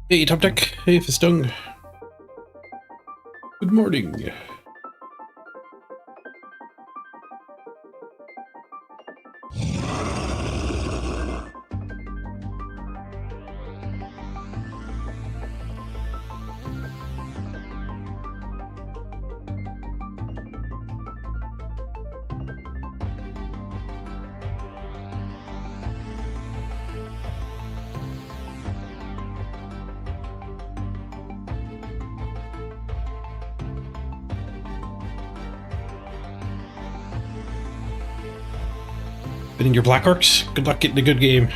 Hey, Top Deck. Hey, Fistung. Good morning. Been in your Black Orcs? Good luck getting a good game.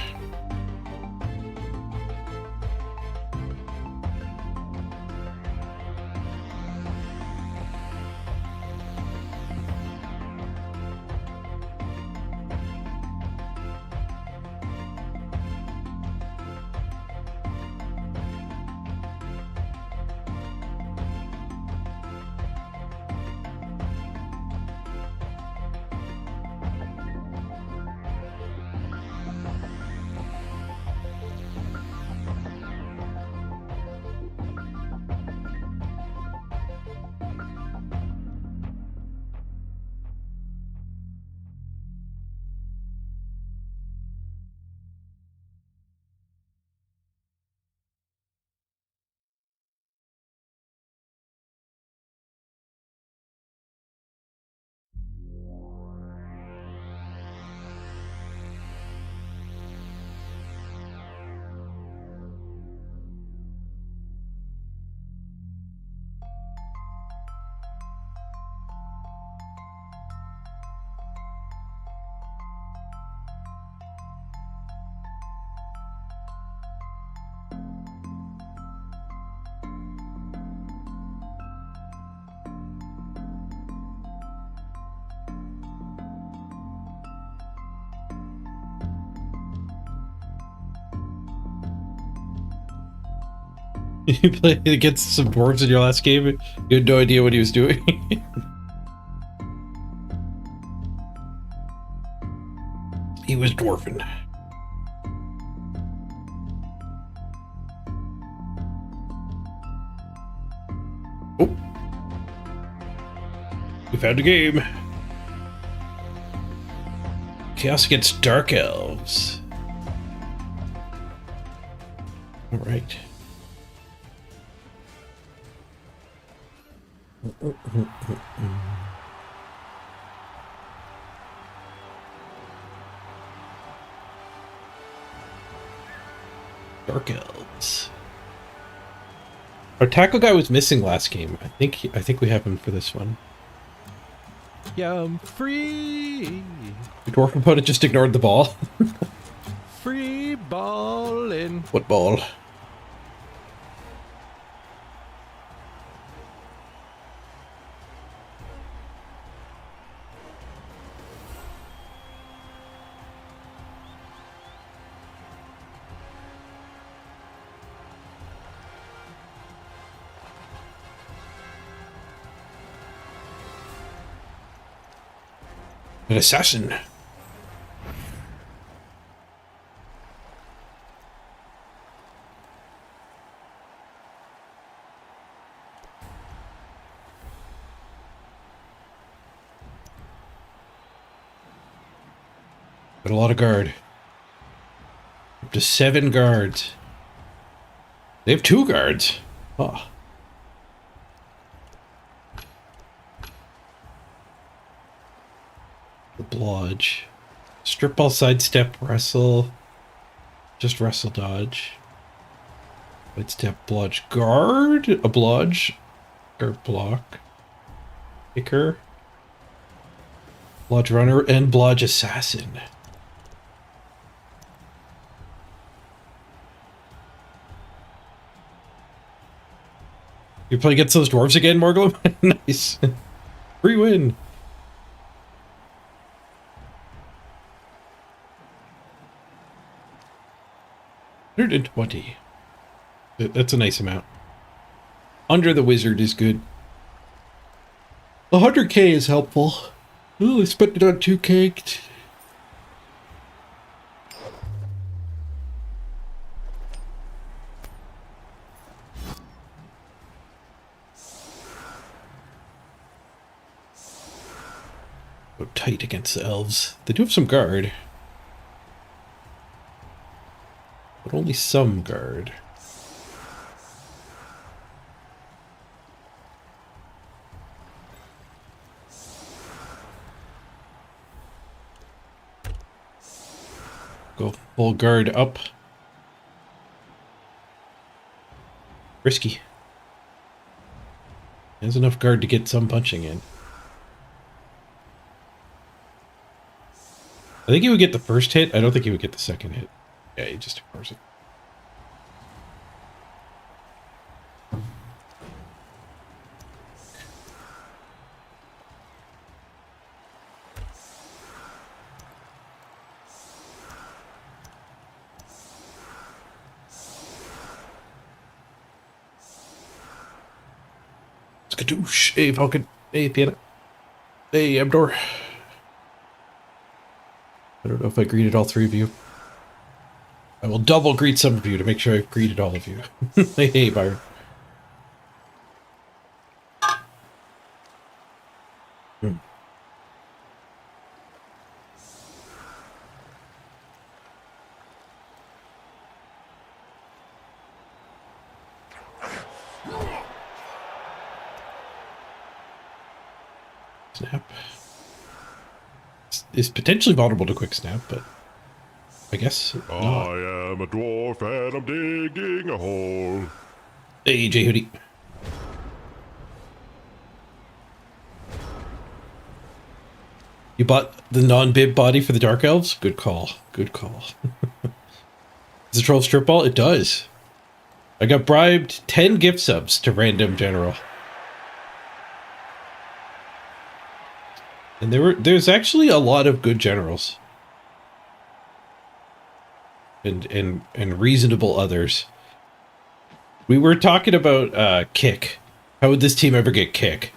You played against some dwarves in your last game? You had no idea what he was doing? He was dwarfing. Oh. We found a game. Chaos against Dark Elves. Alright. Dark Elves. Our tackle guy was missing last game. I think we have him for this one. Yeah, I'm free. The dwarf opponent just ignored the ball. Free ballin'. What ball? An assassin. Got a lot of guard. Up to 7 guards. They have 2 guards. Oh. The blodge. Strip ball, sidestep, wrestle. Just wrestle dodge. Sidestep, blodge, guard. A blodge. Or block. Kicker. Blodge runner and blodge assassin. You play against those dwarves again, Morglum? Nice. Free win. $120. That's a nice amount. Under the wizard is good. 100k is helpful. Ooh, I spent it on 2k. Go tight against the elves. They do have some guard. But only some guard. Go full guard up. Risky. There's enough guard to get some punching in. I think he would get the first hit. I don't think he would get the second hit. Yeah, he just ignores it. Skadoosh. Hey, Falcon. Hey, Piana. Hey, Abdor. I don't know if I greeted all three of you. I will double greet some of you to make sure I've greeted all of you. Hey, Byron. Hmm. Snap. Is potentially vulnerable to quick snap, but I guess not. I am a dwarf and I'm digging a hole. Hey, J Hoodie. You bought the non-bib body for the Dark Elves? Good call. Good call. Does the troll strip ball? It does. I got bribed 10 gift subs to random general. And there's actually a lot of good generals. And reasonable others. We were talking about kick. How would this team ever get kick?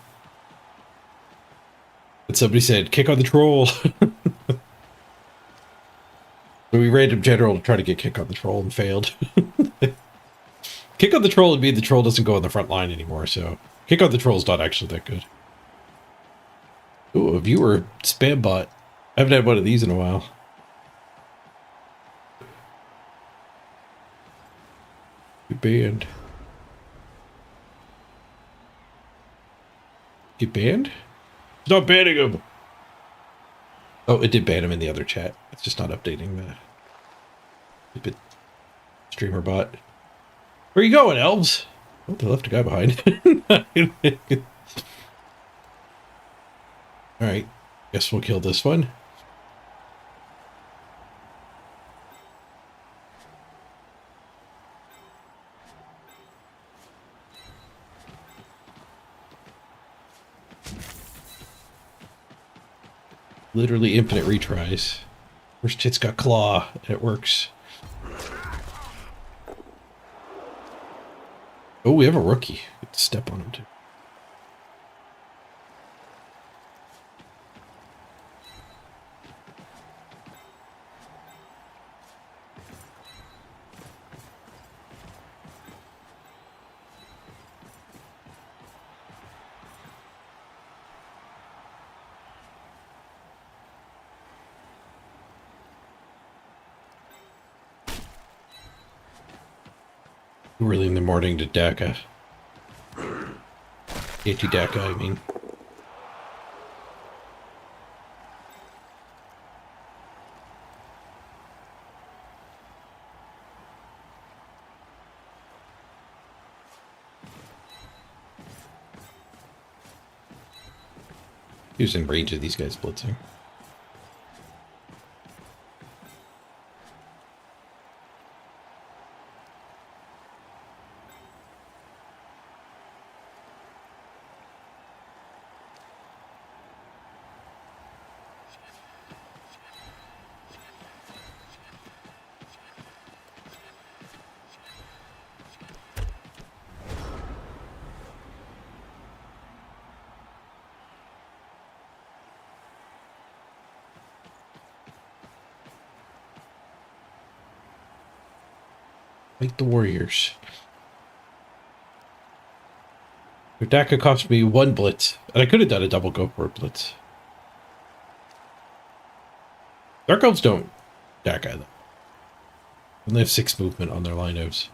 And somebody said, kick on the troll. So we random general to try to get kick on the troll and failed. Kick on the troll would mean the troll doesn't go on the front line anymore, so kick on the troll is not actually that good. Ooh, a viewer spam bot. I haven't had one of these in a while. Get banned. Get banned? It's not banning him. Oh, it did ban him in the other chat. It's just not updating the stupid streamer bot. Where are you going, elves? Oh, they left a guy behind. Alright. Guess we'll kill this one. Literally infinite retries. First hit's got claw, and it works. Oh, we have a rookie. Get to step on him too. Early in the morning to Daka. Anti-Daka, I mean. He was in range of these guys blitzing. Fight the warriors. Your Daka cost me one blitz, and I could have done a double go for a blitz. Dark elves don't attack either. And they have 6 movement on their linos.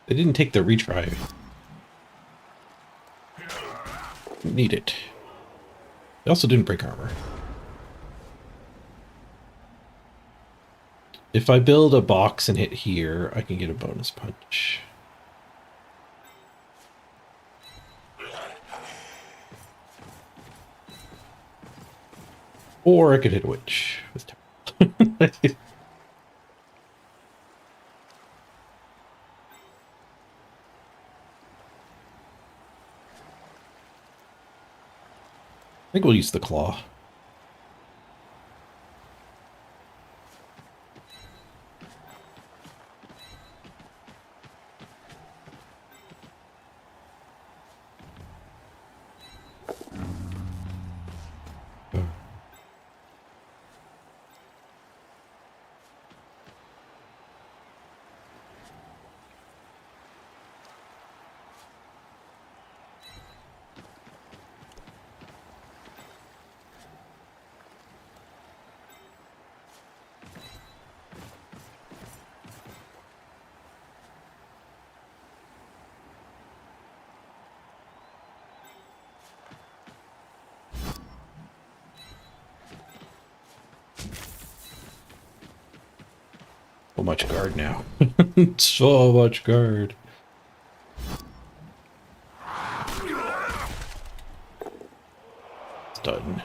They didn't take the retry. Need it. They also didn't break armor. If I build a box and hit here, I can get a bonus punch. Or I could hit a witch with I think we'll use the claw. So much guard now. So much guard. It's done.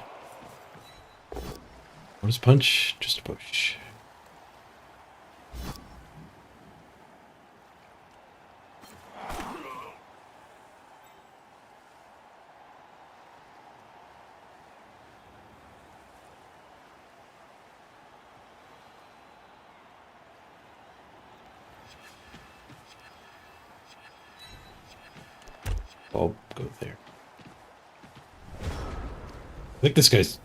What is punch? Just a push. I'll go there. I think this guy's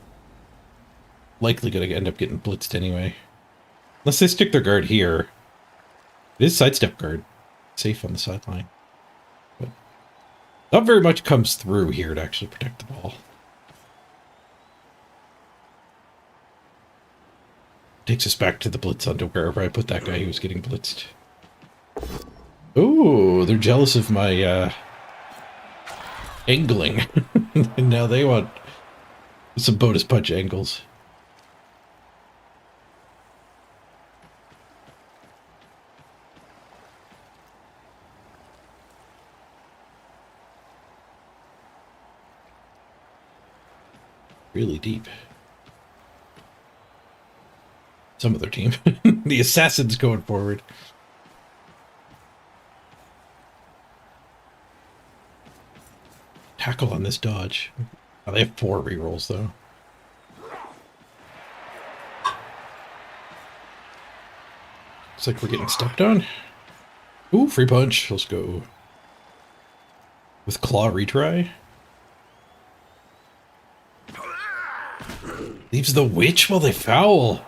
likely going to end up getting blitzed anyway. Unless they stick their guard here. It is sidestep guard. Safe on the sideline. But not very much comes through here to actually protect the ball. Takes us back to the blitz onto wherever I put that guy who was getting blitzed. Ooh, they're jealous of my angling. And now they want some bonus punch angles. Really deep. Some other team. The assassins going forward. Tackle on this dodge. Oh, they have 4 rerolls though. Looks like we're getting stepped on. Ooh, free punch. Let's go. With claw retry. Leaves the witch while they foul.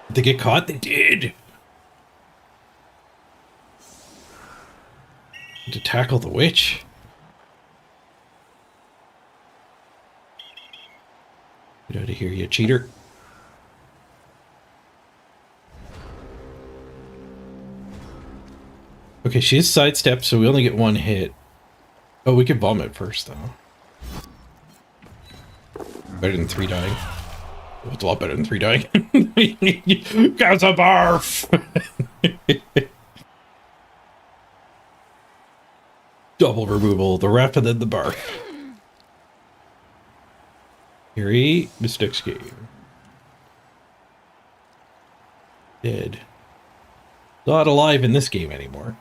Did they get caught? They did. To tackle the witch. Get out of here, you cheater. Okay, she is sidestepped, so we only get 1 hit. Oh, we could vomit first, though. Better than 3 dying. Oh, it's a lot better than 3 dying. Guys, a barf! Double removal, the ref and then the barf. Harry, mistakes game. Dead. Not alive in this game anymore.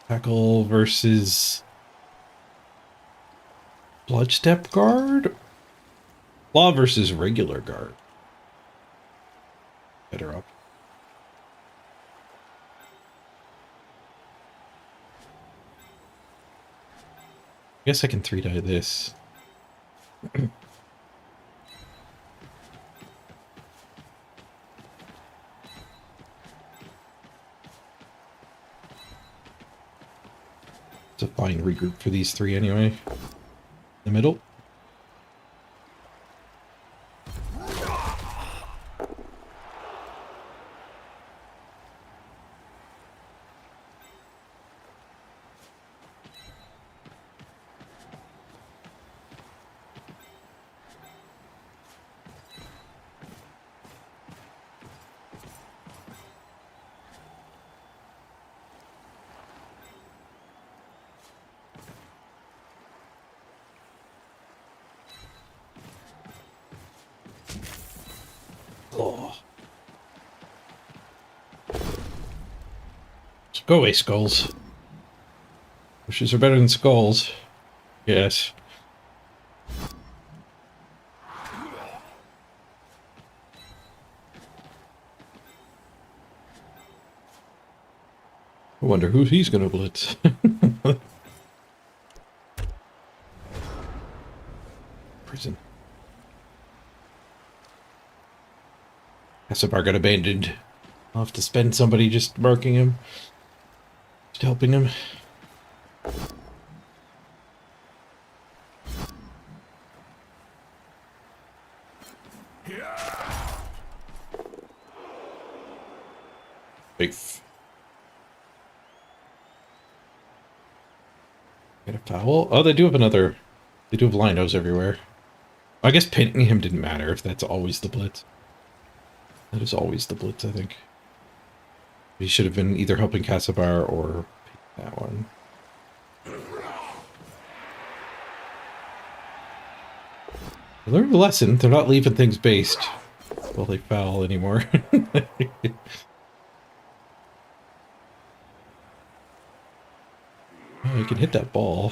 Tackle versus Bloodstep guard? Law versus regular guard. better up. I guess I can 3-die this. It's a fine regroup for these three anyway. The middle. Oh. Go away, skulls. Bushes are better than skulls. Yes. I wonder who he's gonna blitz. Prison. Casabar got abandoned. I'll have to spend somebody just marking him. Just helping him. Big. Get a foul. Oh, they do have another. They do have linos everywhere. I guess pinning him didn't matter if that's always the blitz. That is always the blitz, I think. He should have been either helping Casabar or that one. Learn the lesson. They're not leaving things based while they foul anymore. Oh, you can hit that ball.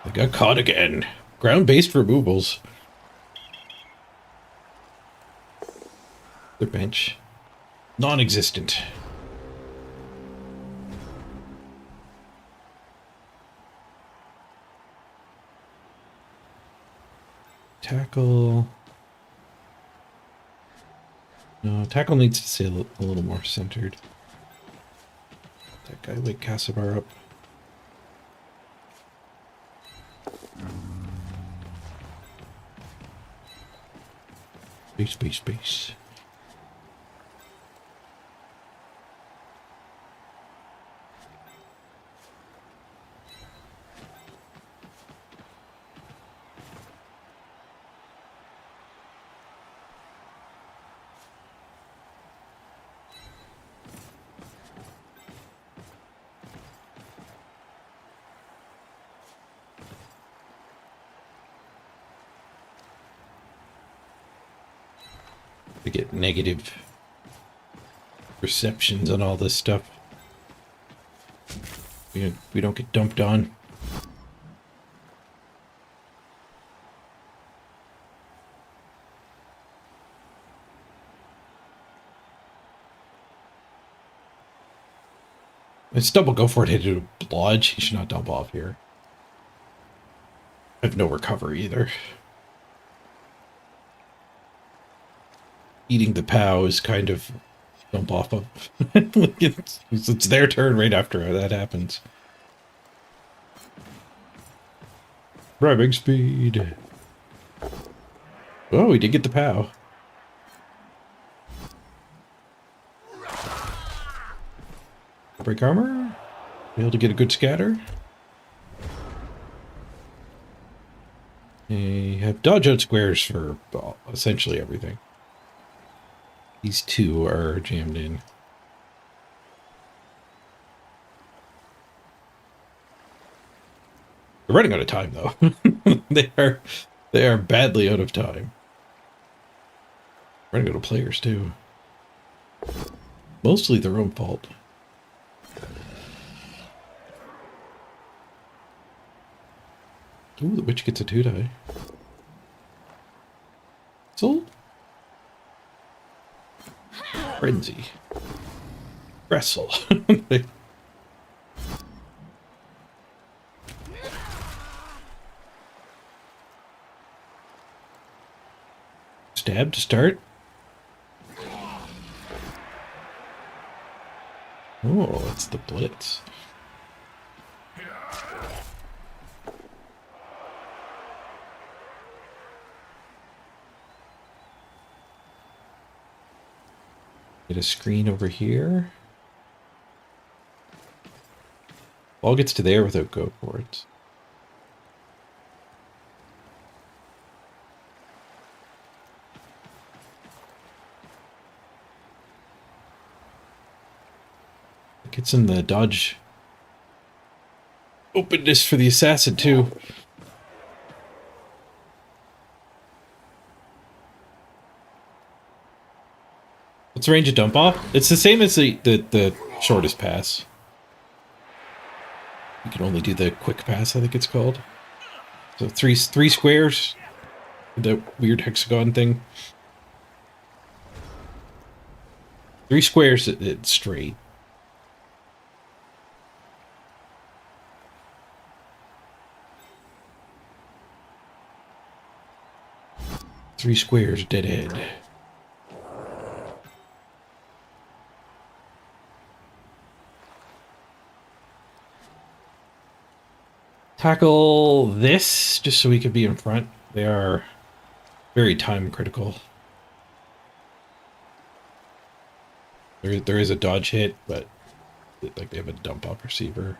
I got caught again. Ground-based removals. Their bench. Non-existent. Tackle. No, tackle needs to stay a little more centered. That guy wake Casabar up. Space. To get negative perceptions on all this stuff. We don't get dumped on. It's double go for it, hit it a blodge. He should not dump off here. I have no recovery either. Eating the POW is kind of dump off of. it's their turn right after that happens. Driving speed. Oh, we did get the POW. Break armor. Able to get a good scatter. They have dodge out squares for essentially everything. These two are jammed in. They're running out of time, though. they are badly out of time. Running out of players too. Mostly their own fault. Ooh, the witch gets a 2-die. Sold. Frenzy. Wrestle. Stab to start. Oh, it's the blitz. Get a screen over here. Ball gets to there without go boards. Gets in the dodge openness for the assassin too. What's the range of dump off? It's the same as the shortest pass. You can only do the quick pass, I think it's called. So three squares. The weird hexagon thing. 3 squares, it's straight. Three squares, dead end. Tackle this, just so we could be in front. They are very time critical. There is a dodge hit, but like they have a dump off receiver.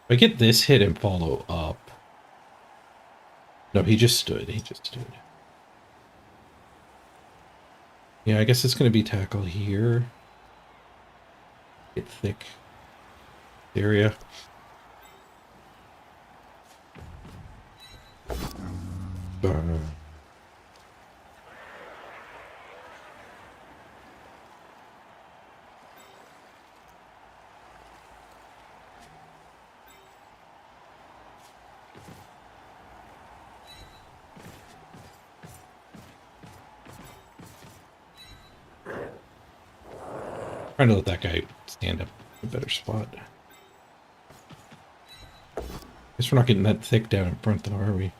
If I get this hit and follow up. No, he just stood. He just stood. Yeah, I guess it's going to be tackle here. Get thick area. Trying to let that guy stand up in a better spot. Guess we're not getting that thick down in front though, are we?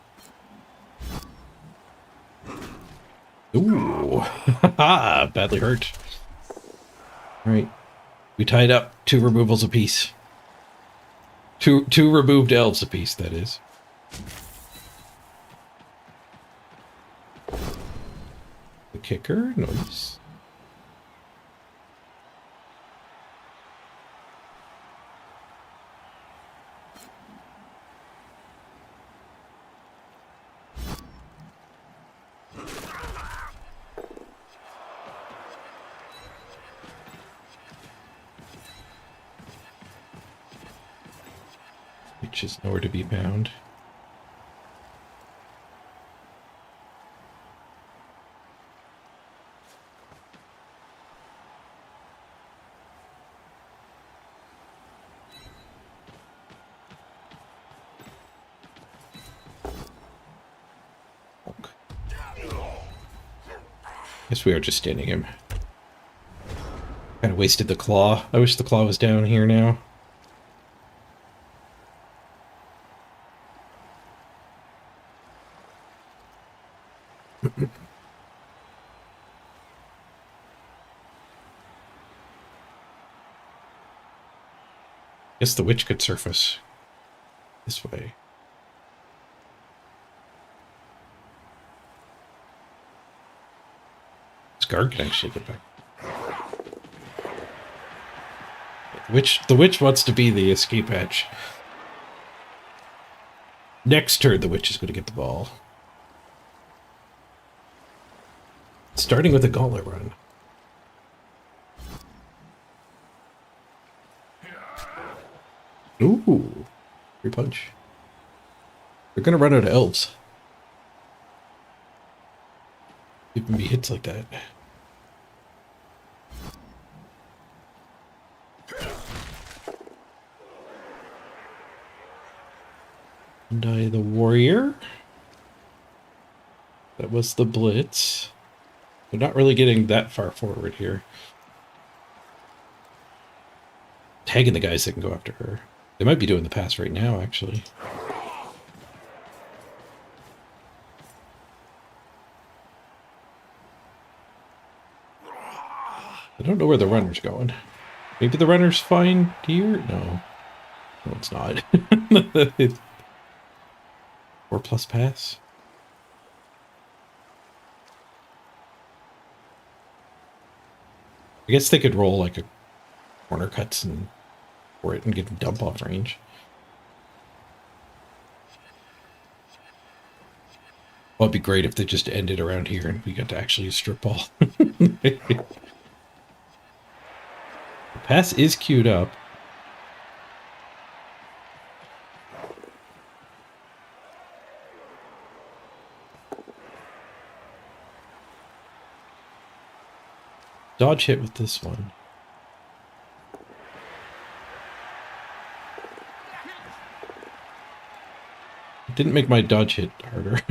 Ooh, badly hurt. All right, we tied up 2 removals apiece. Two removed elves apiece, that is. The kicker, nice. Which is nowhere to be found. Guess we are just standing him. Kind of wasted the claw. I wish the claw was down here now. Guess the witch could surface this way. Scar can actually get back. The witch wants to be the escape hatch. Next turn, the witch is going to get the ball. Starting with a gauntlet run. Ooh, free punch. They're going to run out of elves. Even be hits like that. Monday the Warrior. That was the Blitz. They're not really getting that far forward here. Tagging the guys that can go after her. They might be doing the pass right now, actually. I don't know where the runner's going. Maybe the runner's fine here? No. No, it's not. 4+ pass. I guess they could roll like a corner cuts and for it and get dump off range. Well, it'd be great if they just ended around here and we got to actually strip ball. The pass is queued up. Dodge hit with this one. It didn't make my dodge hit harder.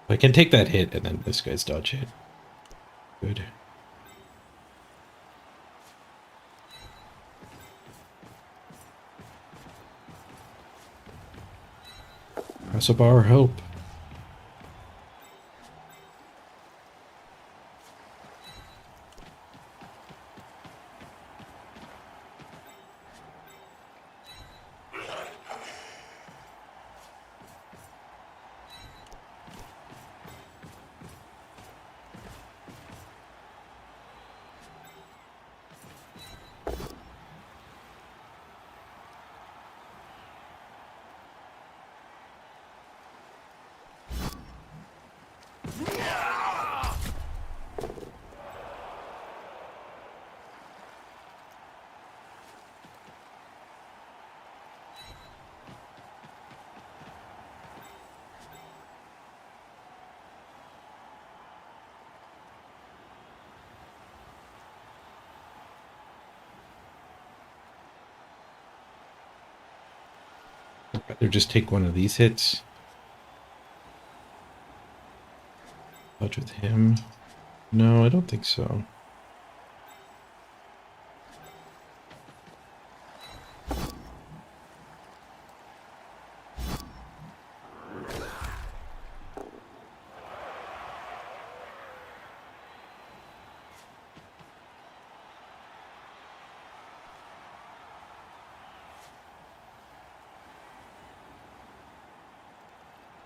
I can take that hit and then this guy's dodge hit. Good. Press up our hope. I'd rather just take one of these hits. Dodge with him. No, I don't think so.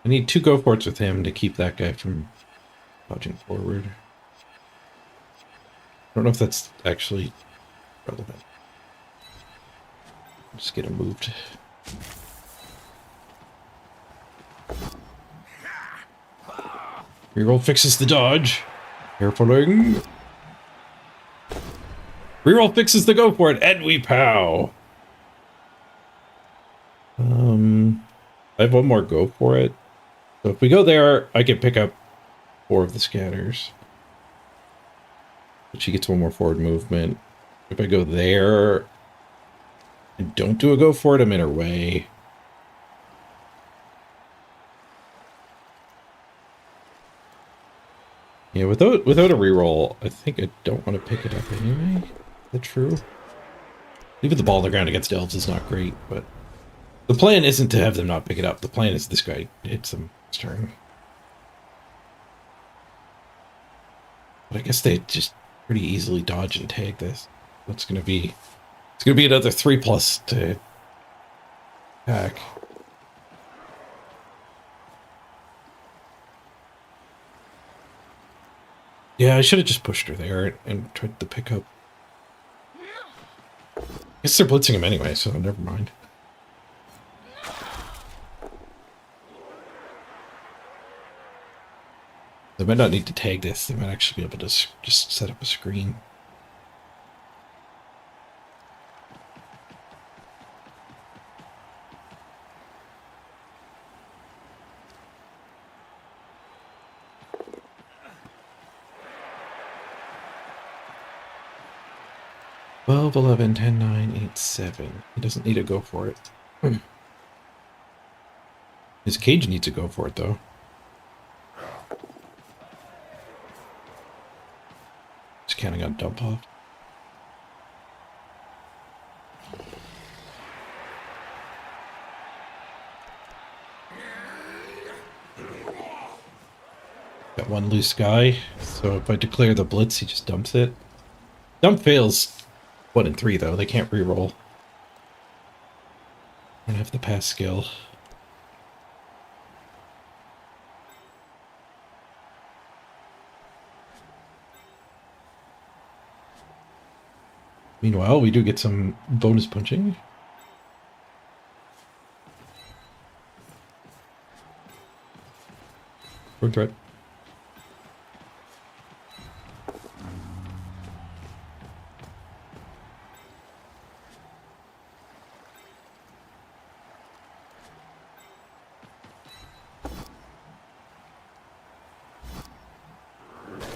I need 2 go forts with him to keep that guy from dodging forward. I don't know if that's actually relevant. Just get him moved. Reroll fixes the dodge. Carefuling. Reroll fixes the go for it, and we pow. I have one more go for it. So if we go there, I can pick up 4 of the scatters. But she gets 1 more forward movement. If I go there and don't do a go for it, I'm in her way. Yeah, without a reroll, I think I don't want to pick it up anyway. Is that true? Leaving the ball on the ground against elves is not great, but the plan isn't to have them not pick it up. The plan is this guy hits them this turn. But I guess they just pretty easily dodge and tag this. It's gonna be another 3+ to attack. Yeah, I should have just pushed her there and tried to pick up. I guess they're blitzing him anyway, so never mind. They might not need to tag this. They might actually be able to just set up a screen. 12, 11, 10, 9, 8, 7. He doesn't need to go for it. His cage needs to go for it, though. Just counting on dump off. Got one loose guy, so if I declare the blitz, he just dumps it. Dump fails 1 and 3, though. They can't reroll. I don't have the pass skill. Meanwhile, we do get some bonus punching. Word threat.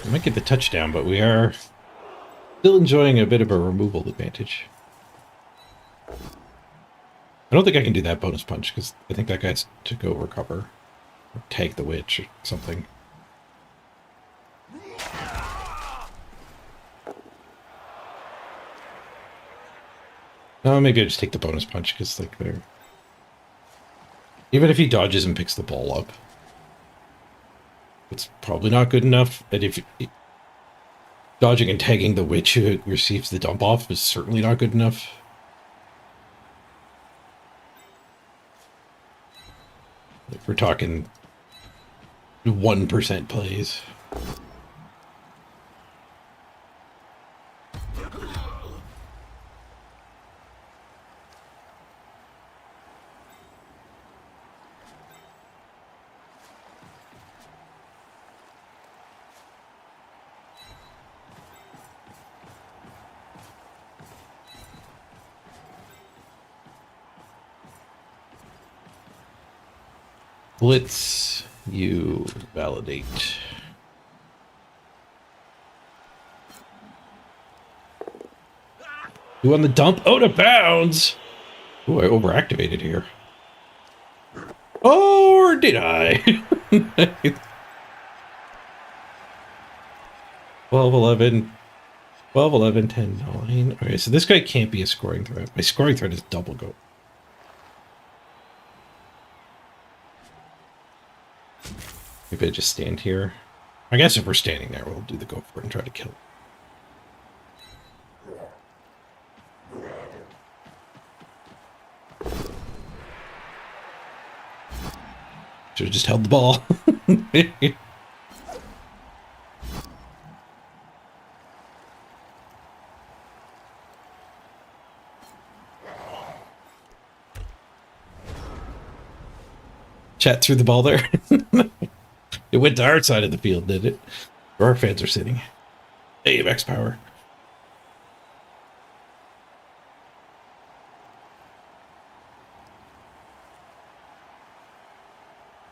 We might get the touchdown, but we are still enjoying a bit of a removal advantage. I don't think I can do that bonus punch, because I think that guy's to go recover. Or tag the witch or something. No, maybe I just take the bonus punch, because like they're... Even if he dodges and picks the ball up, it's probably not good enough. And if dodging and tagging the witch who receives the dump off is certainly not good enough. If we're talking 1% plays. Blitz, you validate. You on the dump? Out of bounds! Ooh, I overactivated here. Or did I? 12, 11, 12, 11, 10, 9. Okay, so this guy can't be a scoring threat. My scoring threat is double go. Maybe I just stand here. I guess if we're standing there, we'll do the go for it and try to kill it. Should have just held the ball. Chat threw the ball there. It went to our side of the field, did it? Where our fans are sitting. Hey, X power.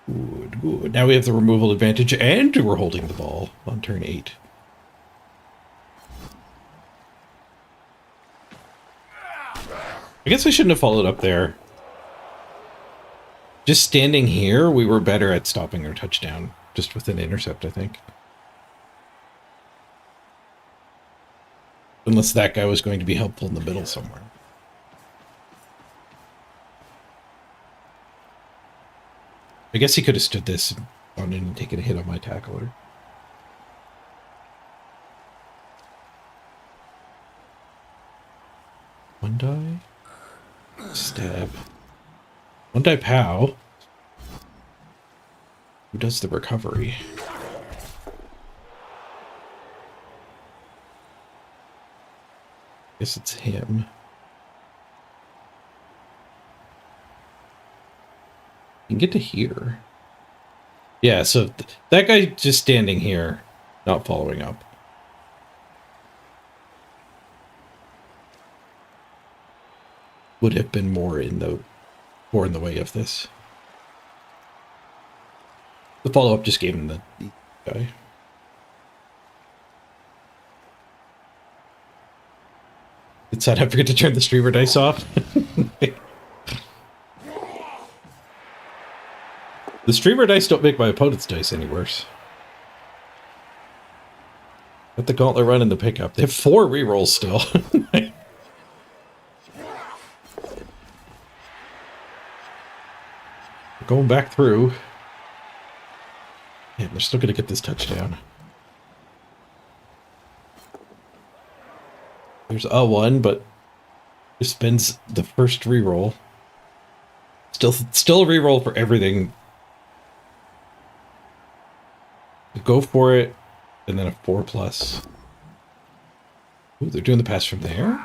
Good, good. Now we have the removal advantage, and we're holding the ball on turn 8. I guess I shouldn't have followed up there. Just standing here, we were better at stopping their touchdown. Just with an intercept, I think. Unless that guy was going to be helpful in the middle somewhere. I guess he could have stood this and gone in and taken a hit on my tackler. One die. Stab. One die pow. Who does the recovery? Guess it's him. You can get to here. Yeah, so that guy just standing here, not following up. Would have been more in the way of this. The follow-up just gave him the guy. It's sad I forget to turn the streamer dice off. The streamer dice don't make my opponent's dice any worse. Got the gauntlet run in the pickup. They have 4 rerolls still. Going back through. Yeah, they're still going to get this touchdown. There's a 1, but it spends the first reroll. Still a reroll for everything. Go for it, and then a 4+. Ooh, they're doing the pass from there.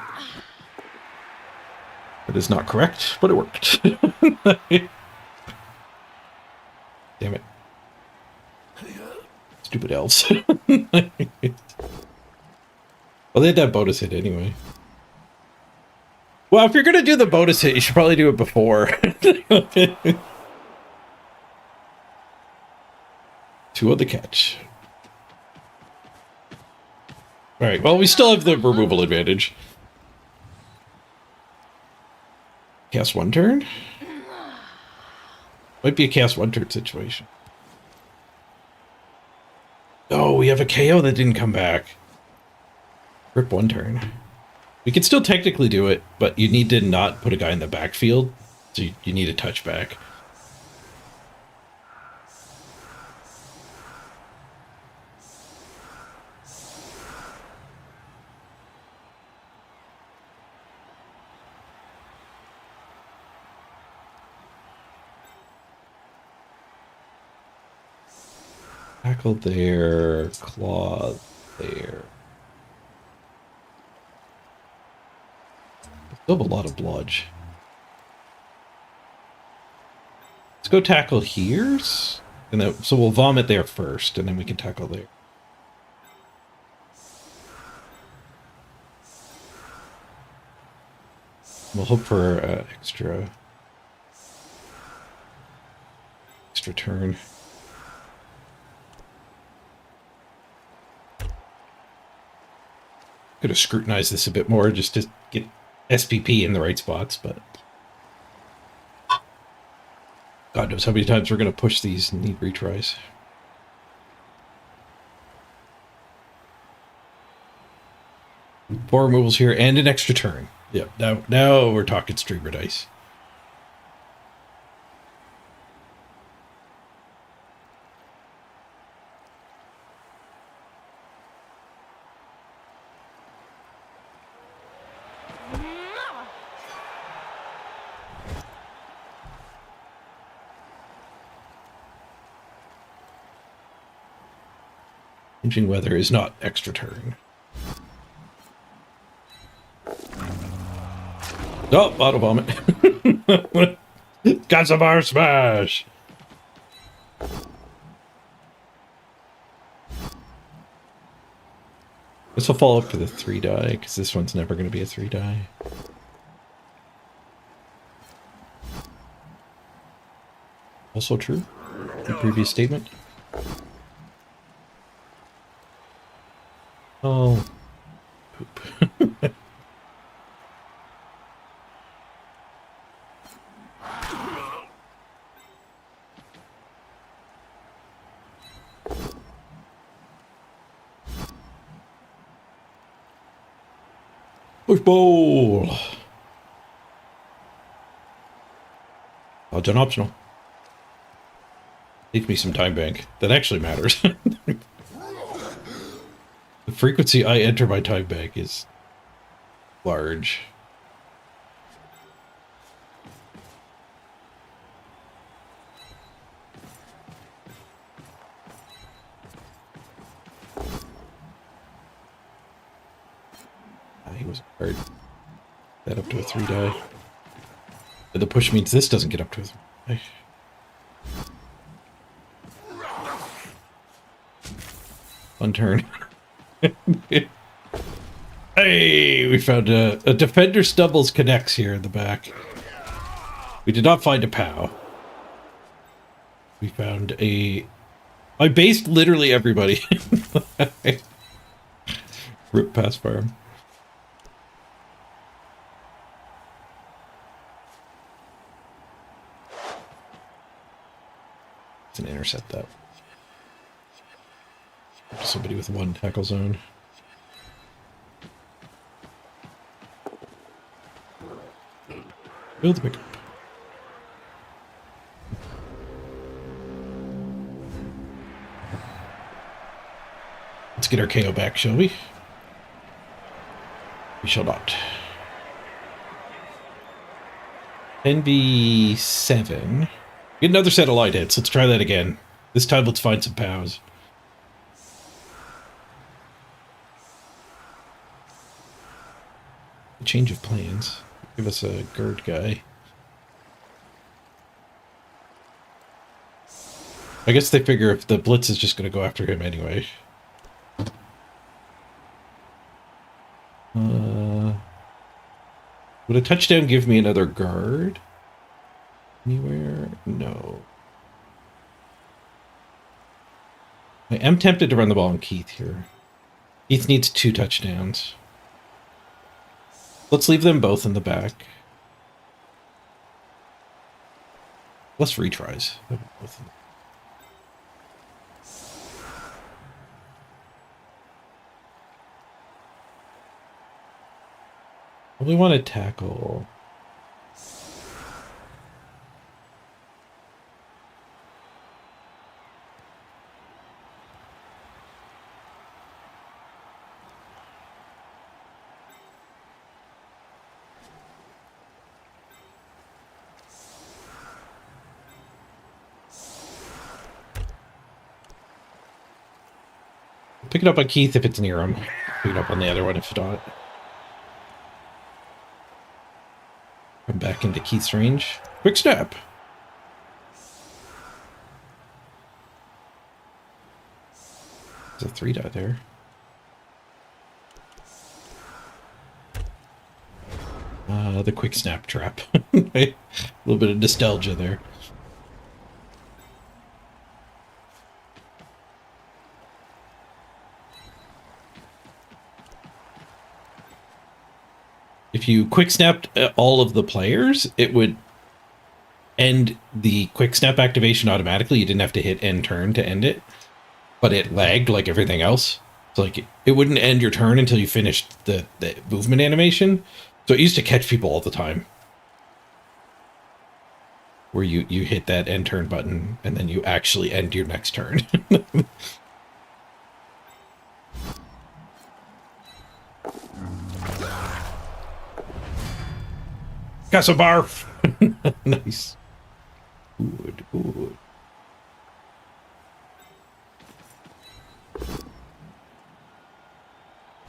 That is not correct, but it worked. Damn it. Stupid elves. Well, they had that bonus hit anyway. Well, if you're going to do the bonus hit, you should probably do it before. 2 on the catch. Alright, well, we still have the removal advantage. Cast 1 turn? Might be a cast 1 turn situation. Oh, we have a KO that didn't come back. Rip 1 turn. We can still technically do it, but you need to not put a guy in the backfield. So you need a touchback. Tackle there, claw there. Still have a lot of blodge. Let's go tackle here, and then, so we'll vomit there first, and then we can tackle there. We'll hope for extra turn. Could have scrutinized this a bit more just to get SPP in the right spots, but God knows how many times we're going to push these and need retries. Four removals here and an extra turn. Yeah, now we're talking streamer dice. Changing weather is not extra turn. Oh, auto vomit. Got some bar smash. This will fall up to the 3 die because this one's never going to be a 3 die. Also true. The previous statement. Oh, poop. Push bowl. Odds on optional. Take me some time bank. That actually matters. The frequency I enter my time bank is large. He was hard. That up to a 3 die. And the push means this doesn't get up to a 3 die. Fun turn. Hey, we found a defender stumbles connects here in the back. We did not find a POW. We found a... I based literally everybody. Rip past farm. It's an intercept that. Somebody with 1 tackle zone. Build the pickup. Let's get our KO back, shall we? We shall not. 10v7. Get another set of light hits. Let's try that again. This time, let's find some POWs. Change of plans. Give us a GERD guy. I guess they figure if the blitz is just going to go after him anyway. Would a touchdown give me another guard? Anywhere? No. I am tempted to run the ball on Keith here. Keith needs 2 touchdowns. Let's leave them both in the back. Less retries. We want to tackle. Pick it up on Keith if it's near him. Pick it up on the other one if not. Come back into Keith's range. Quick snap. There's a 3 dot there. The quick snap trap. A little bit of nostalgia there. If you quick snapped all of the players, it would end the quick snap activation automatically. You didn't have to hit end turn to end it, but it lagged like everything else. So like it wouldn't end your turn until you finished the movement animation. So it used to catch people all the time. Where you hit that end turn button and then you actually end your next turn. Got some barf. Nice. Good, good.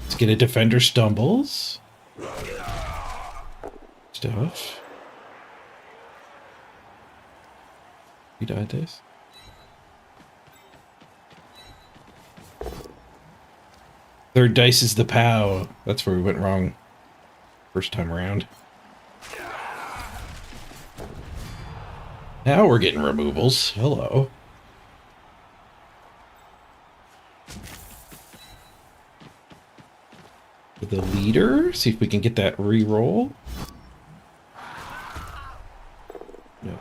Let's get a defender stumbles. Stuff. You died this. Third dice is the POW. That's where we went wrong first time around. Now we're getting removals. Hello. With the leader, see if we can get that re-roll. No.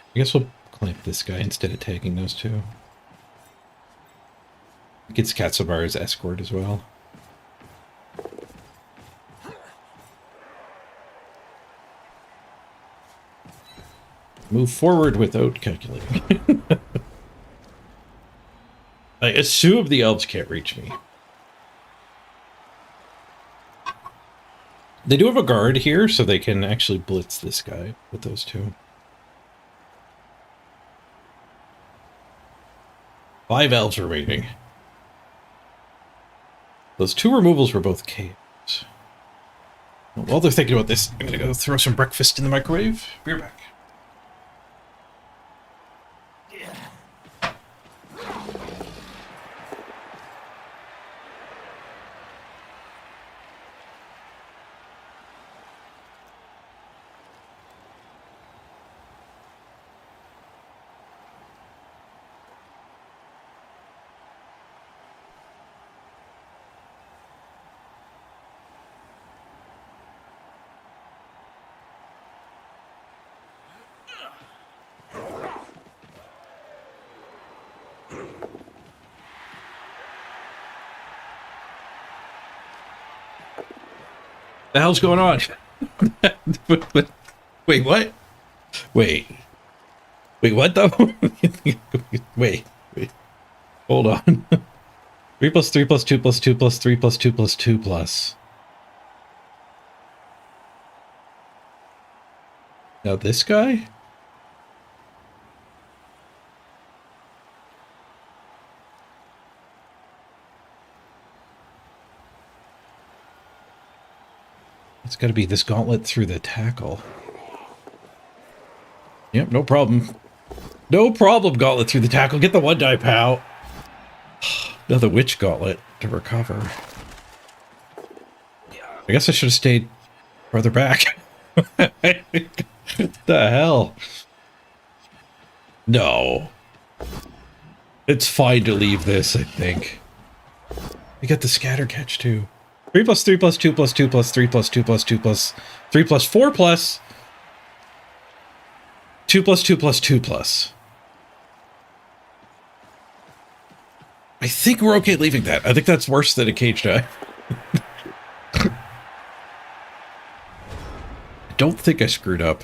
I guess we'll clamp this guy instead of tagging those two. Gets Katsubaru's escort as well. Move forward without calculating. I assume the elves can't reach me. They do have a guard here, so they can actually blitz this guy with those two. 5 elves remaining. Those 2 removals were both KOs. While they're thinking about this, I'm gonna go throw some breakfast in the microwave. Be right back. The hell's going on? Wait, what? Wait. Wait, what though? Wait. Hold on. 3 plus 3 plus 2 plus 2 plus 3 plus 2 plus 2 plus. Now this guy? It's got to be this gauntlet through the tackle. Yep, no problem. No problem, gauntlet through the tackle. Get the 1-die, pal. Another witch gauntlet to recover. I guess I should have stayed further back. The hell? No. It's fine to leave this, I think. We got the scatter catch too. 3 plus 3 plus 2 plus 2 plus 3 plus 2 plus 2 plus 3 plus 4 plus 2 plus 2 plus 2 plus. I think we're okay leaving that. I think that's worse than a cage dive. I don't think I screwed up.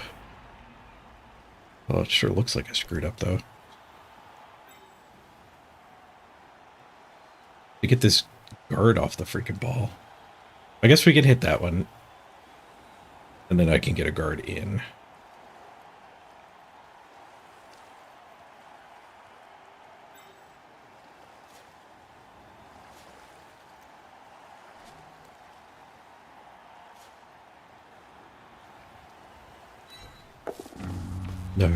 Well, it sure looks like I screwed up, though. To get this guard off the freaking ball. I guess we can hit that one. And then I can get a guard in. No.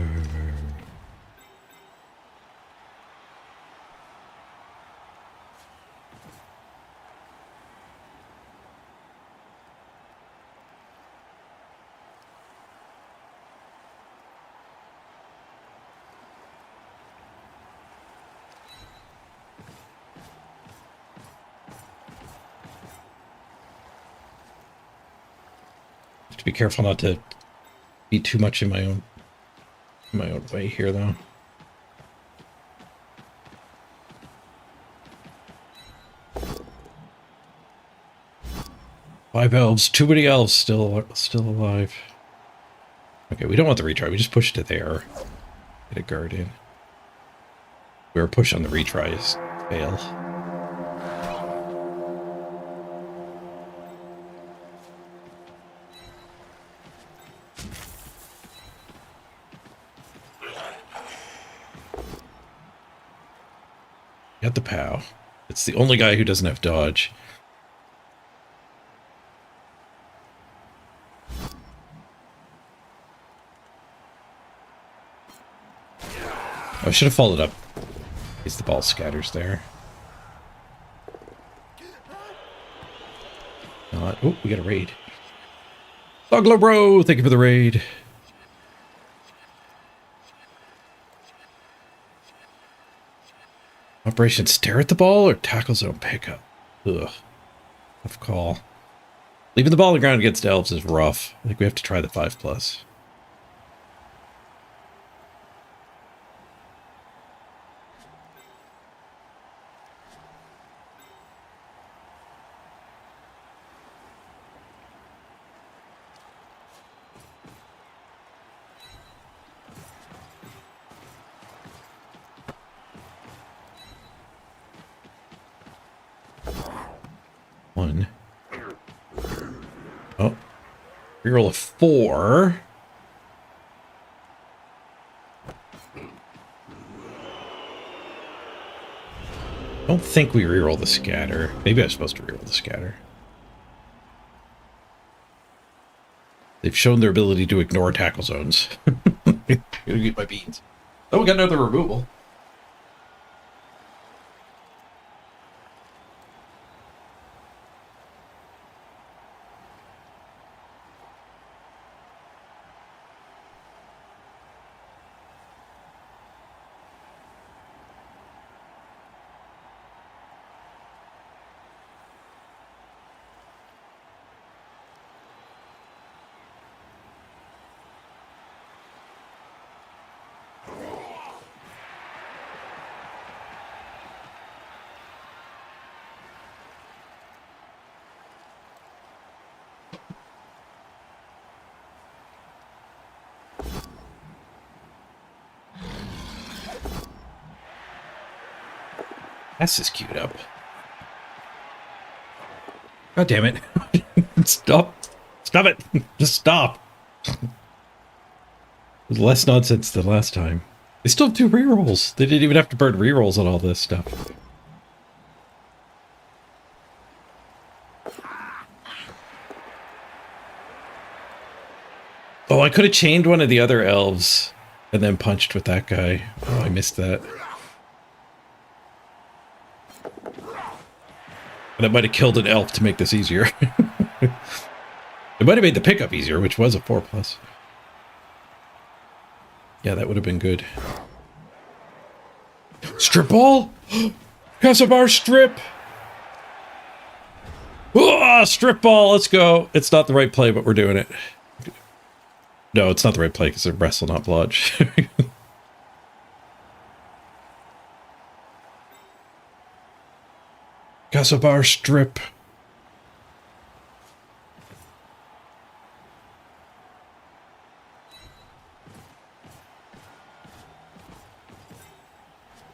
Have to be careful not to be too much in my own way here, though. Five elves, too many elves still alive. Okay, we don't want the retry. We just push it there. Get a guard in. We were push on the retries. Fail. Got the POW. It's the only guy who doesn't have dodge. I should have followed up. In case the ball scatters there. Oh, we got a raid. Doglo bro, thank you for the raid. Operation stare at the ball or tackle zone pickup? Ugh. Tough call. Leaving the ball on the ground against elves is rough. I think we have to try the 5 plus. One. Oh. Reroll a 4. I don't think we reroll the scatter. Maybe I'm supposed to reroll the scatter. They've shown their ability to ignore tackle zones. Gonna get my beans. Oh, we got another removal. S is queued up. God damn it. Stop. Stop it. Just stop. There's less nonsense than last time. They still have 2 rerolls. They didn't even have to burn rerolls on all this stuff. Oh, I could have chained one of the other elves and then punched with that guy. Oh, I missed that. And it might have killed an elf to make this easier. It might have made the pickup easier, which was a 4+. Yeah, that would have been good. Strip ball? Casabar strip! Strip ball, let's go. It's not the right play, but we're doing it. No, it's not the right play because they're wrestle, not blodge. Casabar strip.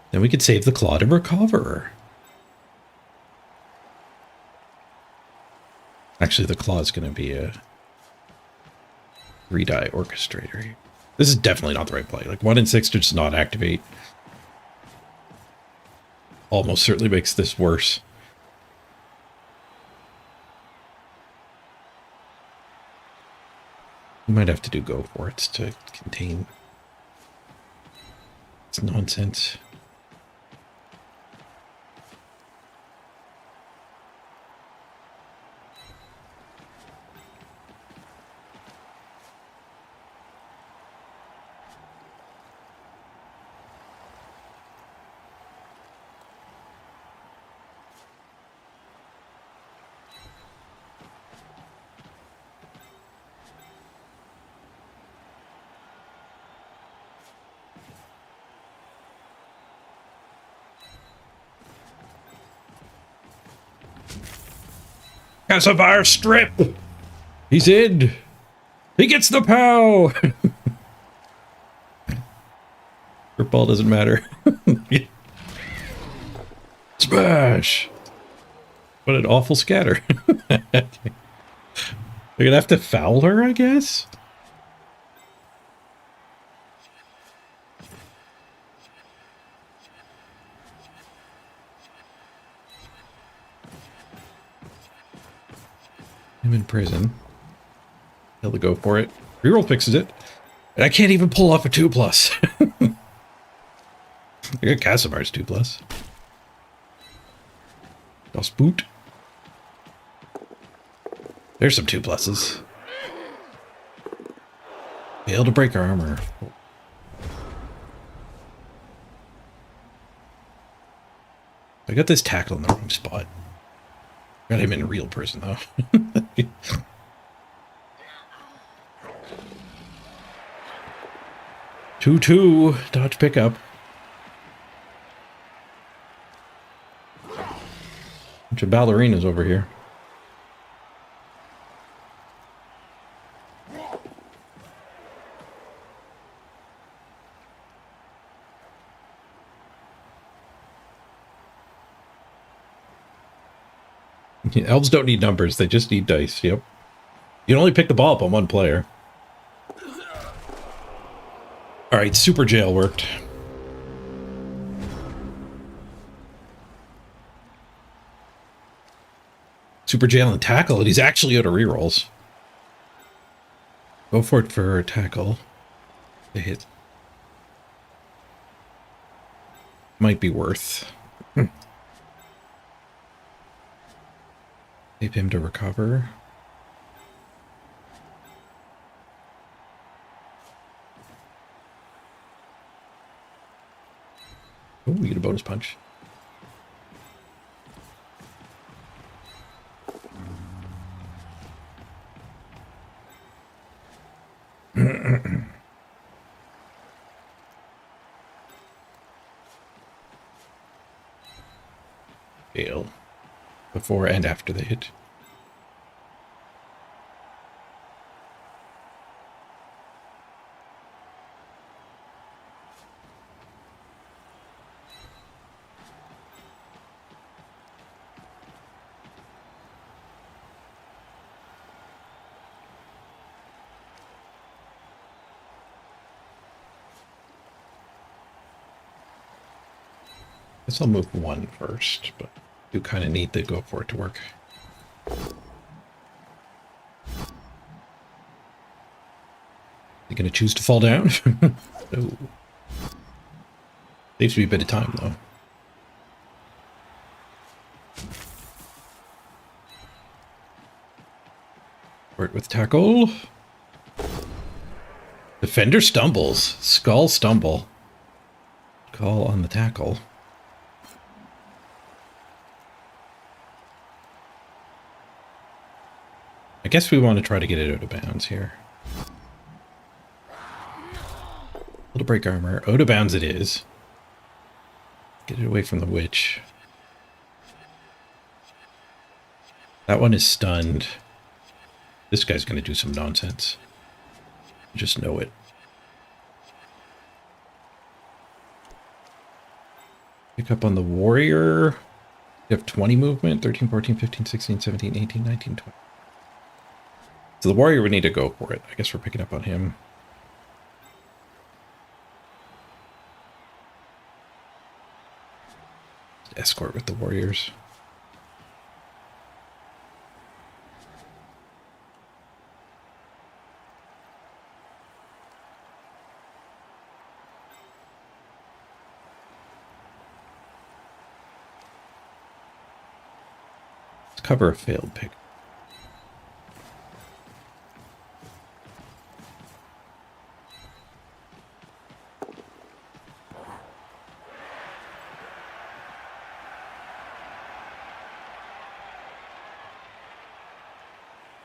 Then we could save the claw to recover. Actually, the claw is going to be a 3-die orchestrator. This is definitely not the right play. Like 1 and 6 does not activate. Almost certainly makes this worse. You might have to do go for it to contain. It's nonsense. Casabar strip! He's in! He gets the POW! Strip ball doesn't matter. Smash! What an awful scatter. They're gonna have to foul her, I guess? I'm in prison. He'll go for it. Reroll fixes it. And I can't even pull off a 2+. I got Casimar's 2+. I'll spoot. There's some 2+. Fail to break armor. I got this tackle in the wrong spot. Got him in real prison, though. 2-2. Dodge pickup. Bunch of ballerinas over here. Elves don't need numbers, they just need dice, yep. You can only pick the ball up on 1 player. Alright, super jail worked. Super jail and tackle, and he's actually out of rerolls. Go for it for a tackle. The hit might be worth. Save him to recover. Oh, we get a bonus punch. Fail. Before and after the hit. Guess I'll move one first, but do kind of need to go for it to work. You gonna choose to fall down? No. Saves me a bit of time though. Work with tackle. Defender stumbles. Skull stumble. Call on the tackle. I guess we want to try to get it out of bounds here. Little break armor. Out of bounds it is. Get it away from the witch. That one is stunned. This guy's going to do some nonsense. Just know it. Pick up on the warrior. You have 20 movement. 13, 14, 15, 16, 17, 18, 19, 20. So the warrior would need to go for it. I guess we're picking up on him. Escort with the warriors. Let's cover a failed pick.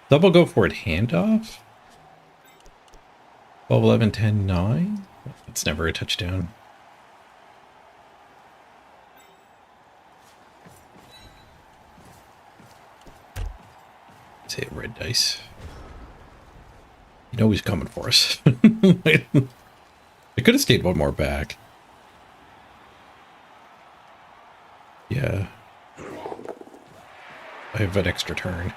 Double go for it, handoff. 12, 11, 10, 9. That's never a touchdown. Say red dice. You know he's coming for us. I could have stayed one more back. Yeah. I have an extra turn.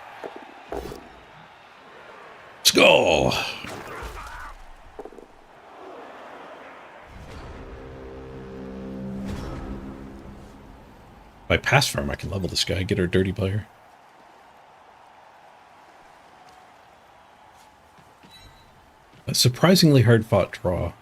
Let's go! If I pass for him, I can level this guy, get our dirty player. A surprisingly hard fought draw.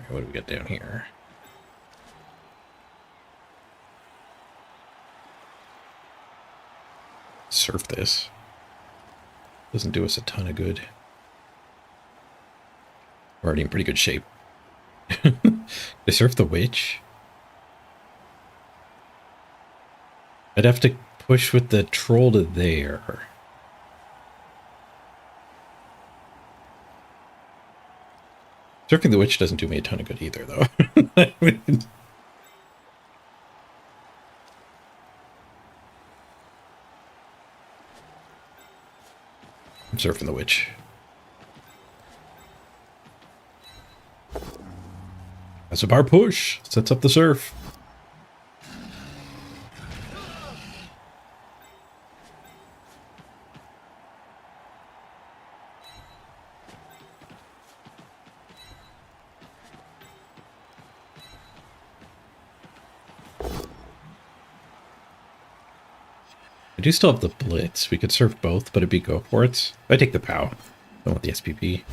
What do we got down here? Surf this. Doesn't do us a ton of good. We're already in pretty good shape. They surf the witch? I'd have to push with the troll to there. Surfing the witch doesn't do me a ton of good either, though. I'm surfing the witch. That's a bar push. Sets up the surf. I do still have the blitz. We could surf both, but it'd be go for it. I take the POW. I want the SPP.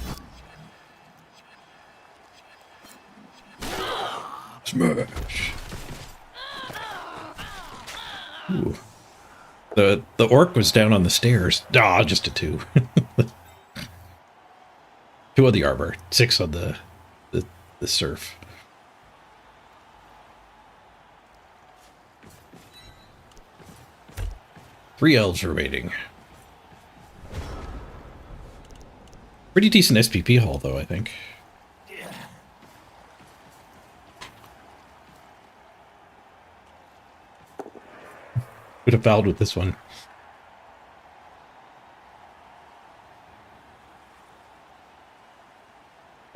Smash. Ooh. The orc was down on the stairs. Ah, just a 2. 2 on the arbor, 6 on the surf. Three elves remaining. Pretty decent SPP haul, though, I think. Would have fouled with this one.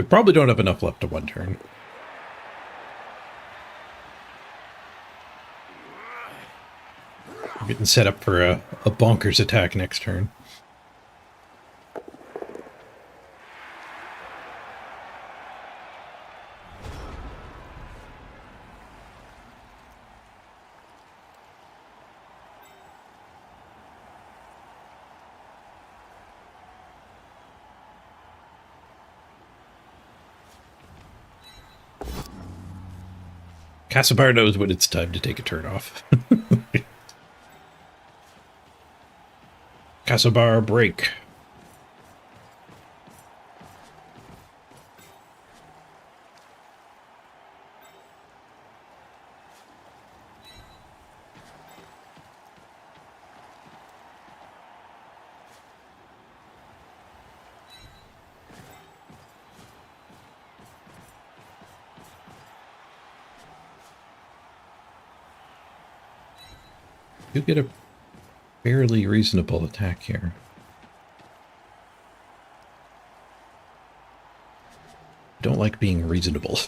We probably don't have enough left to one turn. We're getting set up for a bonkers attack next turn. Casabar knows when it's time to take a turn off. Casabar break. You get a fairly reasonable attack here. I don't like being reasonable.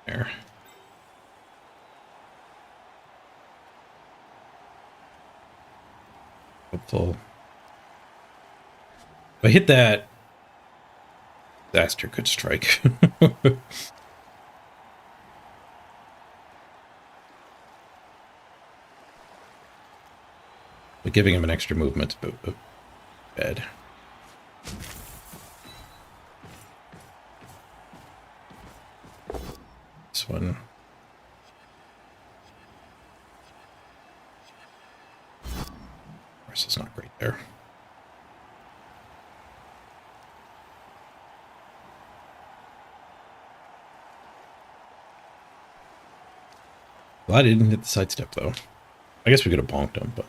There. Hopeful. If I hit that, disaster could strike. But giving him an extra movement's bad. This one. This is not great there. Well, I didn't hit the sidestep though. I guess we could have bonked him, but.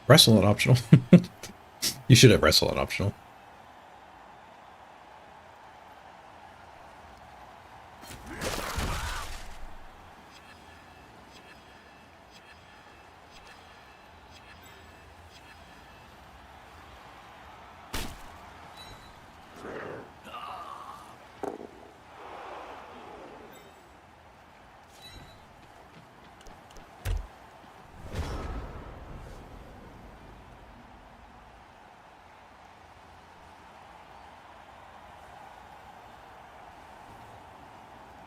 Wrestle at optional. You should have wrestle at optional.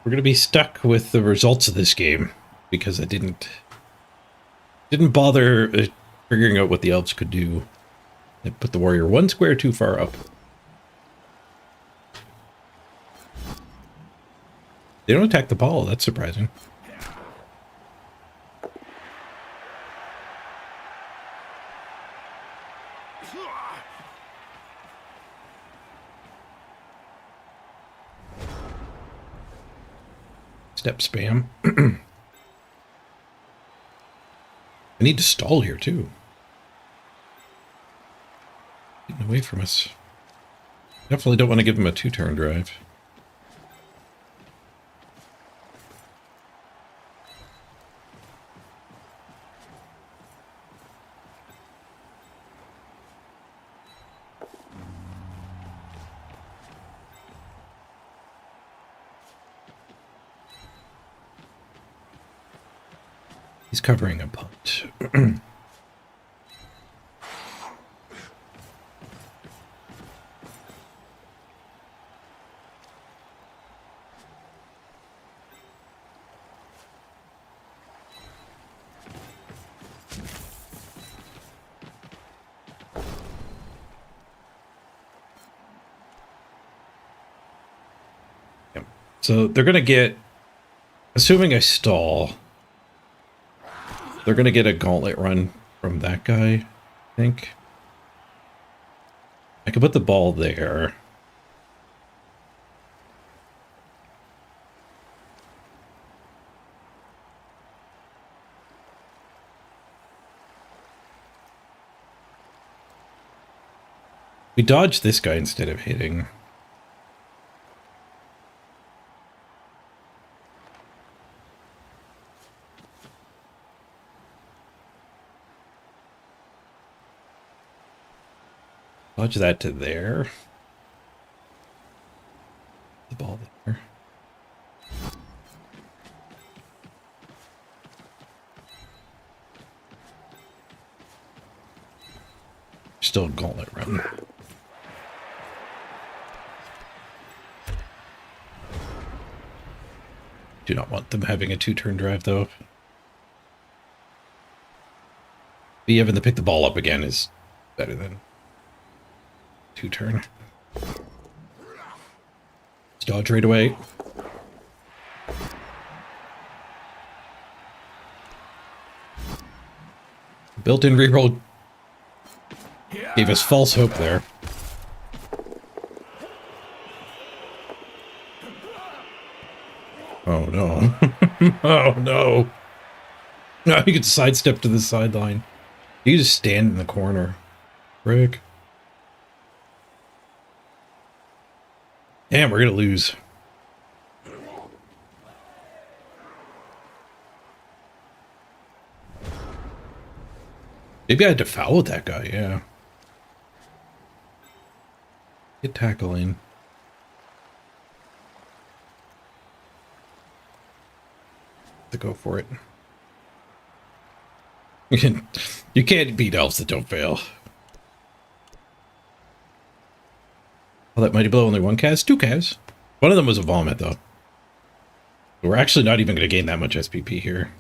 We're going to be stuck with the results of this game because I didn't bother figuring out what the elves could do. They put the warrior one square too far up. They don't attack the ball. That's surprising. Step spam. I need to stall here too. Getting away from us. Definitely don't want to give him a 2-turn drive. He's covering a punt. Yep. So they're going to get, assuming I stall, they're going to get a gauntlet run from that guy, I think. I could put the ball there. We dodged this guy instead of hitting. Dodge that to there. The ball there. Still a gauntlet run. Do not want them having a 2-turn drive, though. The having to pick the ball up again is better than 2-turn. Let's dodge right away. Built-in reroll gave us false hope there. Oh no. Oh no. No, you could sidestep to the sideline. You just stand in the corner. Frick. Damn, we're gonna lose. Maybe I had to foul with that guy, yeah. Get tackling. To go for it. You can't beat elves that don't fail. Oh, that mighty blow, only 1 cast? 2 casts. One of them was a vomit, though. We're actually not even going to gain that much SPP here.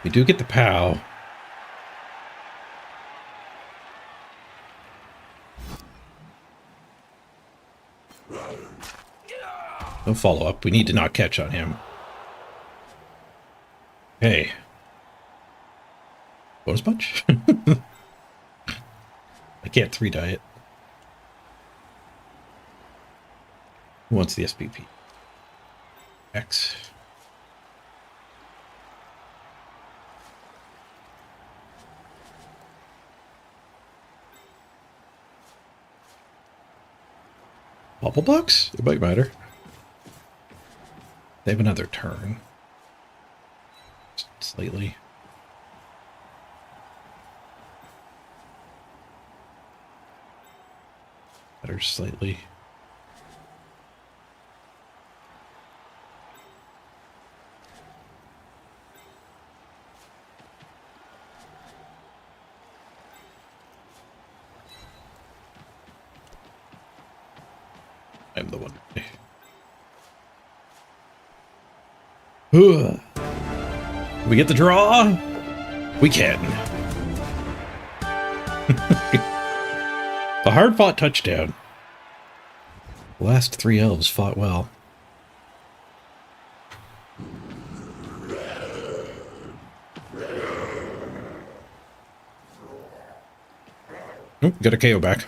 We do get the POW. No follow-up. We need to not catch on him. Hey. Bonus punch? I can't 3-die it. Who wants the SPP? X. Bubble box? It might matter. They have another turn. Just slightly. Better slightly. I'm the one. We get the draw? We can. A hard-fought touchdown. The last 3 elves fought well. Oh, got a KO back.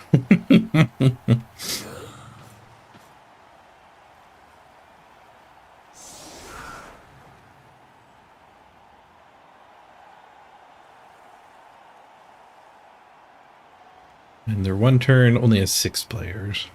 And their 1 turn only has 6 players.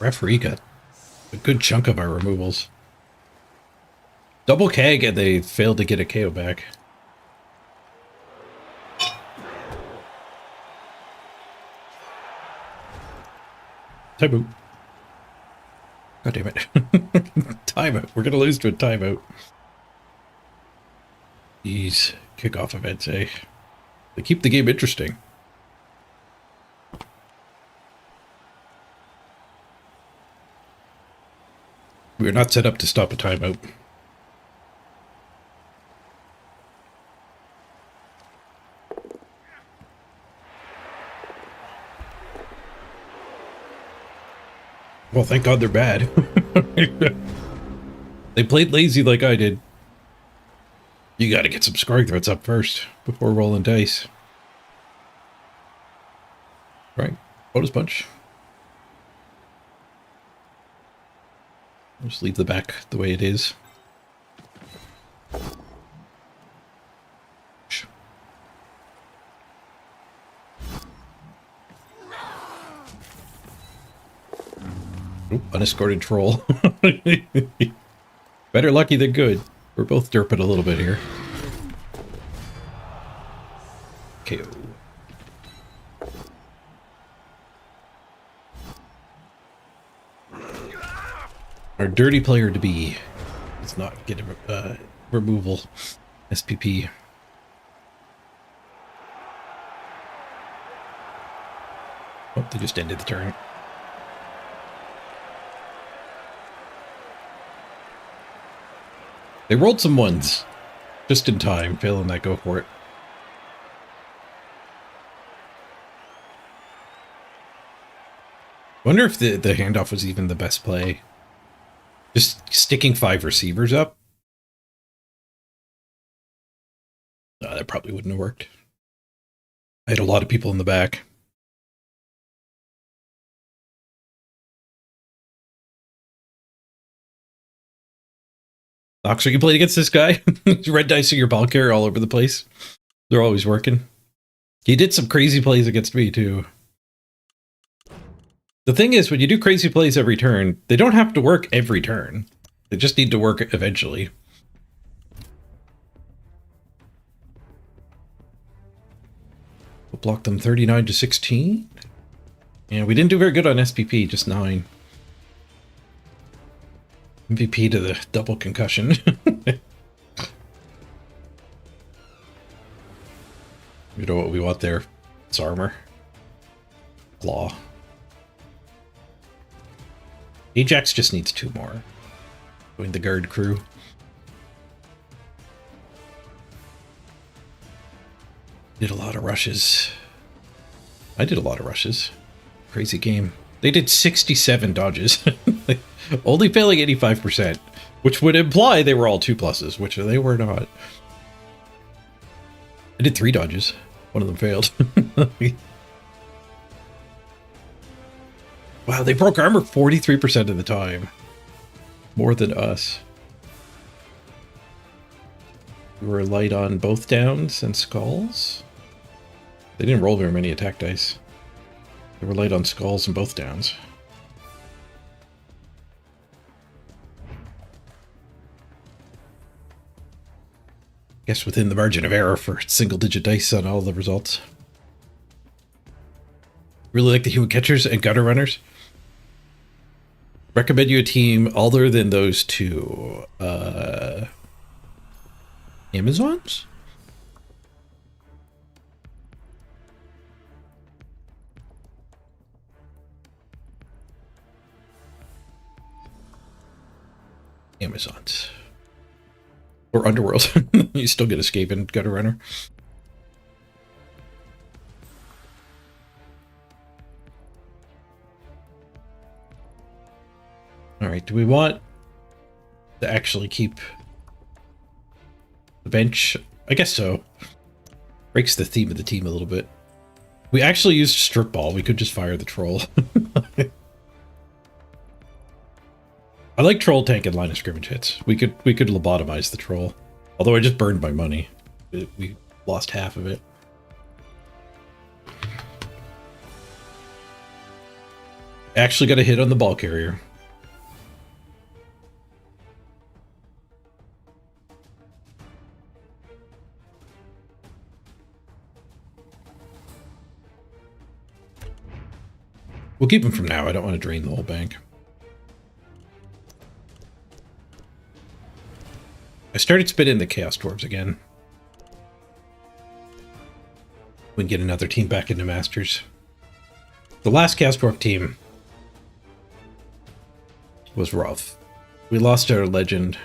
Referee got a good chunk of our removals. Double keg and they failed to get a KO back. Timeout. God damn it. Timeout. We're going to lose to a timeout. These kickoff events, eh? They keep the game interesting. We're not set up to stop a timeout. Well, thank God they're bad. They played lazy like I did. You gotta get some scoring threats up first before rolling dice. Right. Bonus punch. Just leave the back the way it is. Oop, unescorted troll. Better lucky than good. We're both derping a little bit here. KO. Our dirty player to be does not get a removal. SPP. Oh, they just ended the turn. They rolled some ones just in time, failing that go for it. Wonder if the handoff was even the best play. Just sticking 5 receivers up? That probably wouldn't have worked. I had a lot of people in the back. Oxer, you played against this guy? Red dice your ball carrier all over the place. They're always working. He did some crazy plays against me, too. The thing is, when you do crazy plays every turn, they don't have to work every turn. They just need to work eventually. We'll block them 39 to 16. Yeah, we didn't do very good on SPP, just 9. MVP to the double concussion. You know what we want there? It's armor. Claw. Ajax just needs 2 more. Join the guard crew. Did a lot of rushes. I did a lot of rushes. Crazy game. They did 67 dodges. Only failing 85%, which would imply they were all 2+, which they were not. I did 3 dodges. One of them failed. Wow, they broke armor 43% of the time. More than us. We were light on both downs and skulls. They didn't roll very many attack dice. They were light on skulls and both downs. Guess within the margin of error for single-digit dice on all the results. Really like the human catchers and gutter runners. Recommend you a team other than those 2. Amazons? Amazons. Or Underworld. You still get escape and gutter runner. Alright, do we want to actually keep the bench? I guess so. Breaks the theme of the team a little bit. We actually used strip ball. We could just fire the troll. I like troll tank and line of scrimmage hits. We could lobotomize the troll. Although I just burned my money. We lost half of it. Actually got a hit on the ball carrier. We'll keep them from now. I don't want to drain the whole bank. I started spinning the Chaos Dwarves again. We can get another team back into Masters. The last Chaos Dwarf team was rough. We lost our legend.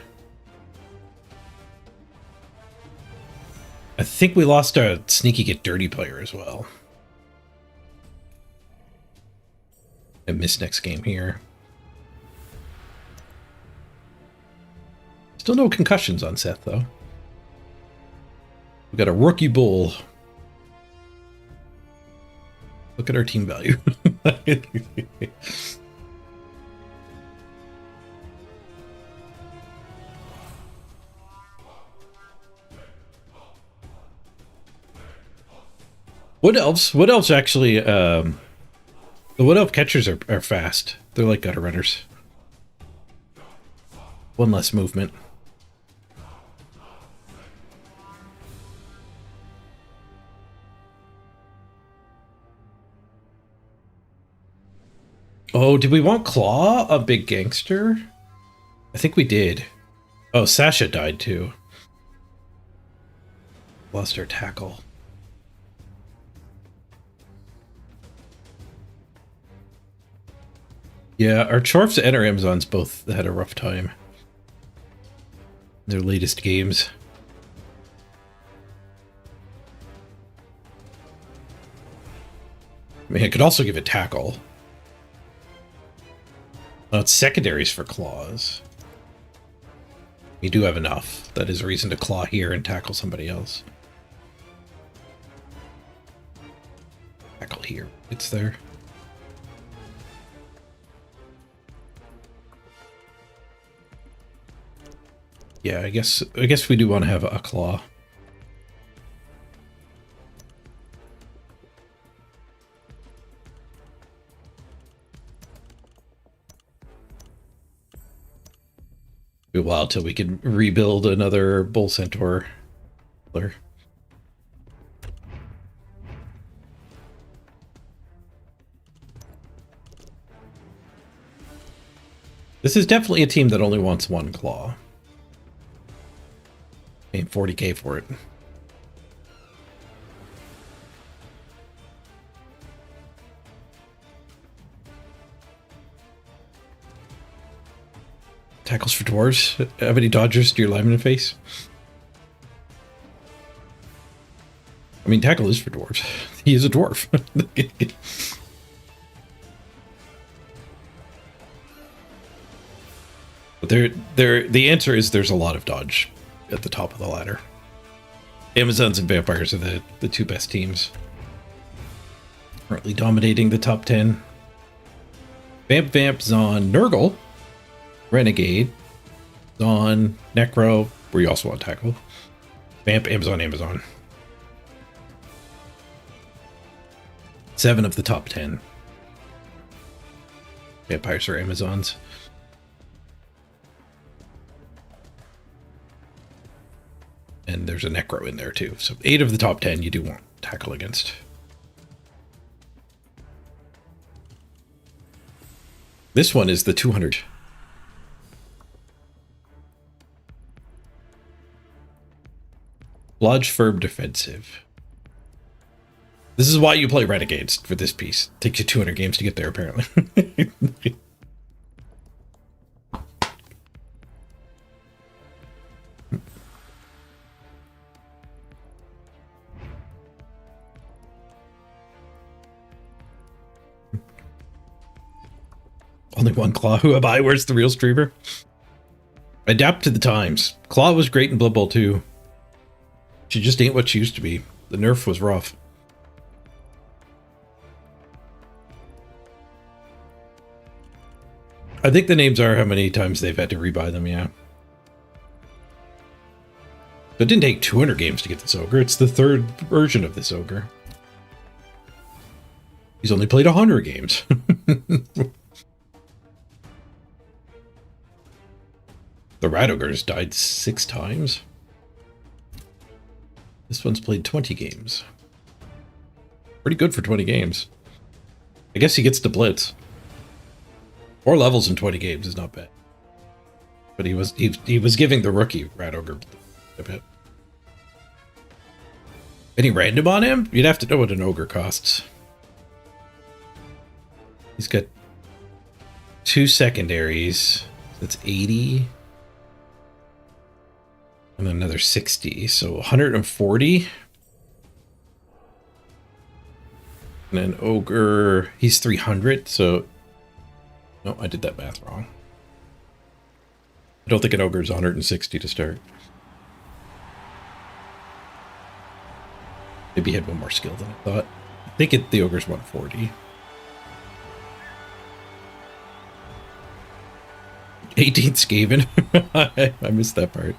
I think we lost our sneaky get dirty player as well. I missed next game here. Still no concussions on Seth, though. We got a rookie bull. Look at our team value. Wood elves actually, the wood elf catchers are fast. They're like gutter runners. One less movement. Oh, did we want Claw, a big gangster? I think we did. Oh, Sasha died too. Lost our tackle. Yeah, our Chorfs and our Amazons both had a rough time. Their latest games. I mean, I could also give it tackle. Oh, it's secondaries for claws. You do have enough. That is a reason to claw here and tackle somebody else. Tackle here. It's there. Yeah, I guess we do want to have a claw. Be a while till we can rebuild another Bull Centaur. This is definitely a team that only wants one claw. Paying 40k for it. Tackles for dwarves. Have any dodgers to your lineman face? I mean, tackle is for dwarves. He is a dwarf. But the answer is there's a lot of dodge at the top of the ladder. Amazons and vampires are the two best teams. Currently dominating the top 10. Vamp, Zon, Nurgle, Renegade, Zon, Necro, where you also want to tackle. Vamp, Amazon. 7 of the top 10. Vampires are Amazons. And there's a Necro in there too. So 8 of the top 10 you do want tackle against. This one is the 200. Lodge Firm Defensive. This is why you play Renegades for this piece. Takes you 200 games to get there, apparently. Only one Claw. Who am I? Where's the real streamer? Adapt to the times. Claw was great in Blood Bowl 2. She just ain't what she used to be. The nerf was rough. I think the names are how many times they've had to rebuy them, yeah. But it didn't take 200 games to get this ogre. It's the 3rd version of this ogre. He's only played 100 games. The Rat Ogre's died 6 times. This one's played 20 games. Pretty good for 20 games. I guess he gets to blitz. 4 levels in 20 games is not bad. But he was giving the rookie Rat Ogre a bit. Any random on him? You'd have to know what an ogre costs. He's got 2 secondaries. That's 80. And another 60. So 140. And an ogre, he's 300. So, no, I did that math wrong. I don't think an ogre is 160 to start. Maybe he had one more skill than I thought. I think the ogre's 140. 18 Skaven. I missed that part.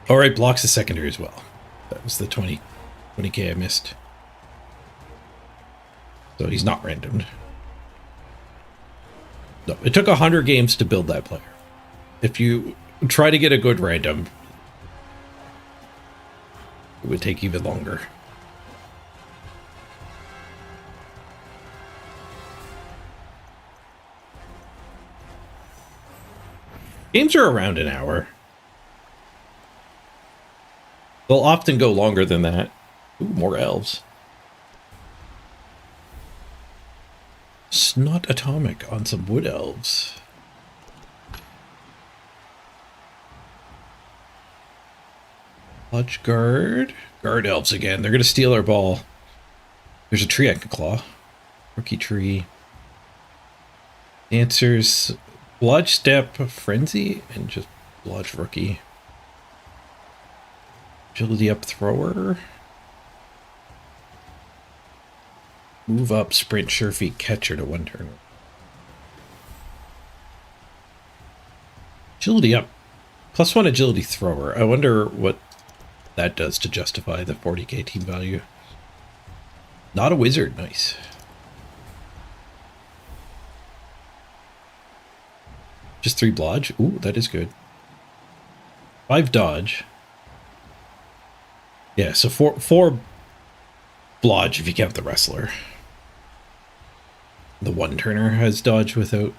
All right, blocks the secondary as well. That was the 20k I missed. So he's not randomed. No, it took 100 games to build that player. If you try to get a good random, it would take even longer. Games are around an hour. They'll often go longer than that. Ooh, more elves. Snot Atomic on some wood elves. Clutch guard. Guard elves again. They're going to steal our ball. There's a tree I can claw. Rookie tree. Answers. Blodge Step Frenzy and just Blodge Rookie. Agility up thrower. Move up, sprint, sure feet, catcher to 1 turn. Agility up. +1 agility thrower. I wonder what that does to justify the 40k team value. Not a wizard. Nice. Just 3 blodge. Ooh, that is good. 5 dodge. Yeah, so 4 blodge if you count the wrestler. The 1-turner has dodge without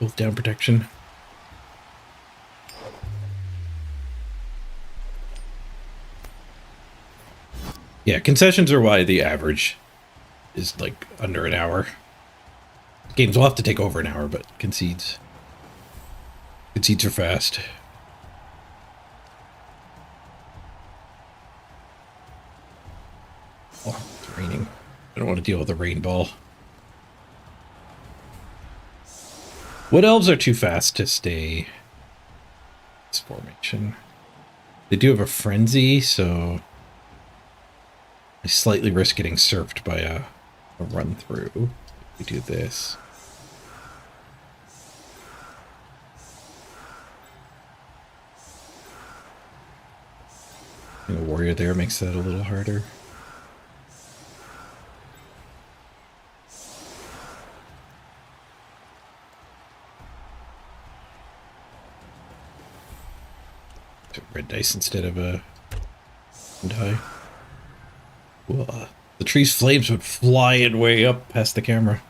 both down protection. Yeah, concessions are why the average is like under an hour. Games will have to take over an hour, but concedes are fast. Oh, it's raining. I don't want to deal with a rain ball. Wood elves are too fast to stay this formation. They do have a frenzy, so I slightly risk getting surfed by a run through. We do this. And a warrior there makes that a little harder. Red dice instead of a die. Whoa. The tree's flames would fly it way up past the camera.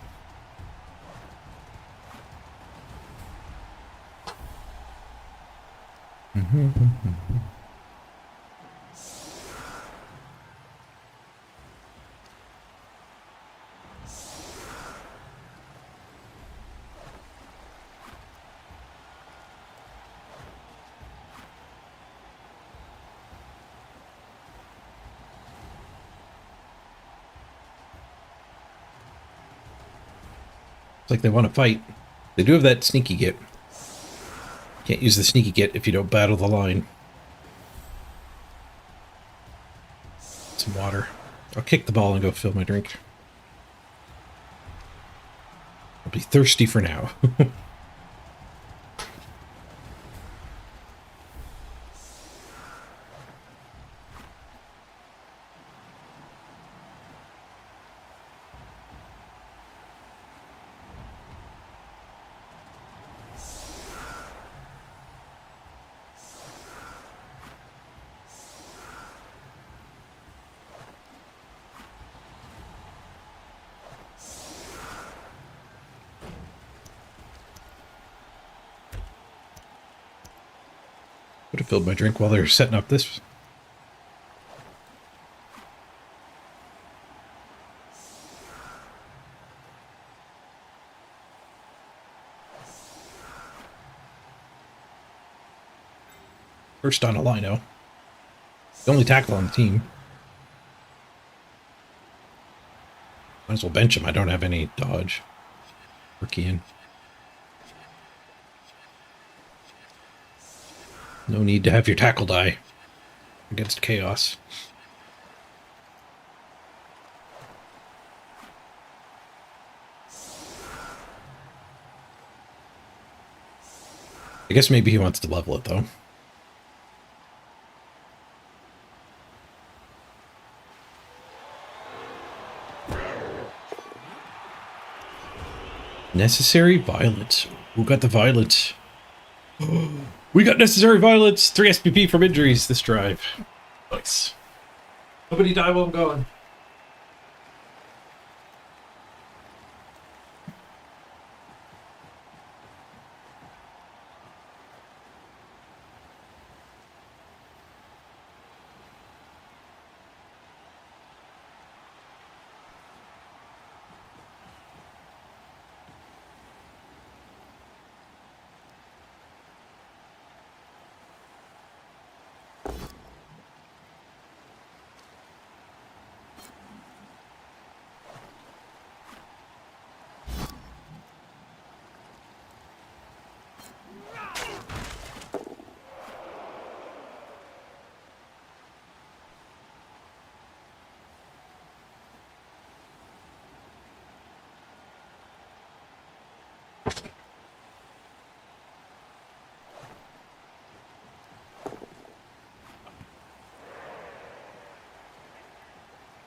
It's like they want to fight. They do have that sneaky get. Can't use the sneaky get if you don't battle the line. Some water. I'll kick the ball and go fill my drink. I'll be thirsty for now. Would have filled my drink while they were setting up this. First on a lino. The only tackle on the team. Might as well bench him. I don't have any dodge. Or keying. No need to have your tackle die against chaos. I guess maybe he wants to level it, though. Necessary violence. Who got the violence? We got necessary violence. 3 SPP from injuries this drive. Nice. Nobody die while I'm gone.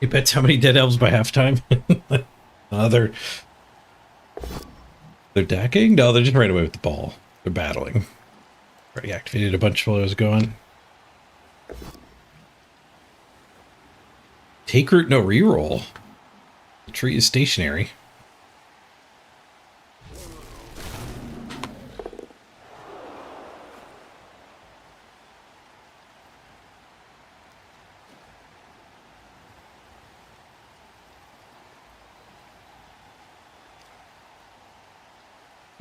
You bet how many dead elves by halftime? They're dacking? No, they just ran away with the ball. They're battling. Already activated a bunch while I was going. Take root, no reroll. The tree is stationary.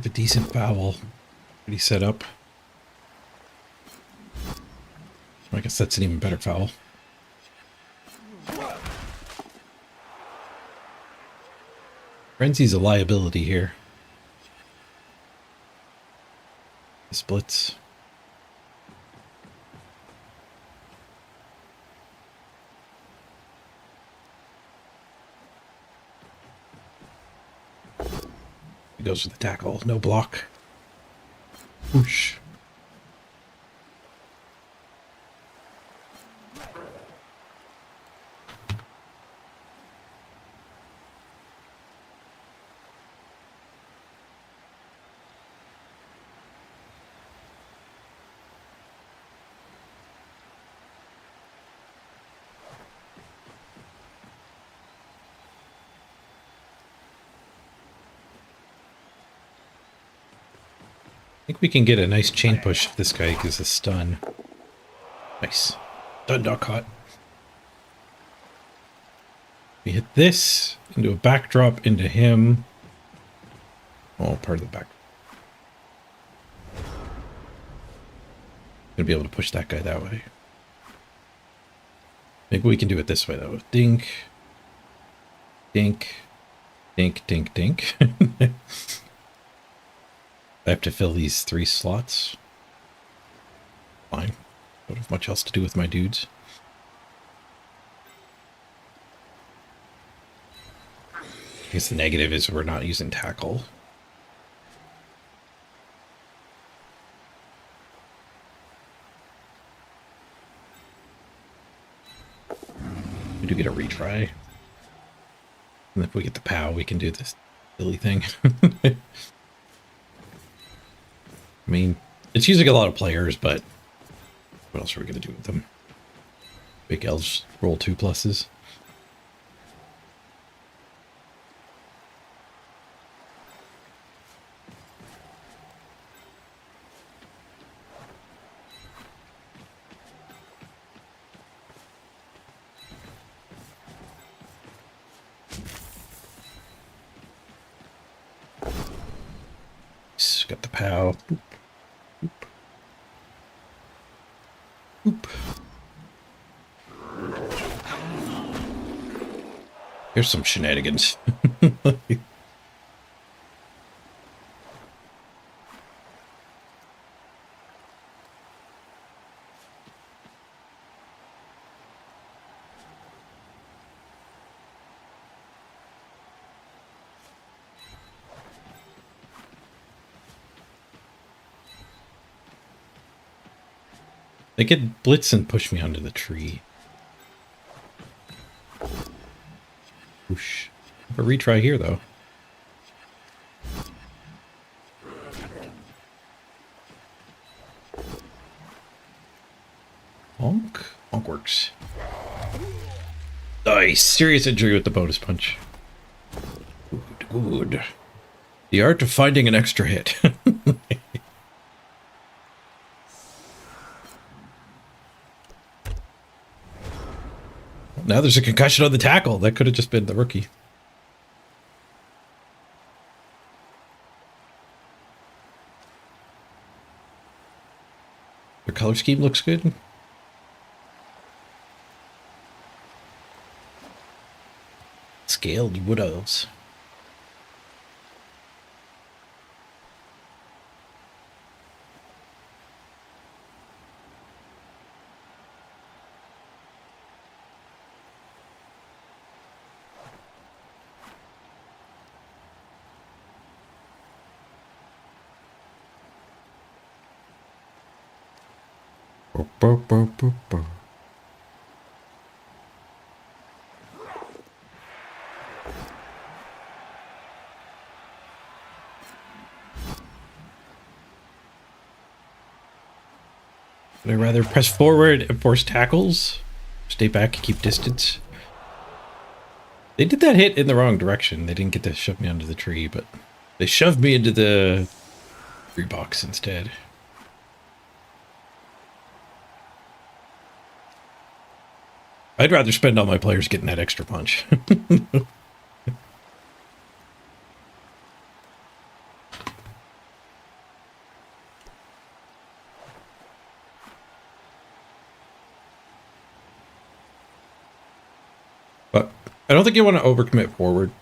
A decent foul. Pretty set up. I guess that's an even better foul. Frenzy's a liability here. Splits. He goes for the tackle. No block. Whoosh. I think we can get a nice chain push if this guy gives a stun. Nice. Stun dot caught. We hit this into a backdrop into him. Oh, part of the back. Gonna be able to push that guy that way. Maybe we can do it this way though. Dink. Dink. Dink, dink, dink. I have to fill these 3 slots. Fine. Don't have much else to do with my dudes. I guess the negative is we're not using tackle. We do get a retry. And if we get the POW, we can do this silly thing. I mean, it's using a lot of players, but what else are we going to do with them? Big elves roll 2 pluses. Got the POW. Boop, boop. Here's some shenanigans. They could blitz and push me onto the tree. Whoosh. A retry here, though. Honk. Honk works. Nice. Serious injury with the bonus punch. Good, good. The art of finding an extra hit. Now there's a concussion on the tackle. That could have just been the rookie. Their color scheme looks good. Scaled wood elves. Burr, burr, burr, burr. Would I rather press forward and force tackles? Stay back and keep distance? They did that hit in the wrong direction. They didn't get to shove me under the tree, but they shoved me into the tree box instead. I'd rather spend all my players getting that extra punch. But I don't think you want to overcommit forward.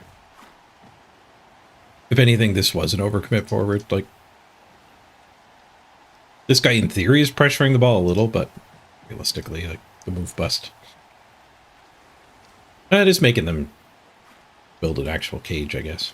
If anything, this was an overcommit forward. Like, this guy in theory is pressuring the ball a little, but realistically, like, the move bust. It is making them build an actual cage, I guess.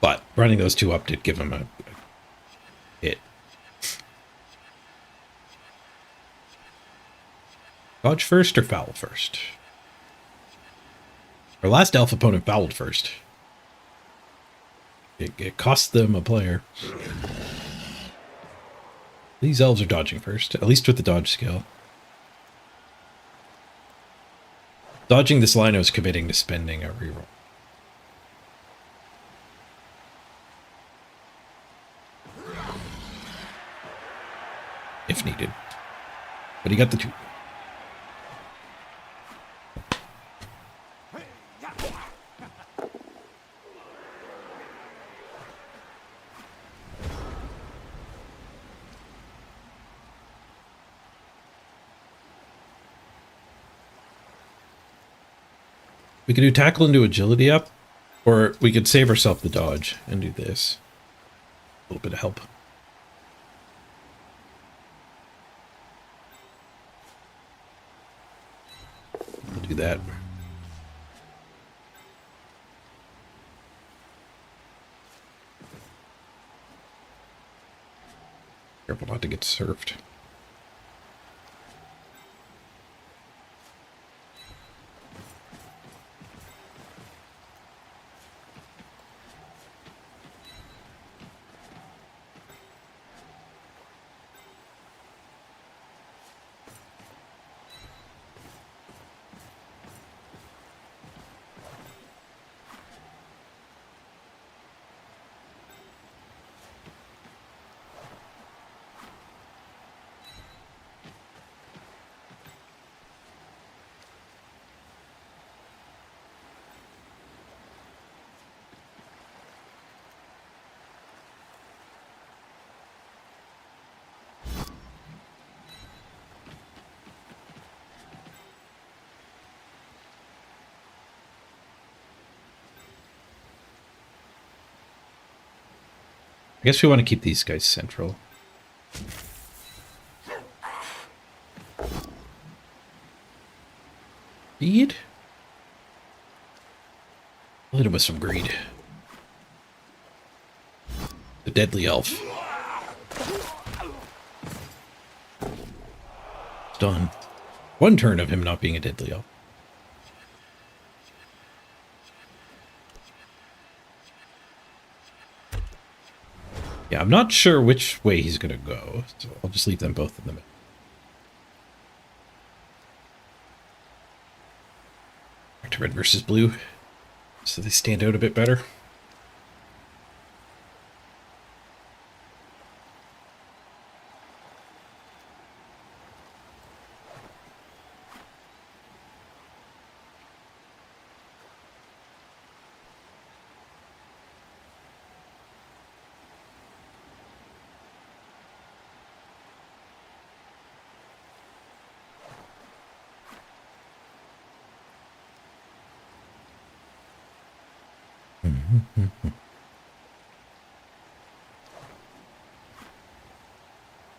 But running those two up did give him a hit. Dodge first or foul first? Our last elf opponent fouled first. It cost them a player. These elves are dodging first, at least with the dodge skill. Dodging this line, I was committing to spending a reroll. If needed. But he got the two. We could do tackle and do agility up, or we could save ourselves the dodge and do this. A little bit of help. We'll do that. Careful not to get surfed. guess we want to keep these guys central. Greed? I'll hit him with some greed. The deadly elf. It's done. One turn of him not being a deadly elf. Yeah, I'm not sure which way he's going to go, so I'll just leave them both in the middle. Back to red versus blue, so they stand out a bit better.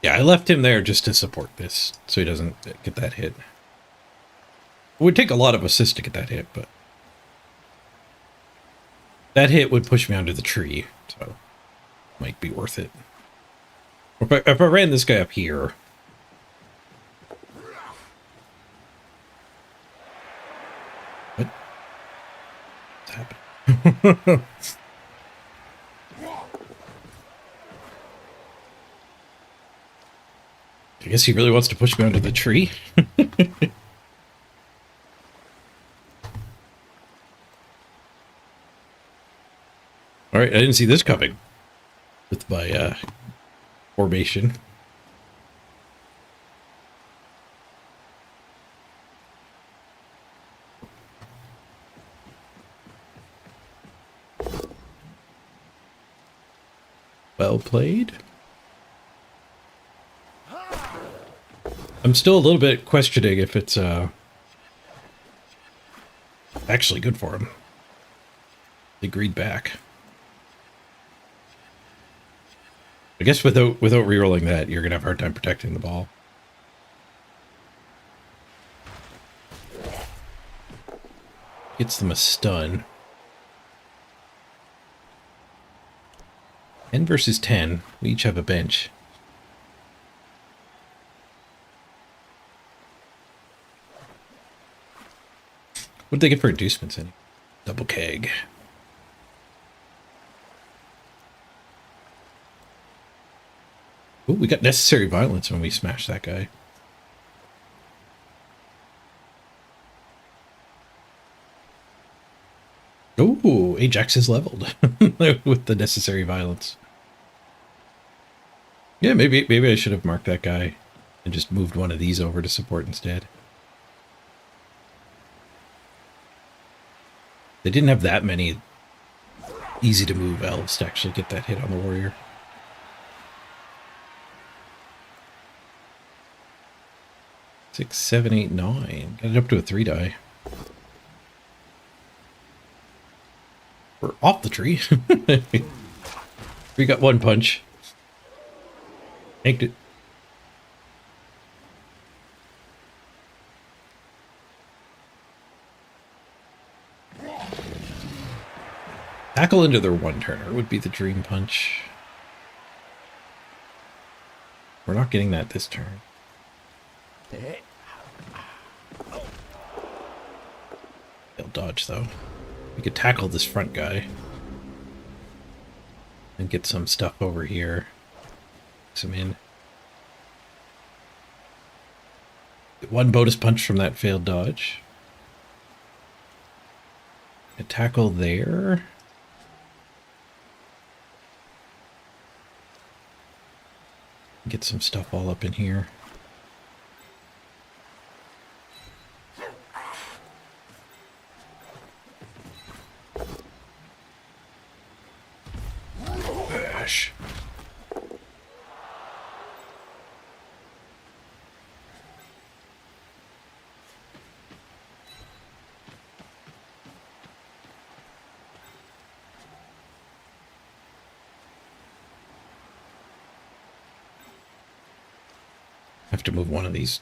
Yeah, I left him there just to support this, so he doesn't get that hit. It would take a lot of assists to get that hit, but that hit would push me onto the tree, so might be worth it. If I ran this guy up here... What? What's happening? I guess he really wants to push me onto the tree. Alright, I didn't see this coming. With my formation. Well played. I'm still a little bit questioning if it's actually good for him. They agreed back. I guess without rerolling that, you're gonna have a hard time protecting the ball. Gets them a stun. 10 versus 10. We each have a bench. What did they get for inducements in? Double keg. Ooh, we got necessary violence when we smashed that guy. Ooh, Ajax is leveled with the necessary violence. Yeah, maybe I should have marked that guy and just moved one of these over to support instead. They didn't have that many easy to move elves to actually get that hit on the warrior. 6, 7, 8, 9. Got it up to a 3-die. We're off the tree. We got one punch. Yanked it. Tackle into their one-turner would be the dream punch. We're not getting that this turn. They'll dodge, though. We could tackle this front guy. And get some stuff over here. Some in. Get one bonus punch from that failed dodge. A tackle there. Get some stuff all up in here. Bash. have to move one of these.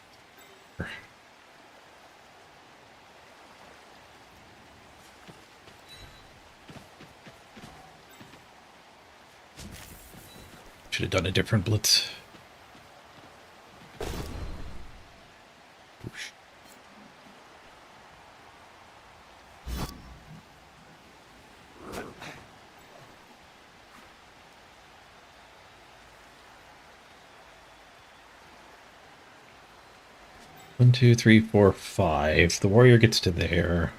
Should have done a different blitz. Whoosh. One, two, three, four, five. The warrior gets to there.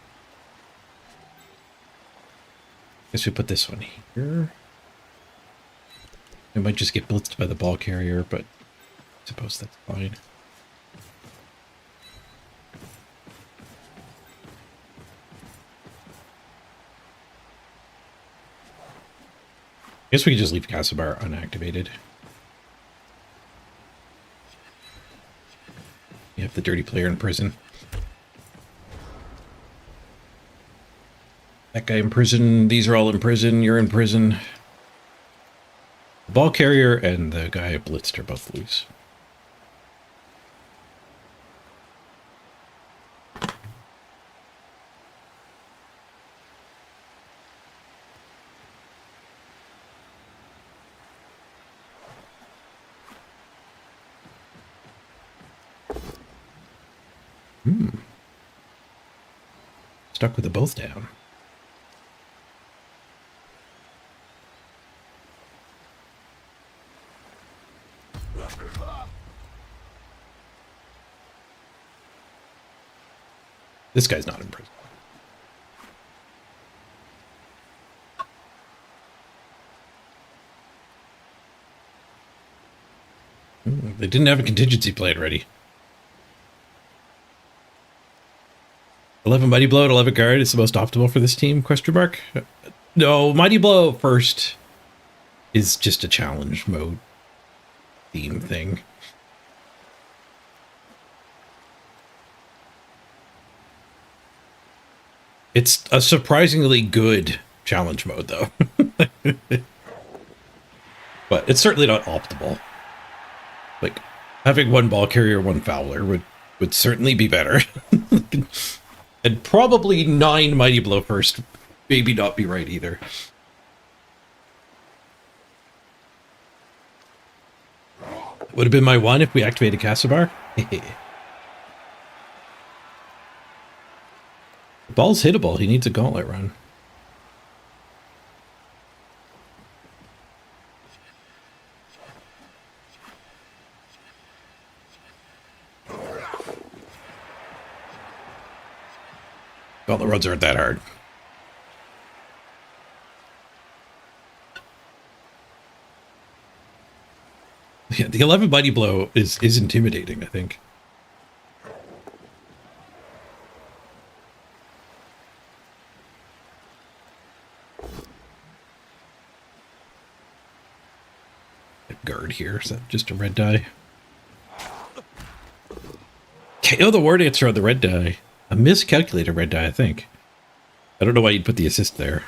Guess we put this one here. It might just get blitzed by the ball carrier, but I suppose that's fine. Guess we can just leave Castlebar unactivated. You have the dirty player in prison. That guy in prison. These are all in prison. You're in prison. The ball carrier and the guy blitzed are both loose. Stuck with the both down. This guy's not in prison. They didn't have a contingency plan ready. 11 Mighty Blow at 11 guard is the most optimal for this team? Question mark. No, Mighty Blow first is just a challenge mode theme thing. It's a surprisingly good challenge mode, though. But it's certainly not optimal. Like, having one ball carrier, one fowler would certainly be better. And probably 9 Mighty Blow first. Maybe not be right either. Would have been my one if we activated Castlebar. Ball's hittable. He needs a gauntlet run. Gauntlet runs aren't that hard. Yeah, the 11 Mighty Blow is intimidating, I think. Guard here. Is that just a red die? KO the war dancer on the red die. A miscalculated red die, I think. I don't know why you'd put the assist there.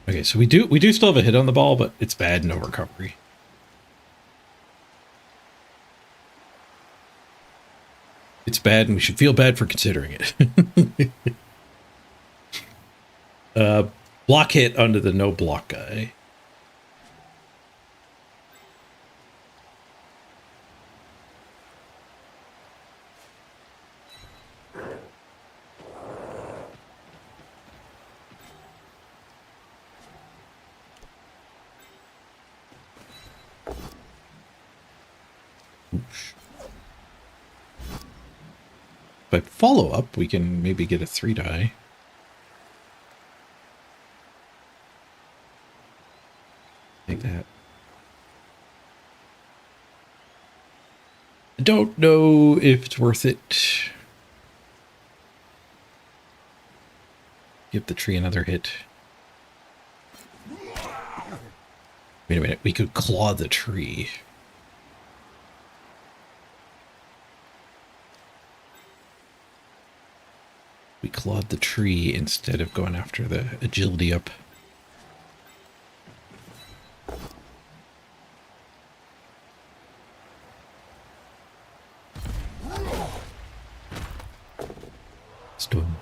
Okay, so we do still have a hit on the ball, but it's bad, no recovery. It's bad, and we should feel bad for considering it. Block hit onto the no block guy. By follow up, we can maybe get a 3 die. Take that. I don't know if it's worth it. Give the tree another hit. Wait a minute, we could claw the tree. We clawed the tree instead of going after the agility up. Stone.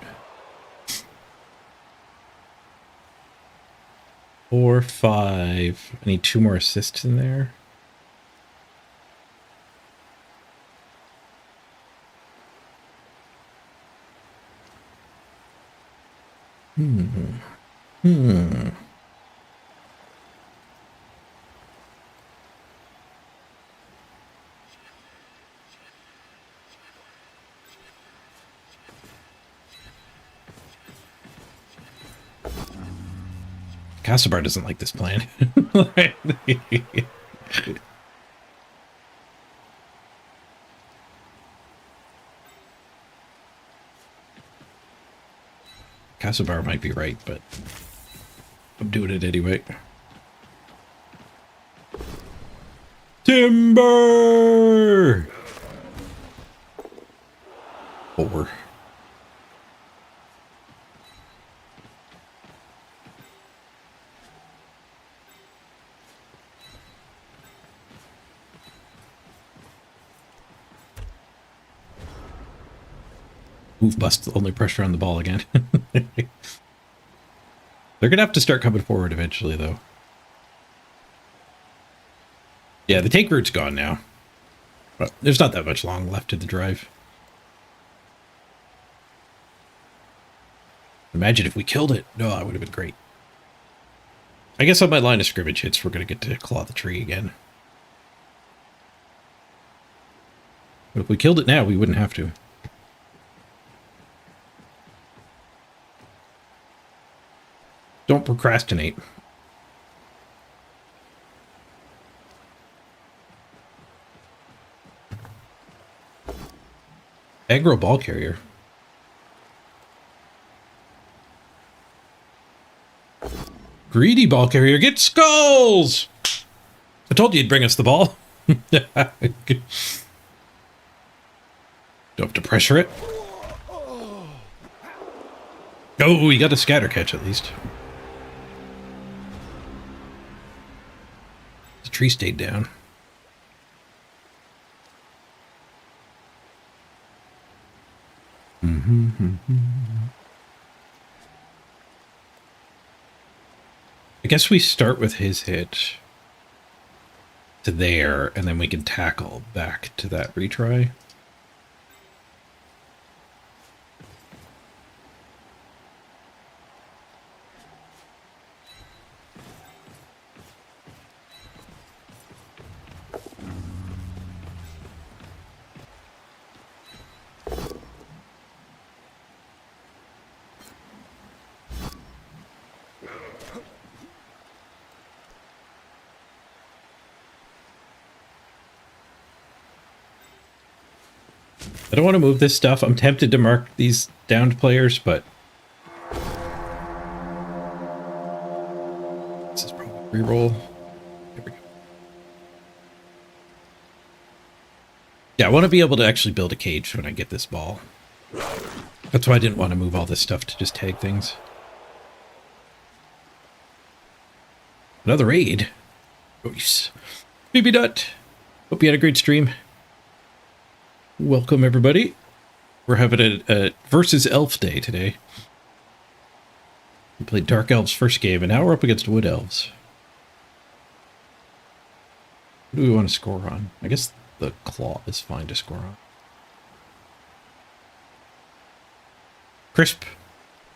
4, 5. I need 2 more assists in there. Casabar doesn't like this plan. Casabar might be right, but I'm doing it anyway. Timber! 4. Move bust, the only pressure on the ball again. They're going to have to start coming forward eventually, though. Yeah, the take route's gone now. But there's not that much long left to the drive. Imagine if we killed it. No, that would have been great. I guess on my line of scrimmage hits, we're going to get to claw the tree again. But if we killed it now, we wouldn't have to. Don't procrastinate. Aggro ball carrier. Greedy ball carrier, get skulls! I told you he'd bring us the ball. Don't have to pressure it. Oh, we got a scatter catch at least. The tree stayed down. I guess we start with his hit to there, and then we can tackle back to that retry. I don't want to move this stuff. I'm tempted to mark these downed players, but this is probably reroll. There we go. Yeah, I want to be able to actually build a cage when I get this ball. That's why I didn't want to move all this stuff to just tag things. Another raid. Nice. BB Dut. Hope you had a great stream. Welcome, everybody. We're having a versus elf day today. We played Dark Elves first game, and now we're up against Wood Elves. What do we want to score on? I guess the Claw is fine to score on. Crisp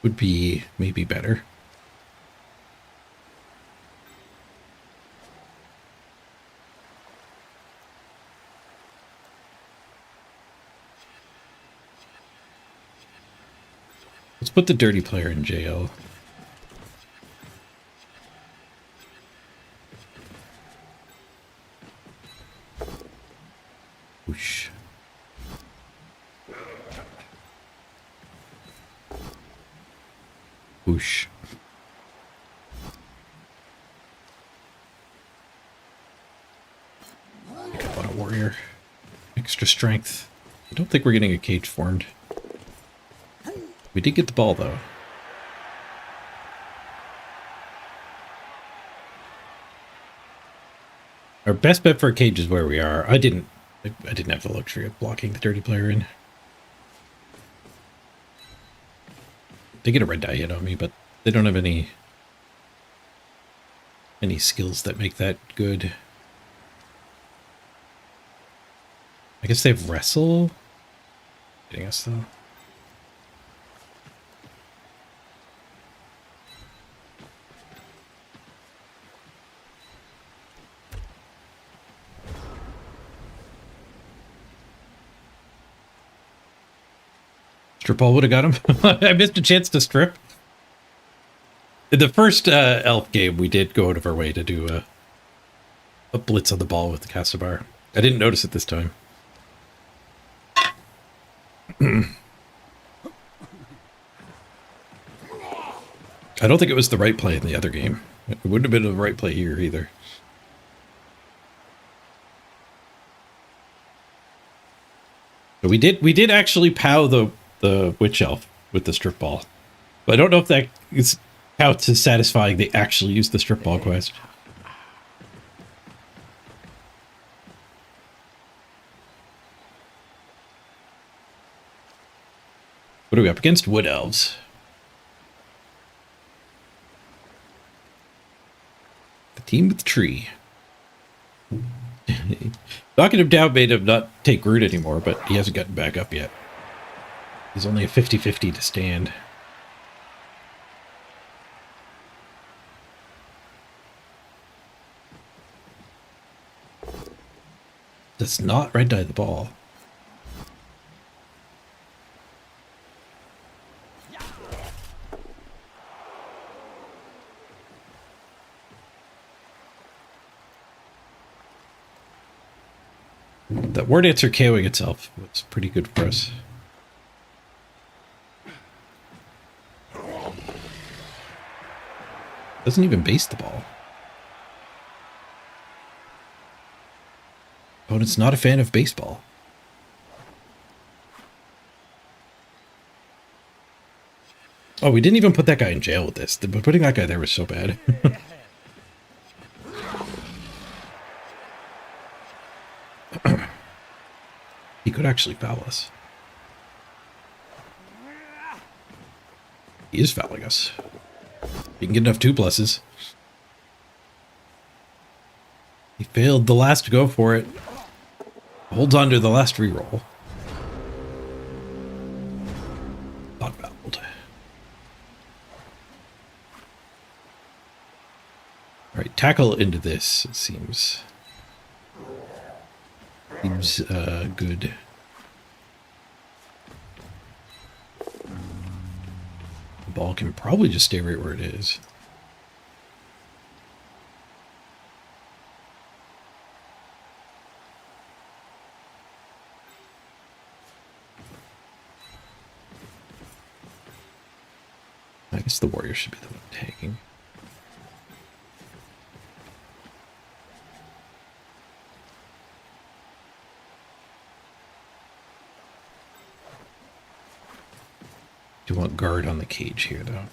would be maybe better. Let's put the dirty player in jail. Whoosh. Whoosh. Pick up on a warrior. Extra strength. I don't think we're getting a cage formed. We did get the ball, though. Our best bet for a cage is where we are. I didn't have the luxury of blocking the dirty player in. they get a red die hit on me, but they don't have any skills that make that good. I guess they have wrestle. Getting us though. Strip ball would have got him. I missed a chance to strip. In the first elf game, we did go out of our way to do a blitz on the ball with the Castabar. I didn't notice it this time. I don't think it was the right play in the other game. It wouldn't have been the right play here either. But we did actually POW the witch elf with the strip ball. But I don't know if that is counts as satisfying they actually used the strip ball quest. What are we up against? Wood elves. The team with the tree. Knocking him down made him not take root anymore, but he hasn't gotten back up yet. He's only a 50-50 to stand. Does not red die the ball. That War Dancer KOing itself was pretty good for us. Doesn't even base the ball. Opponent's not a fan of baseball. Oh, we didn't even put that guy in jail with this. Putting that guy there was so bad. He could actually foul us. He is fouling us. He can get enough 2+. He failed the last to go for it. Holds on to the last reroll. Not fouled. Alright, tackle into this, it seems. Seems good. The ball can probably just stay right where it is. I guess the warrior should be the one tagging. Do want guard on the cage here, though.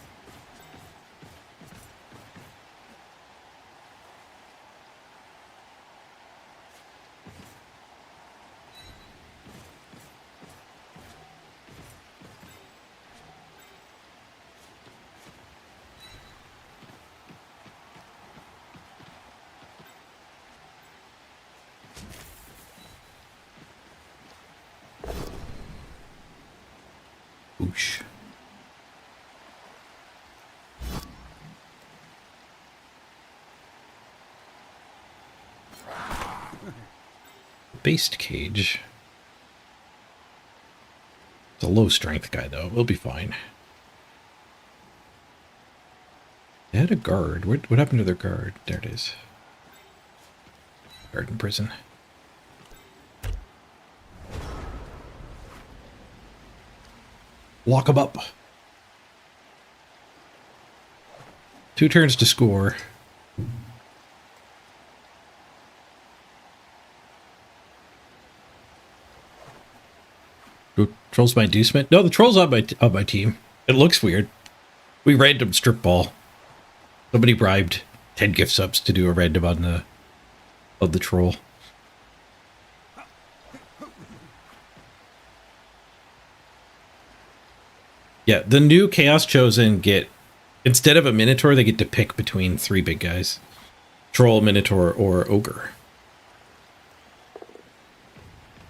Oosh. Based cage. It's a low strength guy, though. We'll be fine. They had a guard. What happened to their guard? There it is. Guard in prison. Lock him up. 2 turns to score. Trolls by inducement? No, the troll's on my team. It looks weird. We random strip ball. Somebody bribed 10 gift subs to do a random on the troll. Yeah, the new Chaos Chosen get, instead of a Minotaur, they get to pick between 3 big guys. Troll, Minotaur, or Ogre.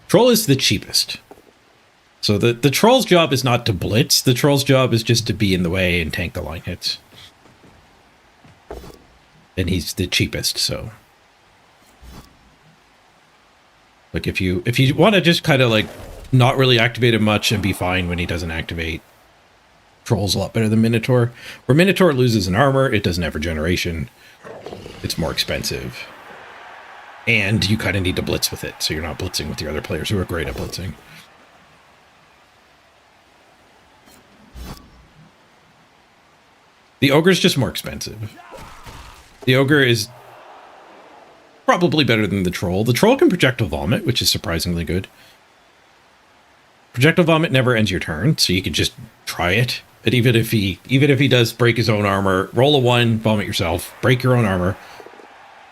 Troll is the cheapest. So the Troll's job is not to blitz. The Troll's job is just to be in the way and tank the line hits. And he's the cheapest, so... Like, if you want to just kind of, like, not really activate him much and be fine when he doesn't activate, Troll's a lot better than Minotaur. Where Minotaur loses an armor, it doesn't have regeneration. It's more expensive. And you kind of need to blitz with it, so you're not blitzing with your other players who are great at blitzing. The Ogre's just more expensive. The Ogre is probably better than the Troll. The Troll can projectile vomit, which is surprisingly good. Projectile vomit never ends your turn, so you can just try it. But even if he does break his own armor, roll a 1, vomit yourself, break your own armor,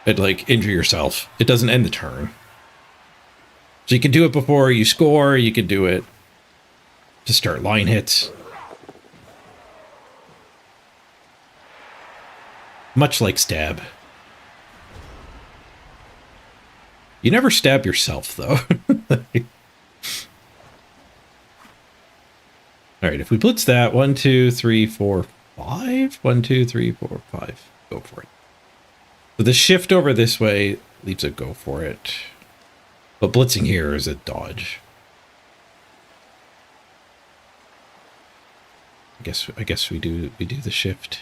and like injure yourself. It doesn't end the turn. So you can do it before you score, you can do it to start line hits. Much like stab. You never stab yourself, though. All right, if we blitz that, 1, 2, 3, 4, 5. 1, 2, 3, 4, 5. Go for it. So the shift over this way leaves a go for it. But blitzing here is a dodge. I guess we do the shift.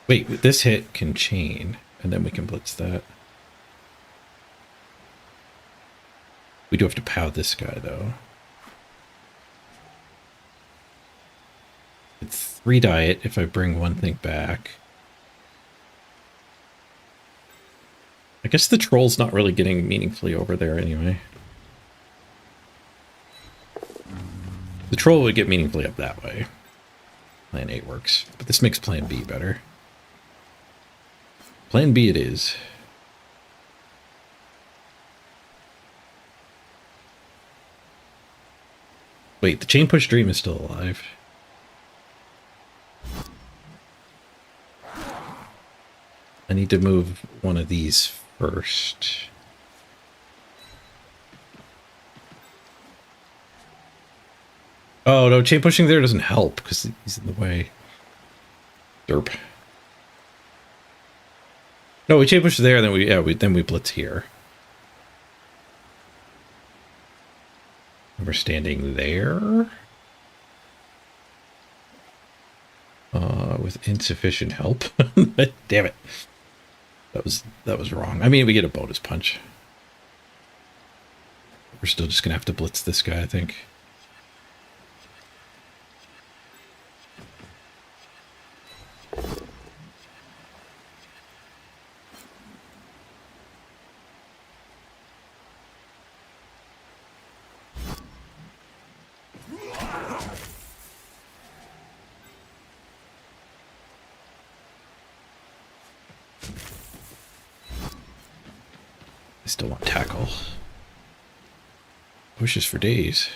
Wait, this hit can chain, and then we can blitz that. We do have to pow this guy, though. It's 3 diet if I bring one thing back. I guess the Troll's not really getting meaningfully over there anyway. The Troll would get meaningfully up that way. Plan A works, but this makes Plan B better. Plan B it is. Wait, the chain push dream is still alive. I need to move one of these first. Oh no, chain pushing there doesn't help because he's in the way. Derp. No, we chain push there, then we blitz here. We're standing there. With insufficient help. Damn it. That was wrong. I mean, we get a bonus punch. We're still just gonna have to blitz this guy, I think. I still want tackle. Pushes for days.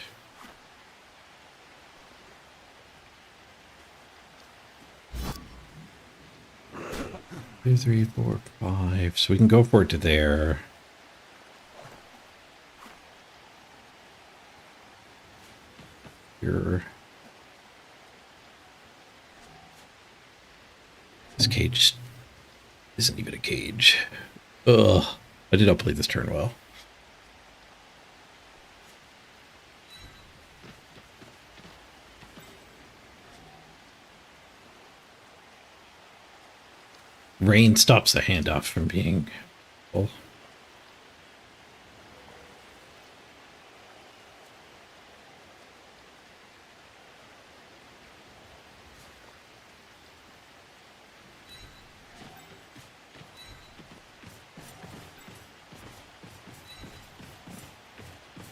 2, 3, 4, 5. So we can go for it to there. Here. This cage isn't even a cage. Ugh. I did not play this turn well. Rain stops the handoff from being full.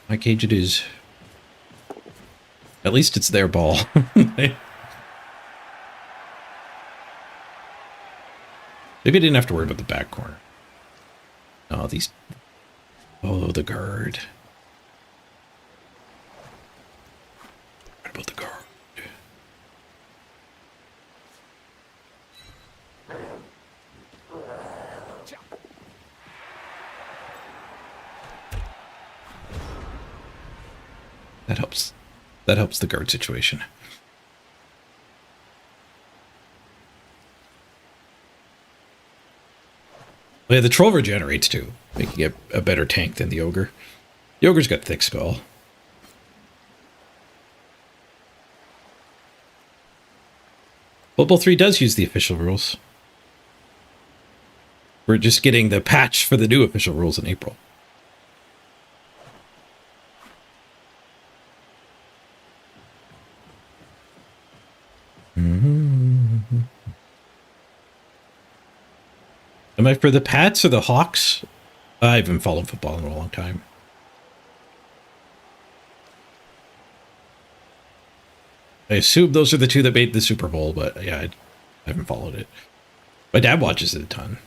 My cage it is. At least it's their ball. Maybe I didn't have to worry about the back corner. Oh, these... Oh, the guard. about the guard. That helps. That helps the guard situation. Yeah, the troll regenerates too, making it a better tank than the ogre. The ogre's got thick skull. Blood Bowl 3 does use the official rules. We're just getting the patch for the new official rules in April. Am I for the Pats or the Hawks? I haven't followed football in a long time. I assume those are the two that made the Super Bowl, but yeah, I haven't followed it. My dad watches it a ton.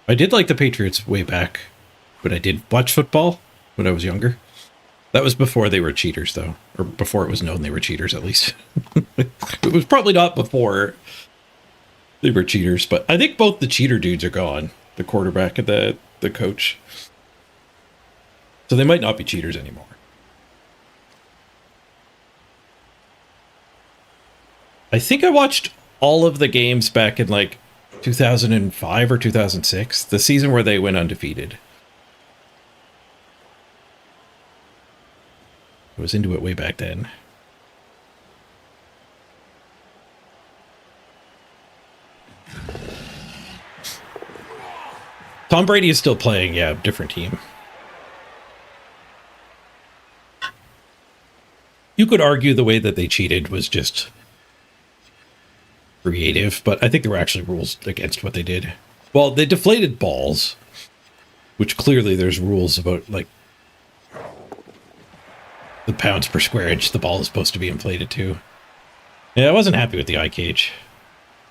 I did like the Patriots way back, but I did watch football when I was younger. That was before they were cheaters, though. Or before it was known they were cheaters, at least. It was probably not before they were cheaters, but I think both the cheater dudes are gone. The quarterback and the coach. So they might not be cheaters anymore. I think I watched all of the games back in like 2005 or 2006, the season where they went undefeated. I was into it way back then. Tom Brady is still playing, yeah, different team. You could argue the way that they cheated was just creative, but I think there were actually rules against what they did. Well, they deflated balls, which clearly there's rules about, like, the pounds per square inch the ball is supposed to be inflated to. Yeah, I wasn't happy with the eye cage.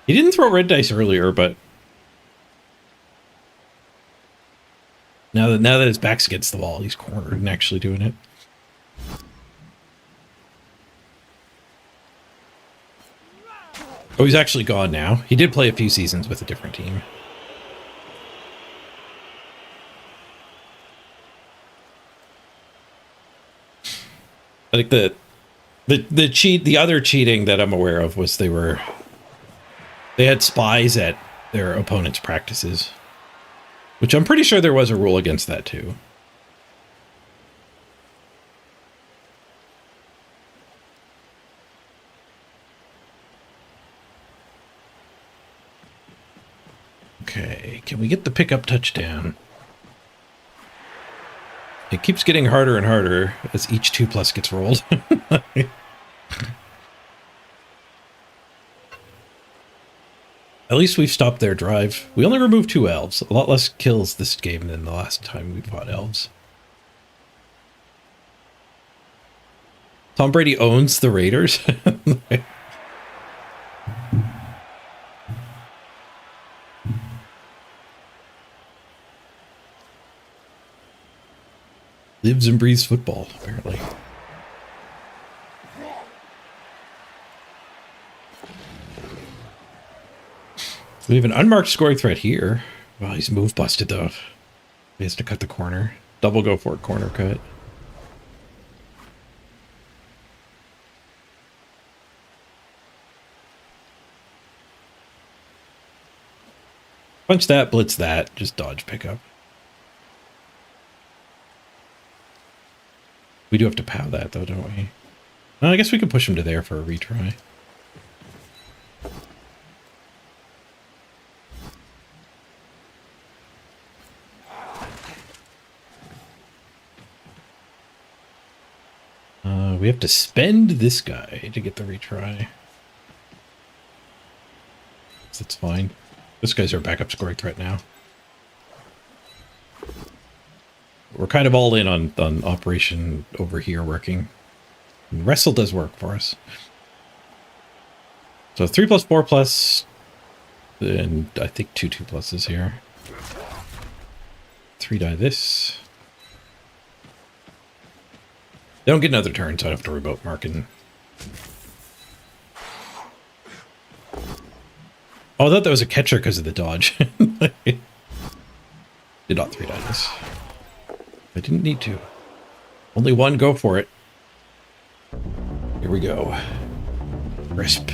He didn't throw red dice earlier, but now that his back's against the wall, he's cornered and actually doing it. Oh, he's actually gone now. He did play a few seasons with a different team. I think the other cheating that I'm aware of was they had spies at their opponent's practices, which I'm pretty sure there was a rule against that too. Okay, can we get the pickup touchdown? It keeps getting harder and harder as each 2+ gets rolled. At least we've stopped their drive. We only removed 2 elves. A lot less kills this game than the last time we fought elves. Tom Brady owns the Raiders. Lives and breathes football, apparently. We have an unmarked scoring threat here. Well, he's move busted though. He has to cut the corner. Double go for it, corner cut. Punch that, blitz that, just dodge pickup. We do have to pow that though, don't we? Well, I guess we could push him to there for a retry. We have to spend this guy to get the retry. So that's fine. This guy's our backup scoring threat now. We're kind of all in on Operation over here working. And Wrestle does work for us. So 3+, 4+, and I think 2 2+s here. 3 die this. They don't get another turn, so I don't have to worry about marking. Oh, I thought that was a catcher because of the dodge. Did not 3 dice. I didn't need to. Only one, go for it. Here we go. Crisp.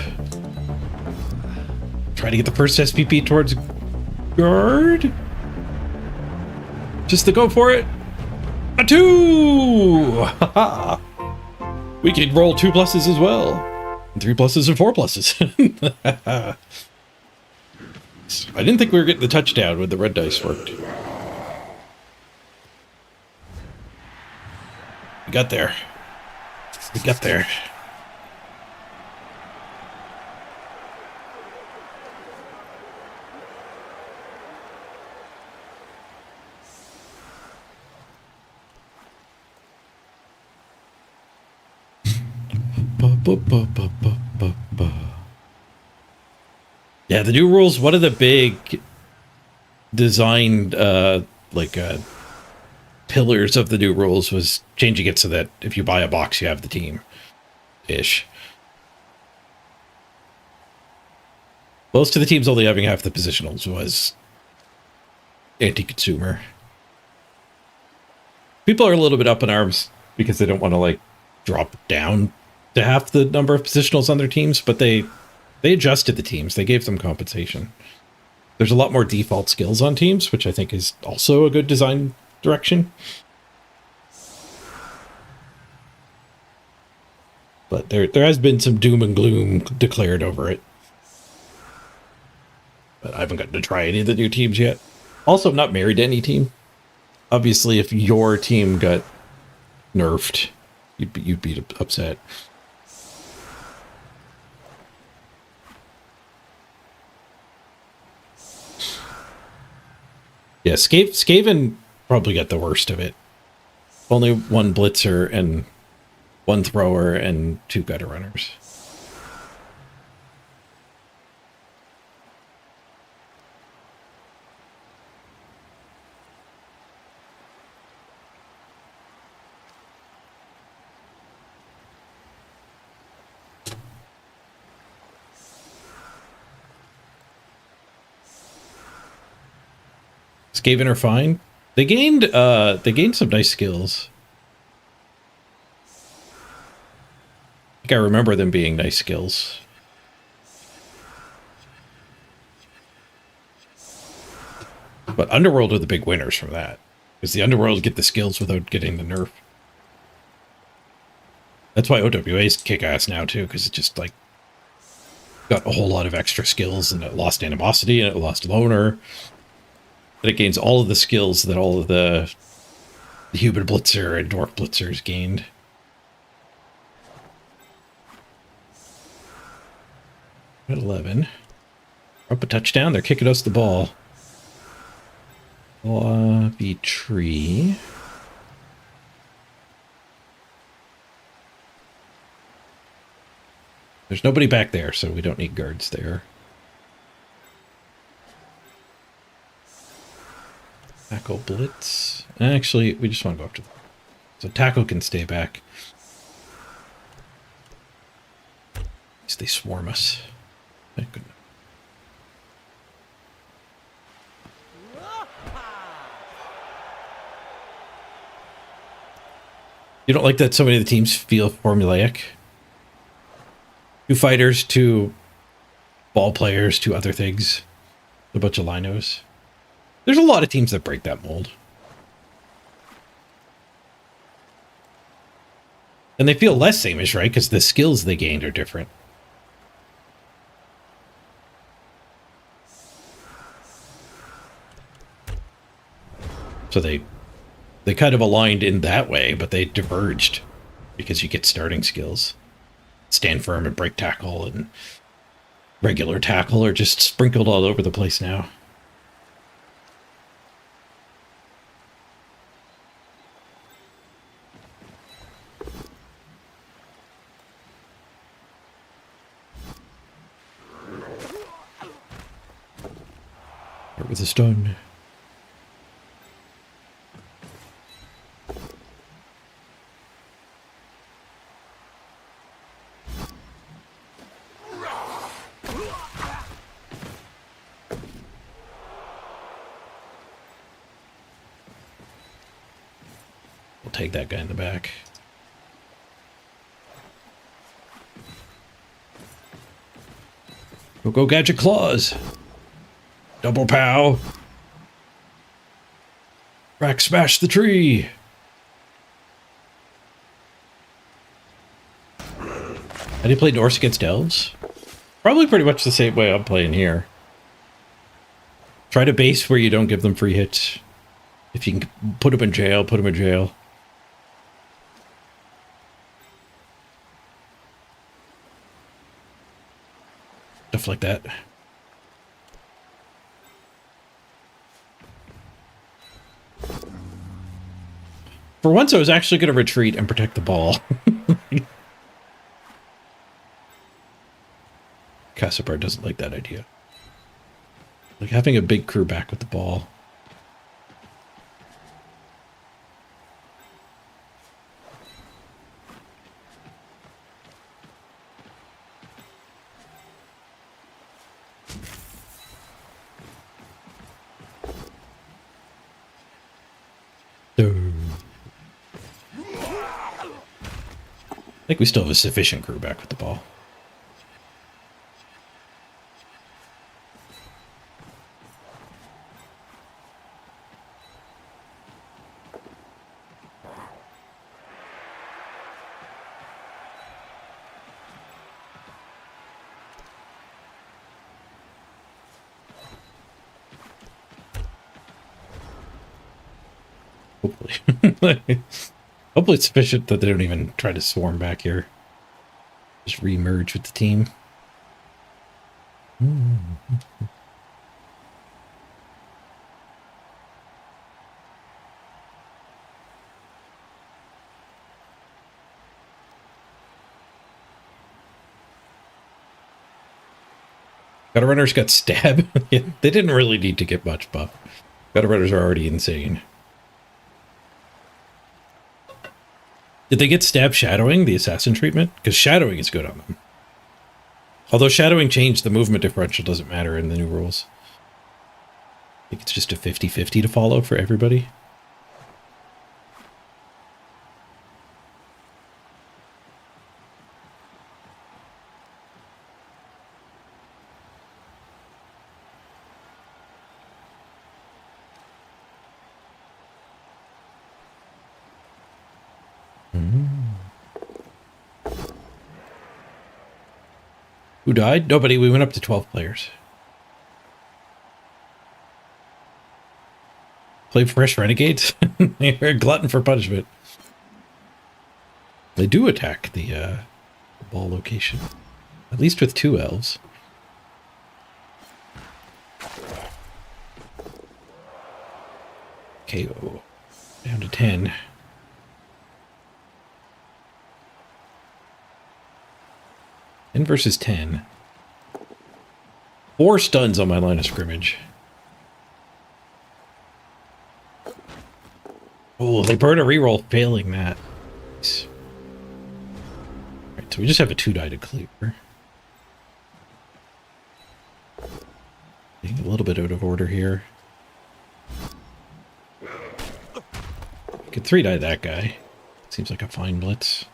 Try to get the first SPP towards guard. Just to go for it. A 2! We could roll 2 pluses as well. And 3 pluses and 4 pluses. I didn't think we were getting the touchdown when the red dice worked. We got there. We got there. Yeah, the new rules, one of the big designed pillars of the new rules was changing it so that if you buy a box, you have the team ish. Most of the teams only having half the positionals was anti-consumer. People are a little bit up in arms because they don't want to like drop down to half the number of positionals on their teams, but they adjusted the teams. They gave them compensation. There's a lot more default skills on teams, which I think is also a good design direction. But there has been some doom and gloom declared over it. But I haven't gotten to try any of the new teams yet. Also, I'm not married to any team. Obviously, if your team got nerfed, you'd be upset. Yeah, Skaven probably got the worst of it. Only 1 blitzer and 1 thrower and 2 gutter runners. Skaven are fine. They gained some nice skills. I think I remember them being nice skills. But Underworld are the big winners from that. Because the Underworld get the skills without getting the nerf. That's why OWA's kick-ass now too, because it just like got a whole lot of extra skills, and it lost animosity and it lost loner. But it gains all of the skills that all of the human blitzer and dwarf blitzers gained. At 11. Up a touchdown. They're kicking us the ball. Lobby tree. There's nobody back there, so we don't need guards there. Tackle blitz. Actually, we just want to go after them. So tackle can stay back. At least they swarm us. Thank goodness. You don't like that so many of the teams feel formulaic? 2 fighters, 2 ball players, 2 other things. A bunch of linos. There's a lot of teams that break that mold. And they feel less same-ish, right? Because the skills they gained are different. So they kind of aligned in that way, but they diverged because you get starting skills. Stand firm and break tackle and regular tackle are just sprinkled all over the place now. Start with a stun. We'll take that guy in the back. Go Gadget Claws. Double pow. Rack smash the tree. How do you play Norse against elves? Probably pretty much the same way I'm playing here. Try to base where you don't give them free hits. If you can put them in jail, put them in jail. Stuff like that. For once, I was actually going to retreat and protect the ball. Caspar doesn't like that idea. Like having a big crew back with the ball. I think we still have a sufficient crew back with the ball. Hopefully. Hopefully it's sufficient that they don't even try to swarm back here. Just re-merge with the team. Gutter runners got stabbed. Yeah, they didn't really need to get much buff. Gutter runners are already insane. Did they get stabbed shadowing the assassin treatment? Because shadowing is good on them. Although shadowing changed, the movement differential doesn't matter in the new rules. I think it's just a 50-50 to follow for everybody. Who died? Nobody. We went up to 12 players. Play fresh renegades? You're a glutton for punishment. They do attack the ball location. At least with 2 elves. KO. Down to 10. Versus 10. 4 stuns on my line of scrimmage. Oh, they burn a reroll, failing that. Nice. Alright, so we just have a 2 die to clear. Being a little bit out of order here. We could 3 die that guy. Seems like a fine blitz.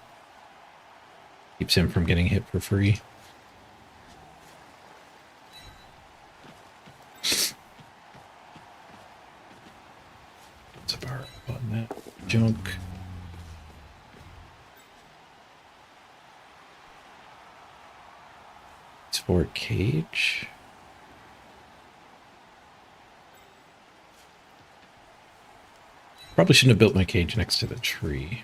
Keeps him from getting hit for free. What's a bar on that? Junk. It's for cage. Probably shouldn't have built my cage next to the tree.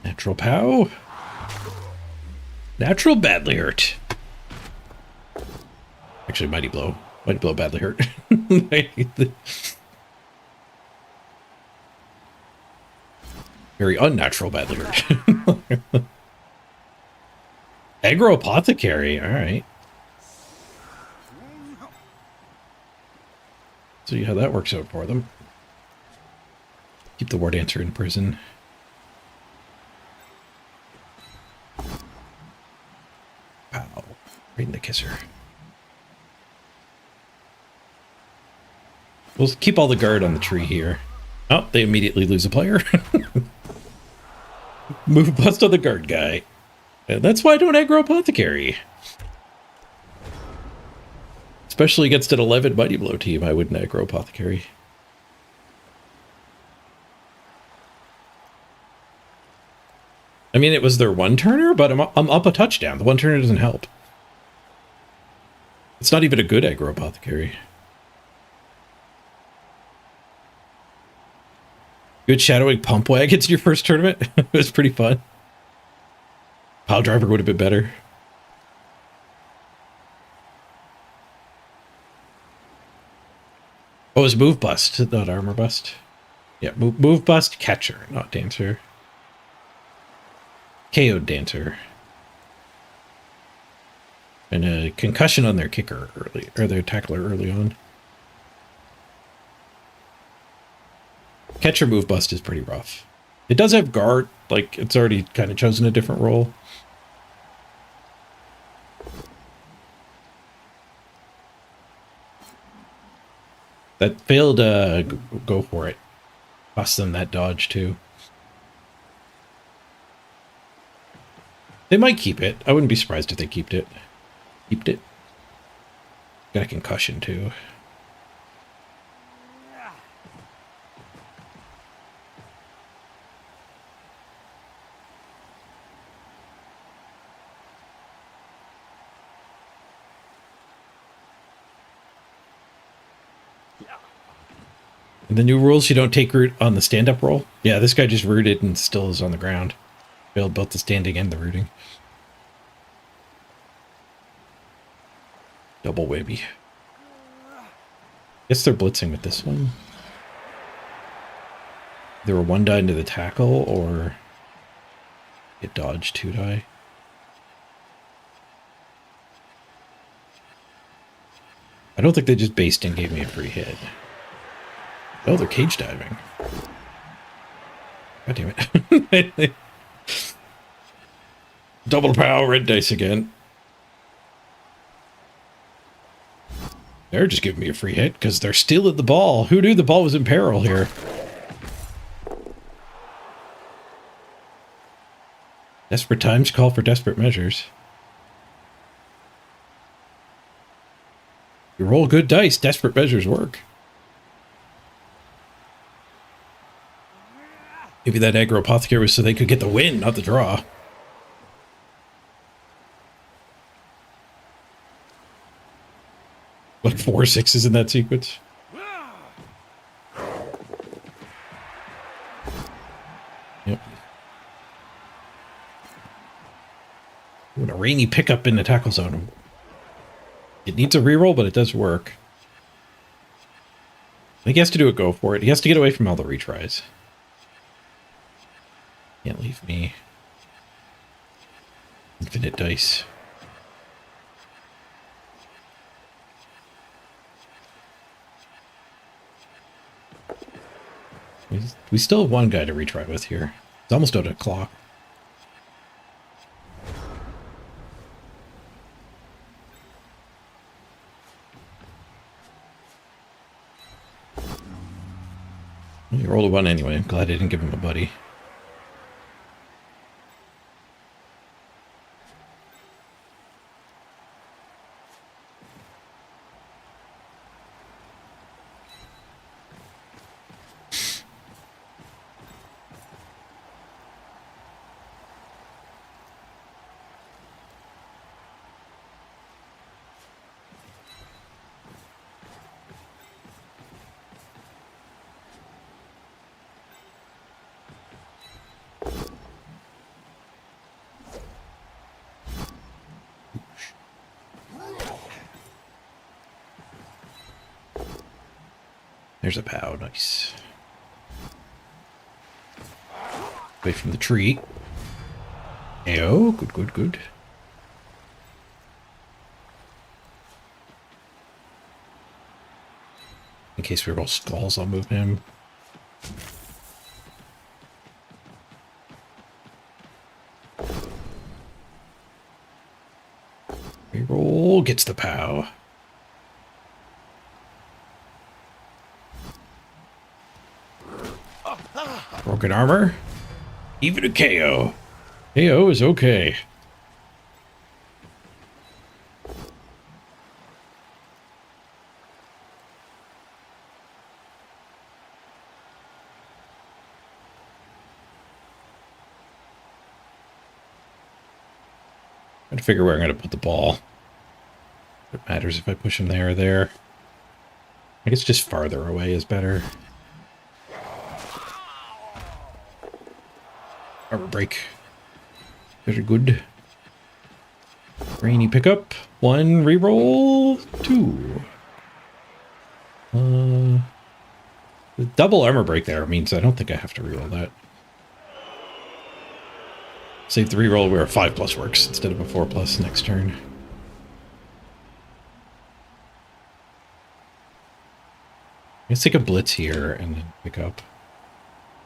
Natural pow. Natural badly hurt. Actually, mighty blow. Mighty blow badly hurt. Very unnatural badly hurt. Aggro apothecary. All right. See how that works out for them. Keep the war dancer in prison. Pow. Right in the kisser. We'll keep all the guard on the tree here. Oh, they immediately lose a player. Move bust on the guard guy. And that's why I don't aggro apothecary. Especially against an 11 Mighty Blow team, I wouldn't aggro apothecary. I mean, it was their one-turner, but I'm up a touchdown. The one-turner doesn't help. It's not even a good aggro apothecary. Good shadowing pump wagons in your first tournament. It was pretty fun. Pile driver would have been better. Oh, it was move bust, not armor bust. Yeah, move bust, catcher, not dancer. KO'd dancer. And a concussion on their kicker early, or their tackler early on. Catcher move bust is pretty rough. It does have guard, like it's already kind of chosen a different role. That failed, go for it. Cost them that dodge too. They might keep it. I wouldn't be surprised if they kept it. Keeped it. Got a concussion too. In the new rules, you don't take root on the stand-up roll. Yeah, this guy just rooted and still is on the ground. Failed both the standing and the rooting. Double whammy. Guess they're blitzing with this one. They were 1 die into the tackle, or get dodge 2 die. I don't think they just based and gave me a free hit. Oh, they're cage diving. God damn it. Double pow, red dice again. They're just giving me a free hit because they're stealing the ball. Who knew the ball was in peril here? Desperate times call for desperate measures. You roll good dice, desperate measures work. Maybe that aggro apothecary was so they could get the win, not the draw. Like 4 6s in that sequence. Yep. What a rainy pickup in the tackle zone. It needs a reroll, but it does work. I think he has to do a go for it. He has to get away from all the retries. Can't leave me. Infinite dice. We still have 1 guy to retry with here. It's almost out of clock. He rolled a 1 anyway. I'm glad I didn't give him a buddy. There's a pow, nice. Away from the tree. Ayo, good, good, good. In case we roll skulls, I'll move him. Reroll gets the POW. Broken armor. Even a KO. KO is okay. Trying to figure where I'm going to put the ball. It matters if I push him there or there. I guess just farther away is better. Armor break. Very good. Rainy pickup. 1 reroll. 2. The double armor break there means I don't think I have to reroll that. Save the reroll where a 5+ works instead of a 4+ next turn. Let's take a blitz here and then pick up.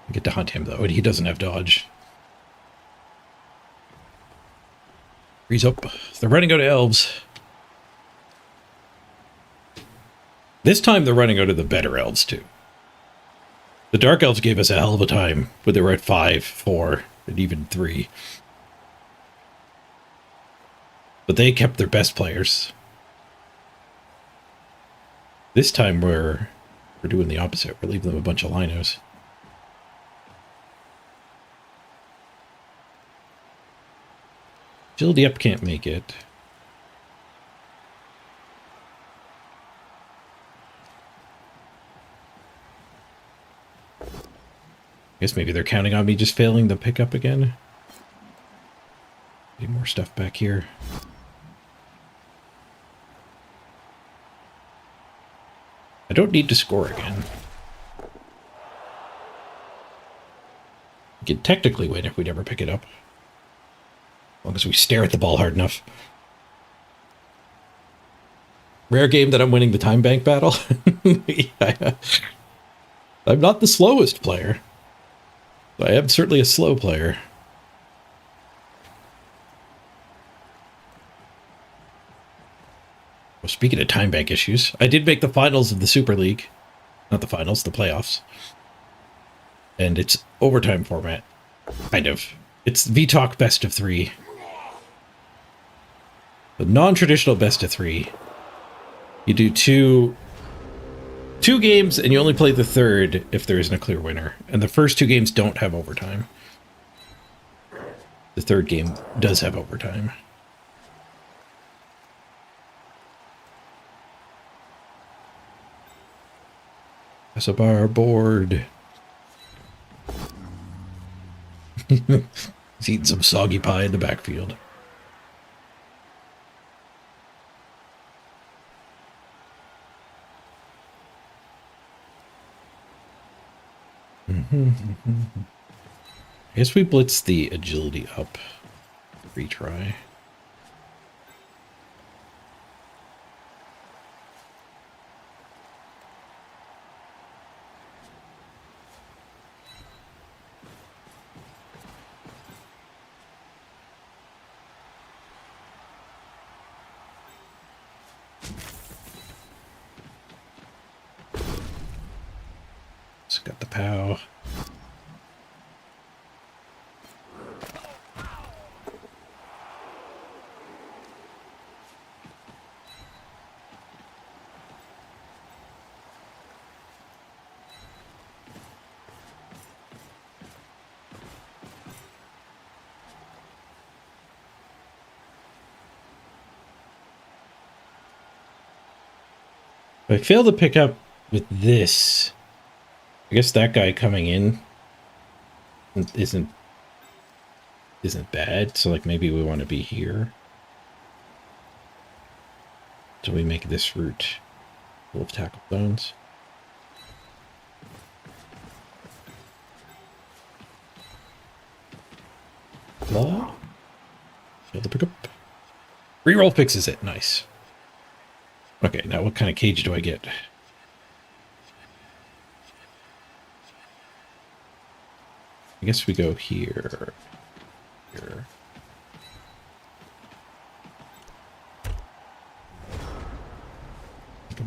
I get to hunt him though, and he doesn't have dodge. Freeze up. They're running out of elves. This time they're running out of the better elves too. The dark elves gave us a hell of a time when they were at 5, 4, and even 3. But they kept their best players. This time we're doing the opposite. We're leaving them a bunch of linos. Agility up can't make it. Guess maybe they're counting on me just failing the pickup again. Need more stuff back here. I don't need to score again. We could technically win if we never pick it up. As long as we stare at the ball hard enough. Rare game that I'm winning the time bank battle. Yeah. I'm not the slowest player. I am certainly a slow player. Well, speaking of time bank issues, I did make the finals of the Super League. Not the finals, the playoffs. And it's overtime format. Kind of. It's VTalk best of 3. The non-traditional best of 3. You do two games and you only play the third if there isn't a clear winner. And the first 2 games don't have overtime. The third game does have overtime. That's a bar board. He's eating some soggy pie in the backfield. I guess we blitz the agility up. Retry. Got the POW. If I fail to pick up with this, I guess that guy coming in isn't bad. So like maybe we want to be here. So we make this route full of tackle zones. Claw. Fail to pick up. Reroll fixes it. Nice. Okay, now what kind of cage do I get? I guess we go here. Here.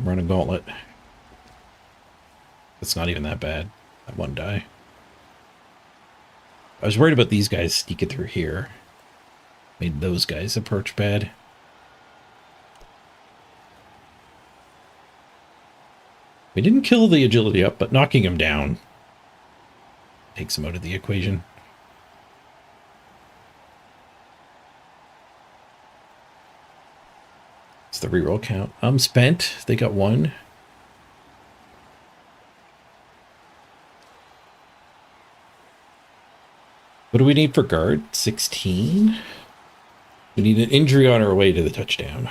run a gauntlet. It's not even that bad. That one die. I was worried about these guys sneaking through here. Made those guys approach bad. We didn't kill the agility up, but knocking him down takes him out of the equation. It's the reroll count. I'm spent. They got one. What do we need for guard? 16? We need an injury on our way to the touchdown.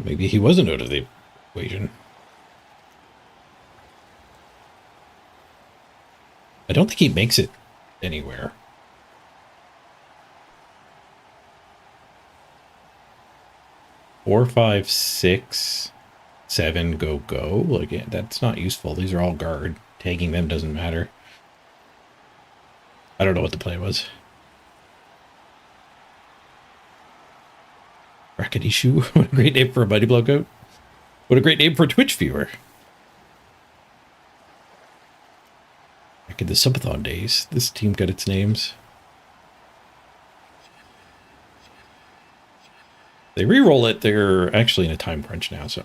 Maybe he wasn't out of the equation. I don't think he makes it anywhere. Four, five, six, seven, go. Like, yeah, that's not useful. These are all guard. Tagging them doesn't matter. I don't know what the play was. Rackety Shoe. What a great name for a Mighty Blow goat. What a great name for a Twitch viewer. Back in the subathon days, this team got its names. They re-roll it. They're actually in a time crunch now, so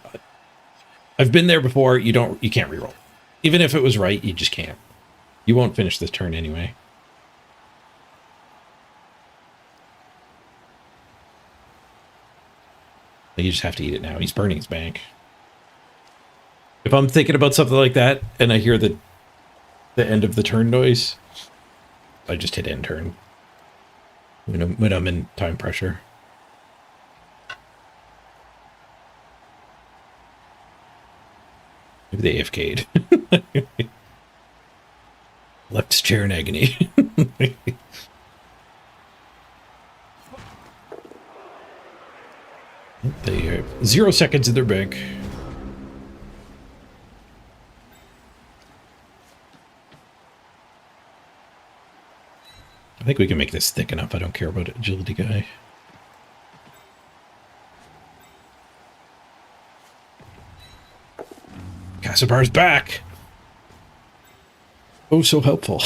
I've been there before. You can't re-roll. Even if it was right, you just can't. You won't finish this turn anyway. You just have to eat it now. He's burning his bank. If I'm thinking about something like that and I hear the end of the turn noise, I just hit end turn when I'm in time pressure. Maybe they AFK'd. Left his chair in agony. They have 0 seconds in their bank. I think we can make this thick enough. I don't care about agility guy. Cassipar's back. Oh, so helpful.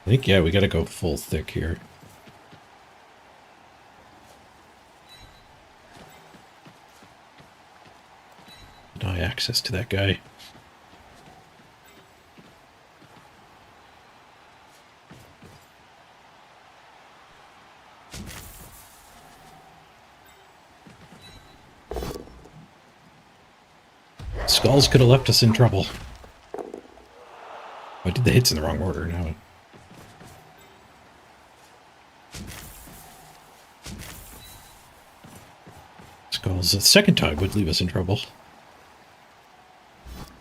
I think, yeah, we gotta go full thick here. Deny access to that guy. Skulls could have left us in trouble. I did the hits in the wrong order now. Skulls the second time would leave us in trouble.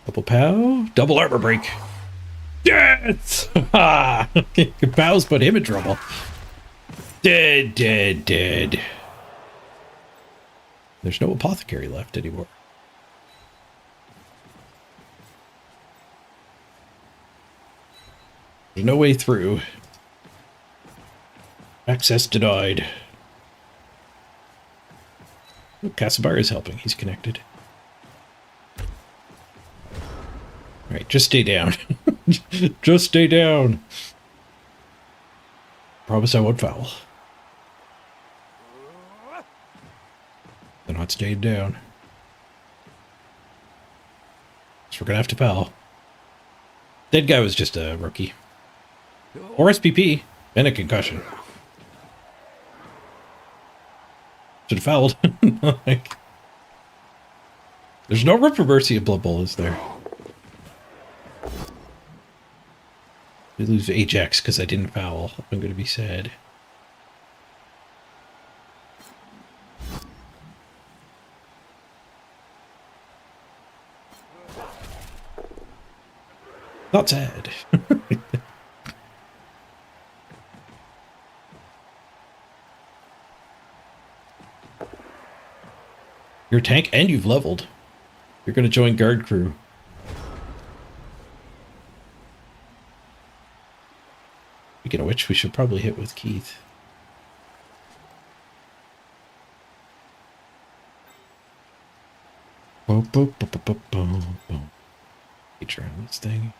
Double pow. Double armor break. Yes! Ha! Pow's put him in trouble. Dead. There's no apothecary left anymore. There's no way through. Access denied. Oh, Cassibar is helping. He's connected. Alright, just stay down. Just stay down. Promise I won't foul. They're not staying down. So we're gonna have to foul. Dead guy was just a rookie. Or SPP. And a concussion. Should have fouled. Like, there's no room for mercy in Blood Bowl, is there? We lose Ajax because I didn't foul. I'm going to be sad. Not sad. You're a tank and you've leveled. You're going to join guard crew. Speaking of which, we should probably hit with Keith. Boom, boom, boom, boom, boom, boom. Feature on this thing.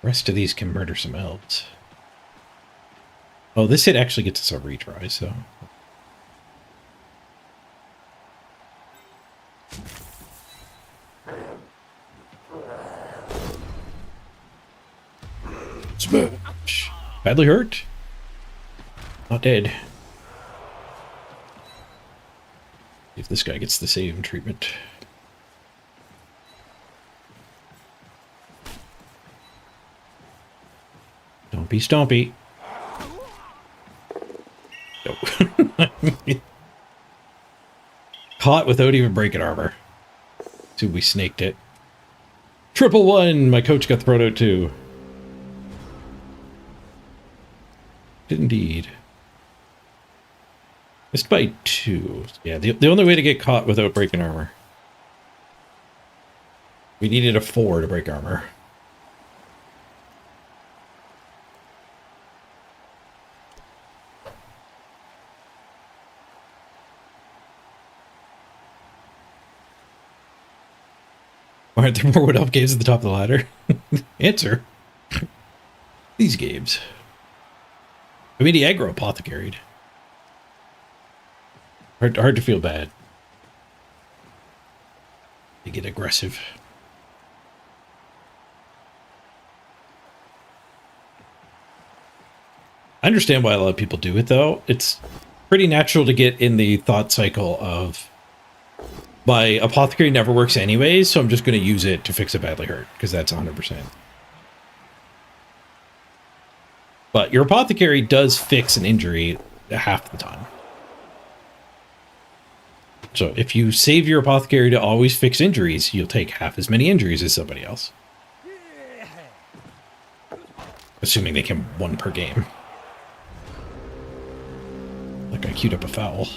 The rest of these can murder some elves. Oh, this hit actually gets us a retry, so. Smash! Badly hurt? Not dead. See if this guy gets the same treatment. Stompy, stompy. Nope. Caught without even breaking armor. See, we snaked it. Triple one! My coach got thrown out too. Did indeed. Missed by 2. Yeah, the only way to get caught without breaking armor. We needed a 4 to break armor. Why aren't there more wood up games at the top of the ladder? Answer. These games. I mean, he aggro apothecaried. Hard to feel bad. They get aggressive. I understand why a lot of people do it, though. It's pretty natural to get in the thought cycle of my apothecary never works anyways, so I'm just going to use it to fix a badly hurt, because that's 100%. But your apothecary does fix an injury half the time. So if you save your apothecary to always fix injuries, you'll take half as many injuries as somebody else. Assuming they can 1 per game. Like I queued up a foul.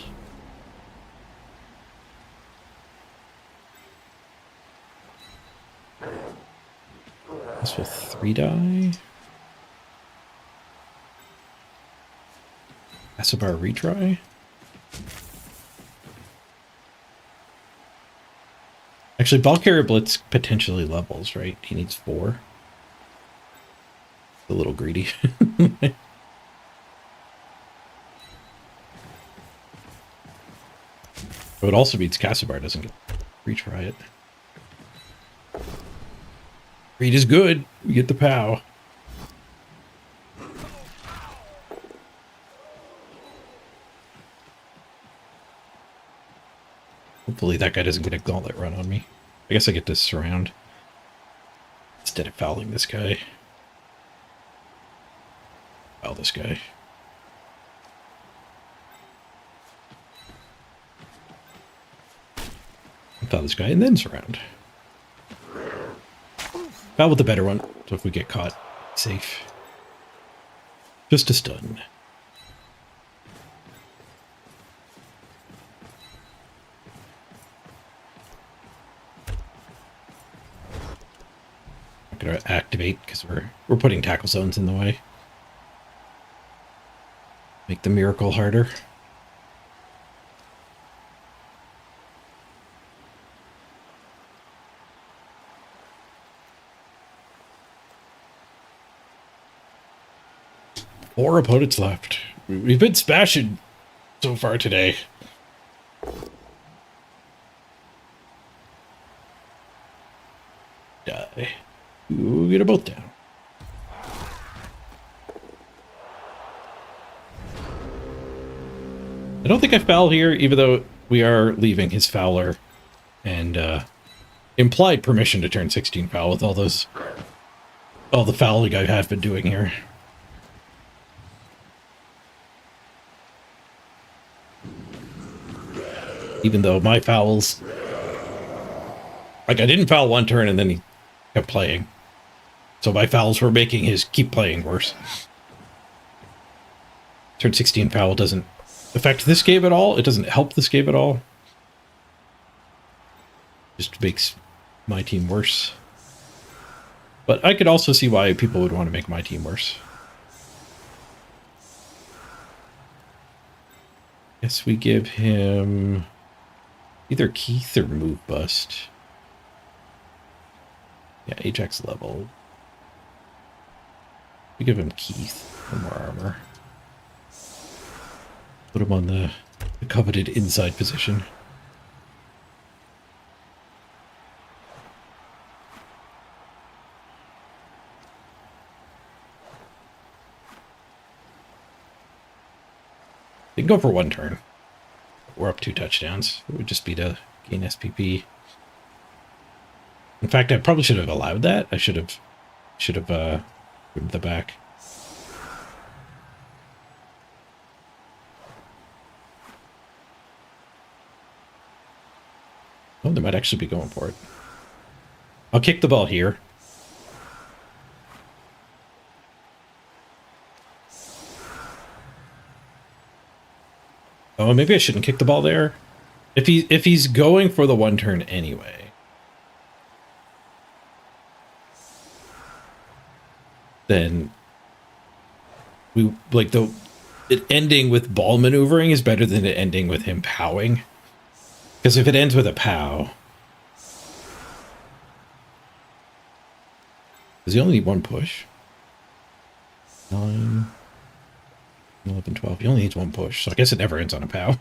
This with 3 die. Asabar retry. Actually, Valkyria Blitz potentially levels, right? He needs 4. A little greedy. But it also means Casabar doesn't get retry it. Reed is good. We get the POW. Hopefully that guy doesn't get a gauntlet run on me. I guess I get to surround instead of fouling this guy. Foul this guy. Foul this guy and then surround. Foul with the better one, so if we get caught, safe. Just a stun. Not gonna activate because we're putting tackle zones in the way. Make the miracle harder. Four opponents left. We've been smashing so far today. Die. Ooh, get a boat down. I don't think I foul here, even though we are leaving his fouler and implied permission to turn 16 foul with all the fouling I have been doing here. Even though my fouls, like I didn't foul one turn and then he kept playing. So my fouls were making his keep playing worse. Turn 16 foul doesn't affect this game at all. It doesn't help this game at all. Just makes my team worse. But I could also see why people would want to make my team worse. Guess we give him either Keith or Move Bust. Yeah, Ajax level. We give him Keith for more armor. Put him on the coveted inside position. They can go for one turn. We're up 2 touchdowns. It would just be to gain SPP. In fact, I probably should have allowed that. I should have moved the back. Oh, they might actually be going for it. I'll kick the ball here. Oh, maybe I shouldn't kick the ball there. If he's going for the one turn anyway, then we like it ending with ball maneuvering is better than it ending with him powing. Because if it ends with a pow, does he only need one push? 9, 11, 12. He only needs one push, so I guess it never ends on a pow.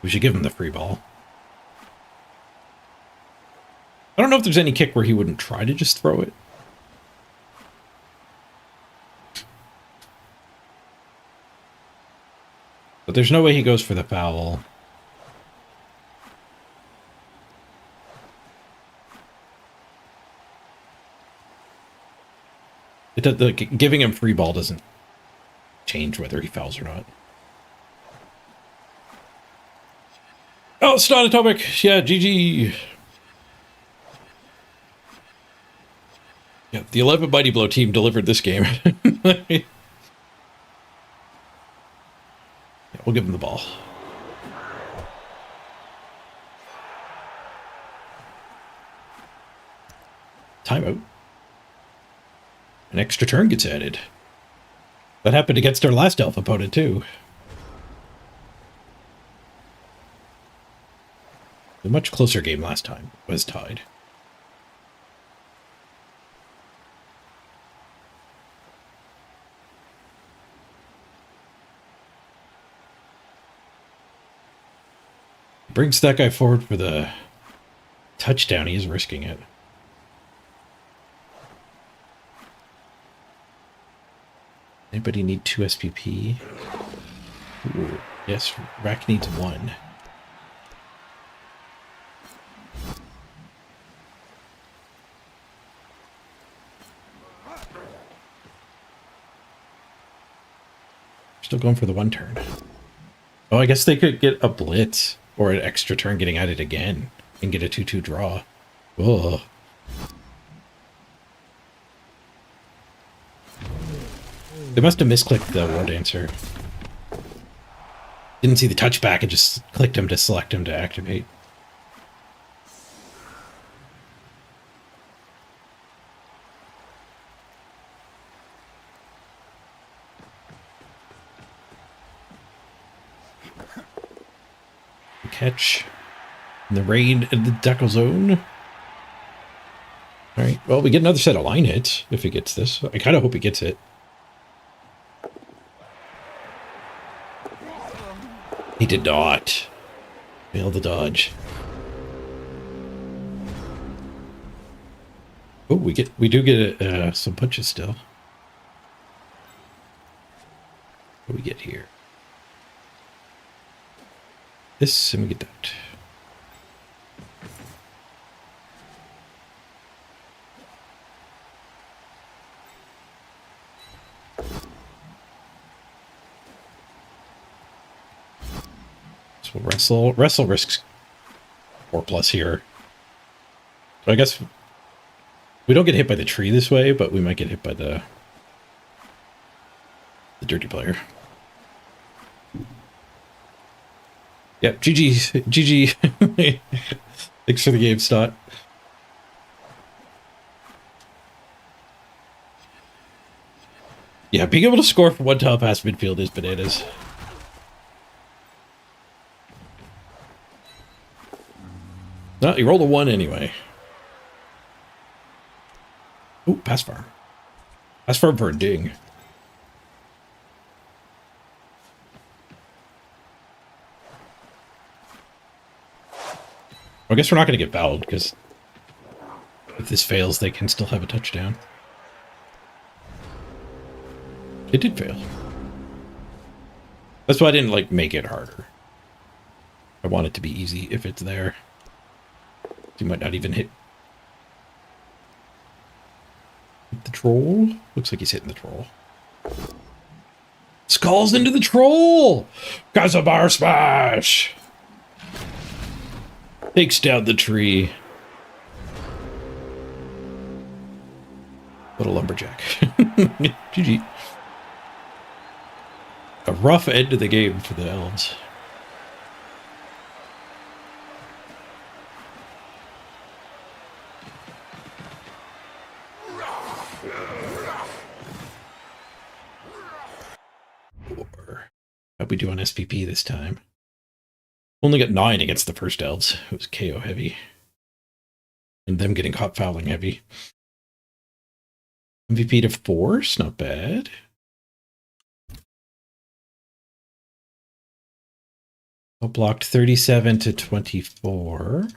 We should give him the free ball. I don't know if there's any kick where he wouldn't try to just throw it. But there's no way he goes for the foul. Giving him free ball doesn't change whether he fouls or not. Oh, it's not atomic. Yeah, GG. Yeah, the 11 Mighty Blow team delivered this game. Yeah, we'll give him the ball. Timeout. An extra turn gets added. That happened against our last elf opponent, too. A much closer game last time. Was tied. Brings that guy forward for the touchdown. He is risking it. Anybody need 2 SPP? Ooh, yes, Rack needs 1. Still going for the 1 turn. Oh, I guess they could get a blitz or an extra turn getting added again and get a 2-2 draw. Whoa. They must have misclicked the War Dancer. Didn't see the touchback and just clicked him to select him to activate. Catch in the rain in the Deco zone. All right. Well, we get another set of line hits if he gets this. I kind of hope he gets it. He did not. Failed the dodge. Oh, we do get some punches still. What do we get here? This, and we get that. So we'll wrestle risks 4+ here. So I guess we don't get hit by the tree this way, but we might get hit by the dirty player. Yep, GG, GG. Thanks for the game, Stott. Yeah, being able to score from one top pass midfield is bananas. No, you rolled a 1 anyway. Ooh, pass farm. Pass farm for a ding. I guess we're not going to get fouled, because if this fails, they can still have a touchdown. It did fail. That's why I didn't, like, make it harder. I want it to be easy if it's there. You might not even hit the troll. Looks like he's hitting the troll. Skulls into the troll! Kazabar smash! Takes down the tree. Little lumberjack. GG. A rough end to the game for the elves. How'd we do on SPP this time? Only got 9 against the first elves. It was KO heavy. And them getting caught fouling heavy. MVP to force, not bad. Blocked 37 to 24.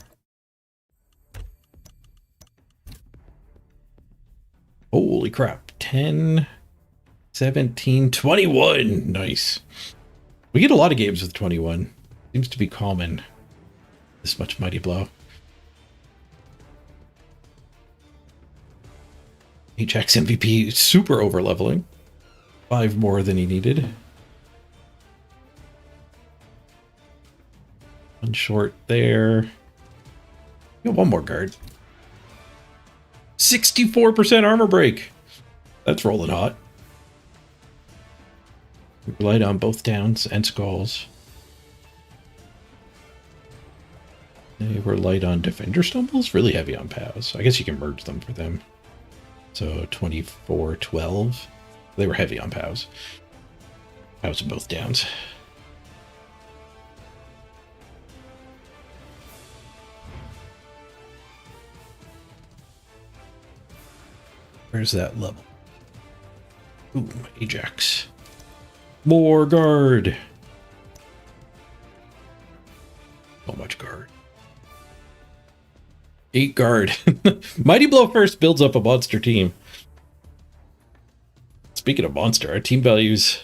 Holy crap. 10, 17, 21. Nice. We get a lot of games with 21. Seems to be common. This much mighty blow. Ajax MVP super over leveling. 5 more than he needed. One short there. Got one more guard. 64% armor break. That's rolling hot. We relied on both downs and skulls. They were light on defender stumbles, really heavy on POWs. I guess you can merge them for them. So 24-12. They were heavy on POWs. POWs in both downs. Where's that level? Ooh, Ajax. More guard. So much guard. 8 guard. Mighty Blow first builds up a monster team. Speaking of monster, our team value's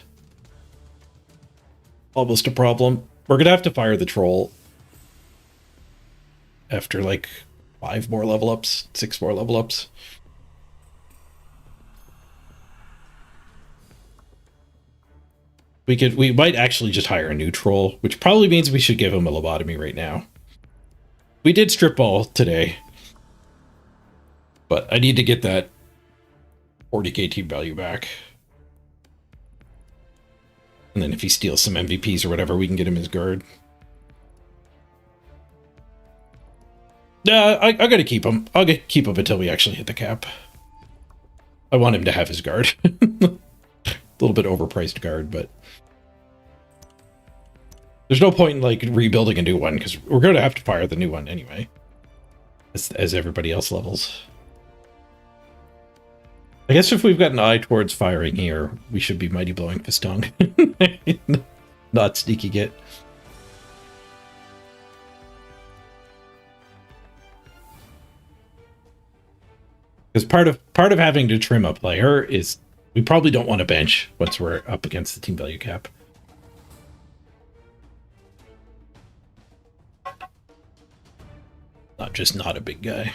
almost a problem. We're gonna have to fire the troll after like 5 more level ups, 6 more level ups. We might actually just hire a new troll, which probably means we should give him a lobotomy right now. We did strip ball today, but I need to get that 40k team value back. And then if he steals some MVPs or whatever, we can get him his guard. Nah, I gotta keep him. I'll keep him until we actually hit the cap. I want him to have his guard. A little bit overpriced guard, but there's no point in like rebuilding a new one because we're going to have to fire the new one anyway, as everybody else levels. I guess if we've got an eye towards firing here, we should be mighty blowing Fistong. Not sneaking it. Because part of having to trim a player is we probably don't want to bench once we're up against the team value cap. Not a big guy.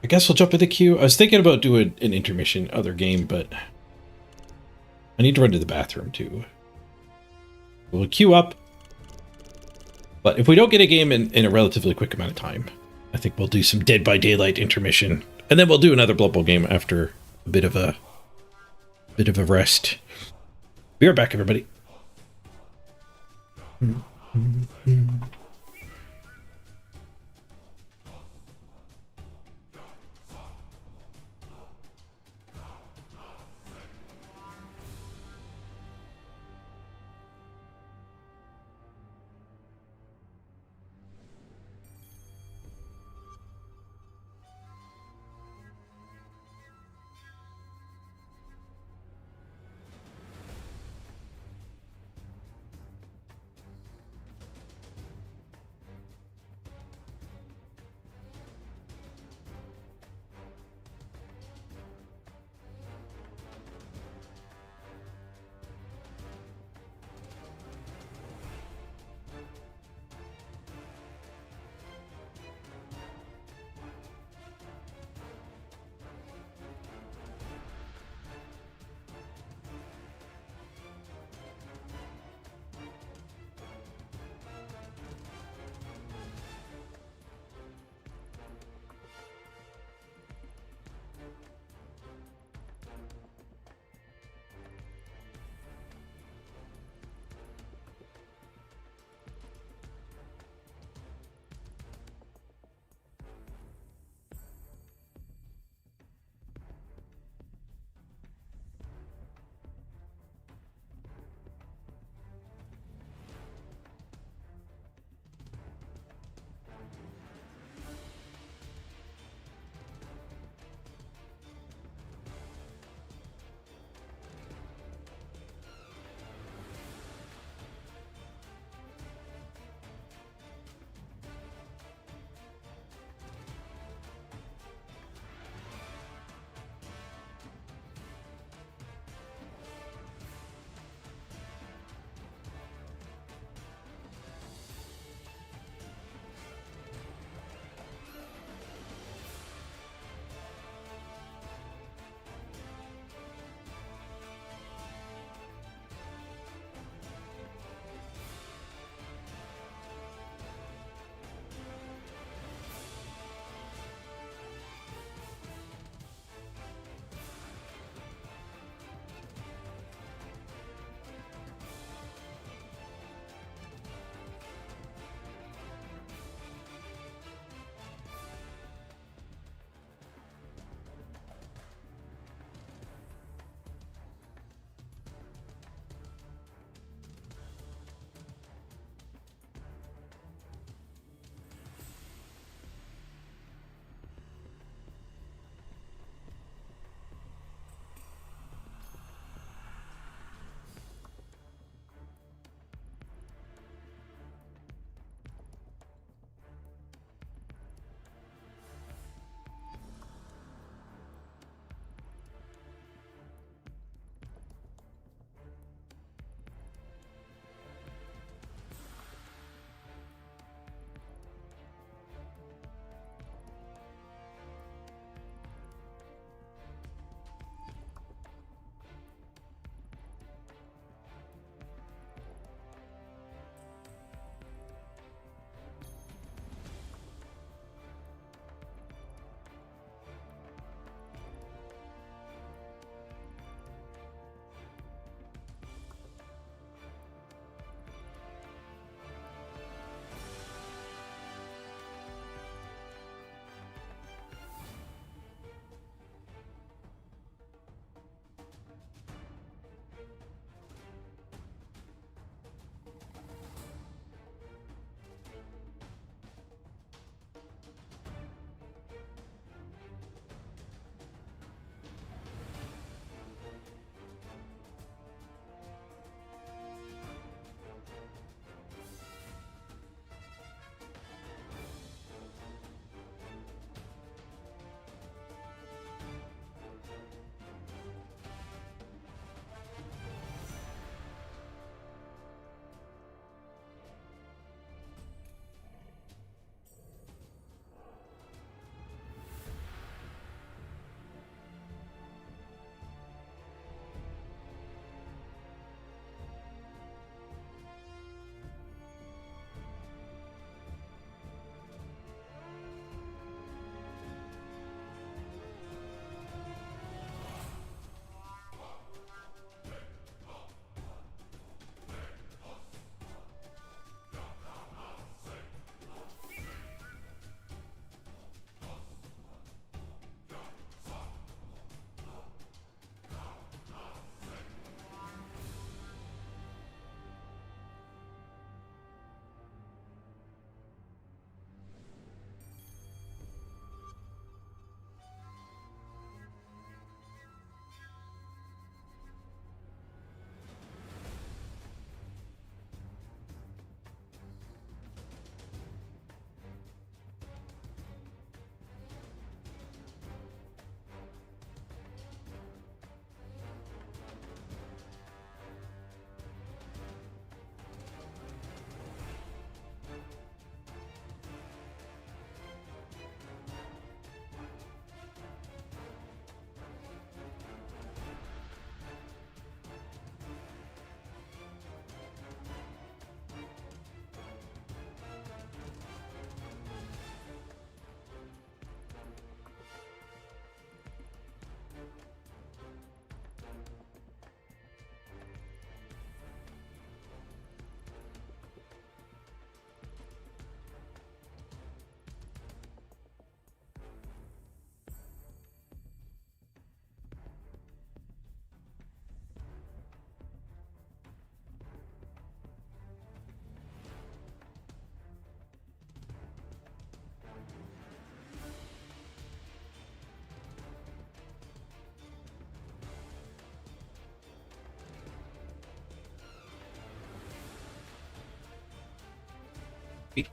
I guess we'll jump in the queue. I was thinking about doing an intermission other game, but I need to run to the bathroom too. We'll queue up. But if we don't get a game in a relatively quick amount of time, I think we'll do some Dead by Daylight intermission. And then we'll do another Blood Bowl game after a bit of a rest. Be right back, everybody.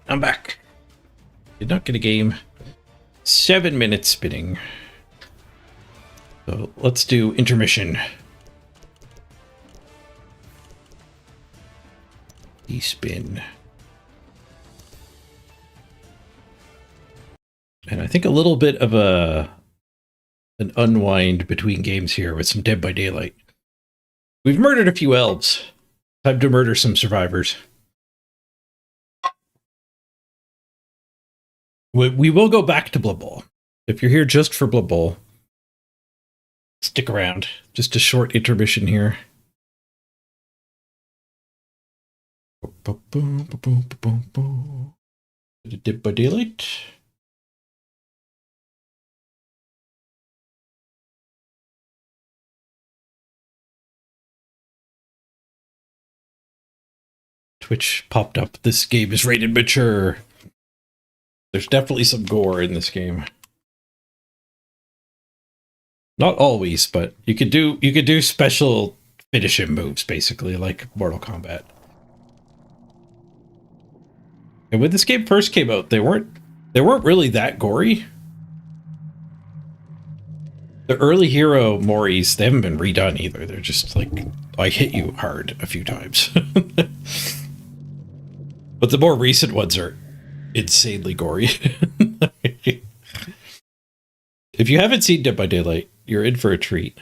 I'm back. Did not get a game. 7 minutes spinning. So let's do intermission. E-spin. And I think a little bit of an unwind between games here with some Dead by Daylight. We've murdered a few elves. Time to murder some survivors. We will go back to Blood Bowl. If you're here just for Blood Bowl, stick around. Just a short intermission here. Dead by Daylight. Twitch popped up. This game is rated mature. There's definitely some gore in this game. Not always, but you could do special finishing moves basically, like Mortal Kombat. And when this game first came out, they weren't really that gory. The early hero Moris, they haven't been redone either. They're just like, I hit you hard a few times. But the more recent ones are insanely gory. If you haven't seen Dead by Daylight, you're in for a treat.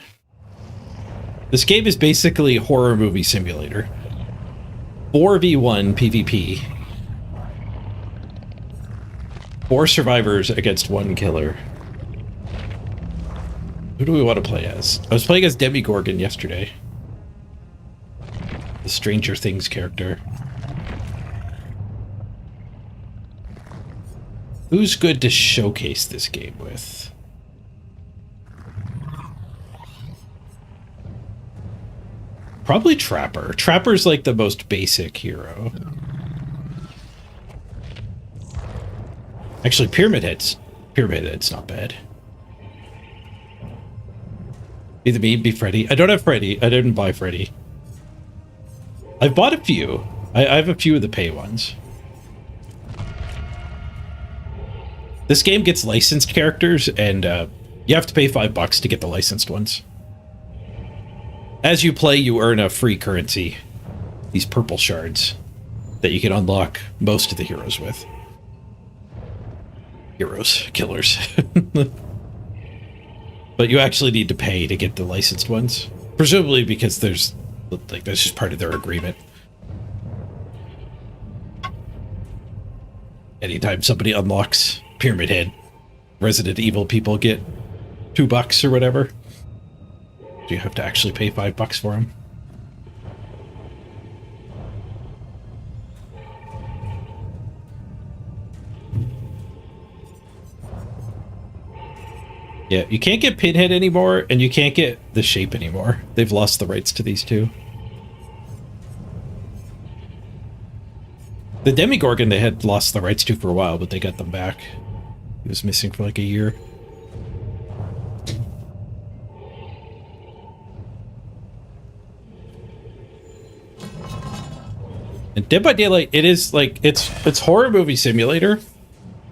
This game is basically a horror movie simulator. 4v1 PvP. 4 survivors against 1 killer. Who do we want to play as? I was playing as Demigorgon yesterday. The Stranger Things character. Who's good to showcase this game with? Probably Trapper. Trapper's like the most basic hero. Actually, Pyramid Head's not bad. Either me, be Freddy. I don't have Freddy. I didn't buy Freddy. I've bought a few. I have a few of the pay ones. This game gets licensed characters, and you have to pay $5 to get the licensed ones. As you play, you earn a free currency. These purple shards that you can unlock most of the heroes with. Killers. But you actually need to pay to get the licensed ones. Presumably because that's just part of their agreement. Anytime somebody unlocks Pyramid Head, Resident Evil people get $2 or whatever. Do you have to actually pay $5 for them? Yeah, you can't get Pinhead anymore, and you can't get the Shape anymore. They've lost the rights to these two. The Demigorgon they had lost the rights to for a while, but they got them back. He was missing for like a year. And Dead by Daylight, it is like, it's horror movie simulator,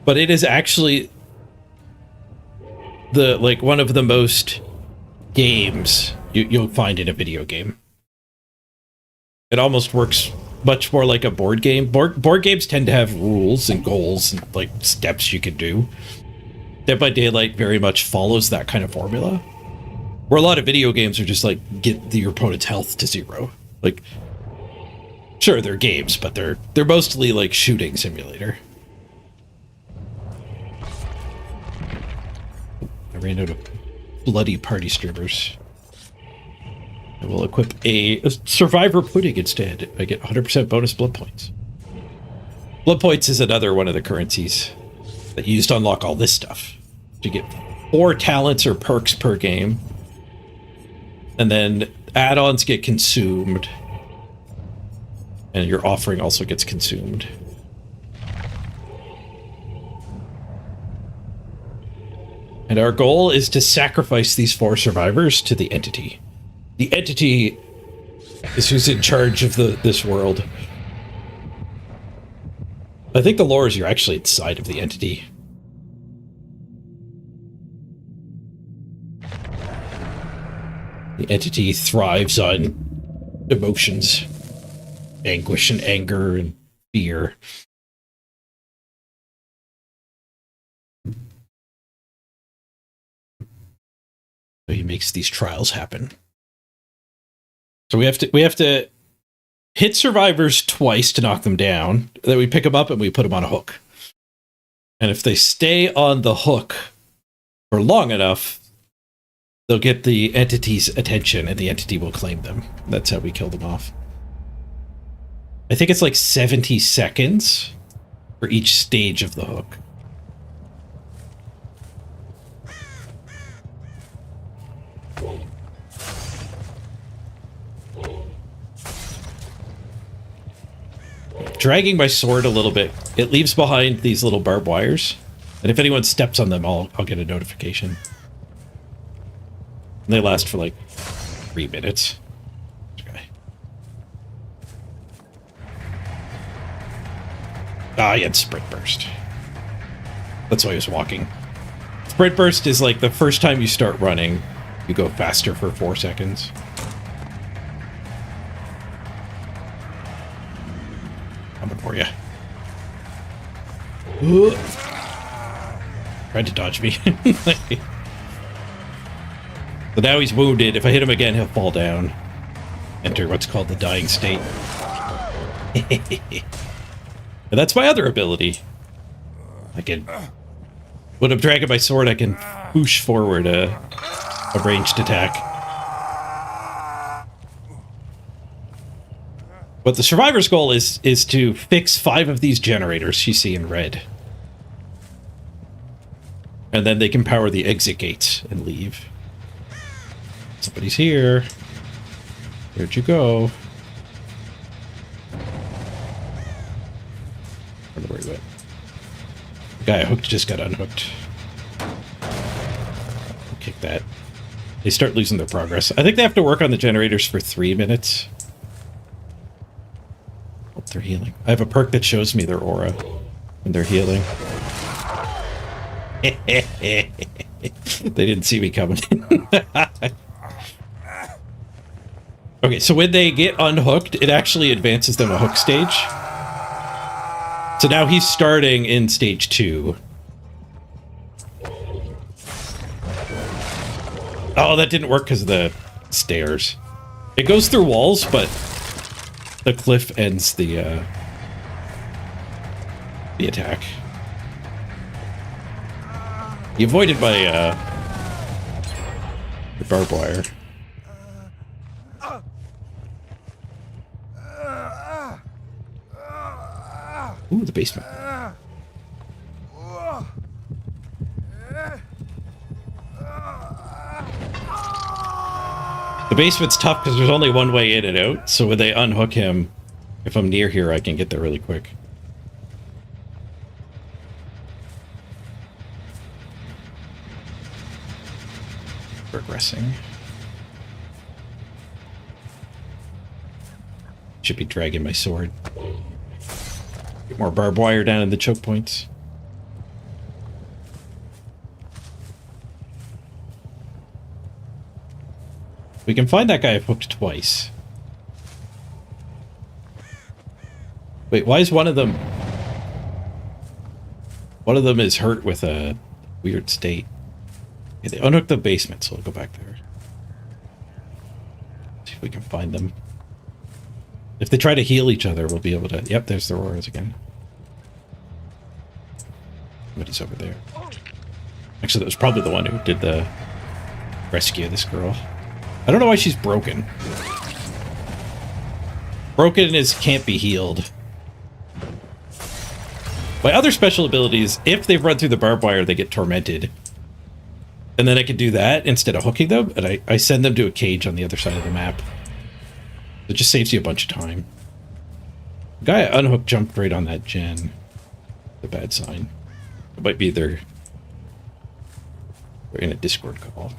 but it is actually one of the most games you'll find in a video game. It almost works much more like a board game. Board games tend to have rules and goals and like steps you can do. Dead by Daylight very much follows that kind of formula. Where a lot of video games are just like, get your opponent's health to 0. Like, sure, they're games, but they're mostly like shooting simulator. I ran out of bloody party streamers. I will equip a survivor pudding instead. I get 100% bonus blood points. Blood points is another one of the currencies that you use to unlock all this stuff. You get 4 talents or perks per game. And then add-ons get consumed. And your offering also gets consumed. And our goal is to sacrifice these 4 survivors to the entity. The entity is who's in charge of this world. I think the lore is you're actually inside of the entity. The entity thrives on emotions, anguish and anger and fear. So he makes these trials happen. So we have to hit survivors twice to knock them down. Then we pick them up and we put them on a hook. And if they stay on the hook for long enough, they'll get the entity's attention and the entity will claim them. That's how we kill them off. I think it's like 70 seconds for each stage of the hook. Dragging my sword a little bit, it leaves behind these little barbed wires. And if anyone steps on them, I'll get a notification. And they last for like 3 minutes. Okay. Ah, he had sprint burst. That's why he was walking. Sprint burst is like the first time you start running, you go faster for 4 seconds. Coming for you. Tried to dodge me. So now he's wounded. If I hit him again, he'll fall down. Enter what's called the dying state. And that's my other ability. I can... When I'm dragging my sword, I can push forward a ranged attack. But the survivor's goal is to fix 5 of these generators you see in red. And then they can power the exit gates and leave. Somebody's here. Where'd you go? I don't know where he went. The guy I hooked just got unhooked. I'll kick that. They start losing their progress. I think they have to work on the generators for 3 minutes. Oh, they're healing. I have a perk that shows me their aura when they're healing. They didn't see me coming. Okay, so when they get unhooked, it actually advances them a hook stage. So now he's starting in stage 2. Oh, that didn't work because of the stairs. It goes through walls, but the cliff ends the attack. He avoided my the barbed wire. Ooh, the basement. The basement's tough because there's only one way in and out, so when they unhook him, if I'm near here, I can get there really quick. Progressing. Should be dragging my sword. Get more barbed wire down in the choke points. We can find that guy I've hooked twice. Wait, why is one of them... One of them is hurt with a weird state. Okay, they unhooked the basement, so we'll go back there. See if we can find them. If they try to heal each other, we'll be able to... Yep, there's the auroras again. Somebody's over there. Actually, that was probably the one who did the rescue of this girl. I don't know why she's broken. Broken is can't be healed. My other special abilities, if they've run through the barbed wire, they get tormented. And then I can do that instead of hooking them, and I send them to a cage on the other side of the map. It just saves you a bunch of time. The guy I unhooked jumped right on that gen. The bad sign. It might be they're in a Discord call.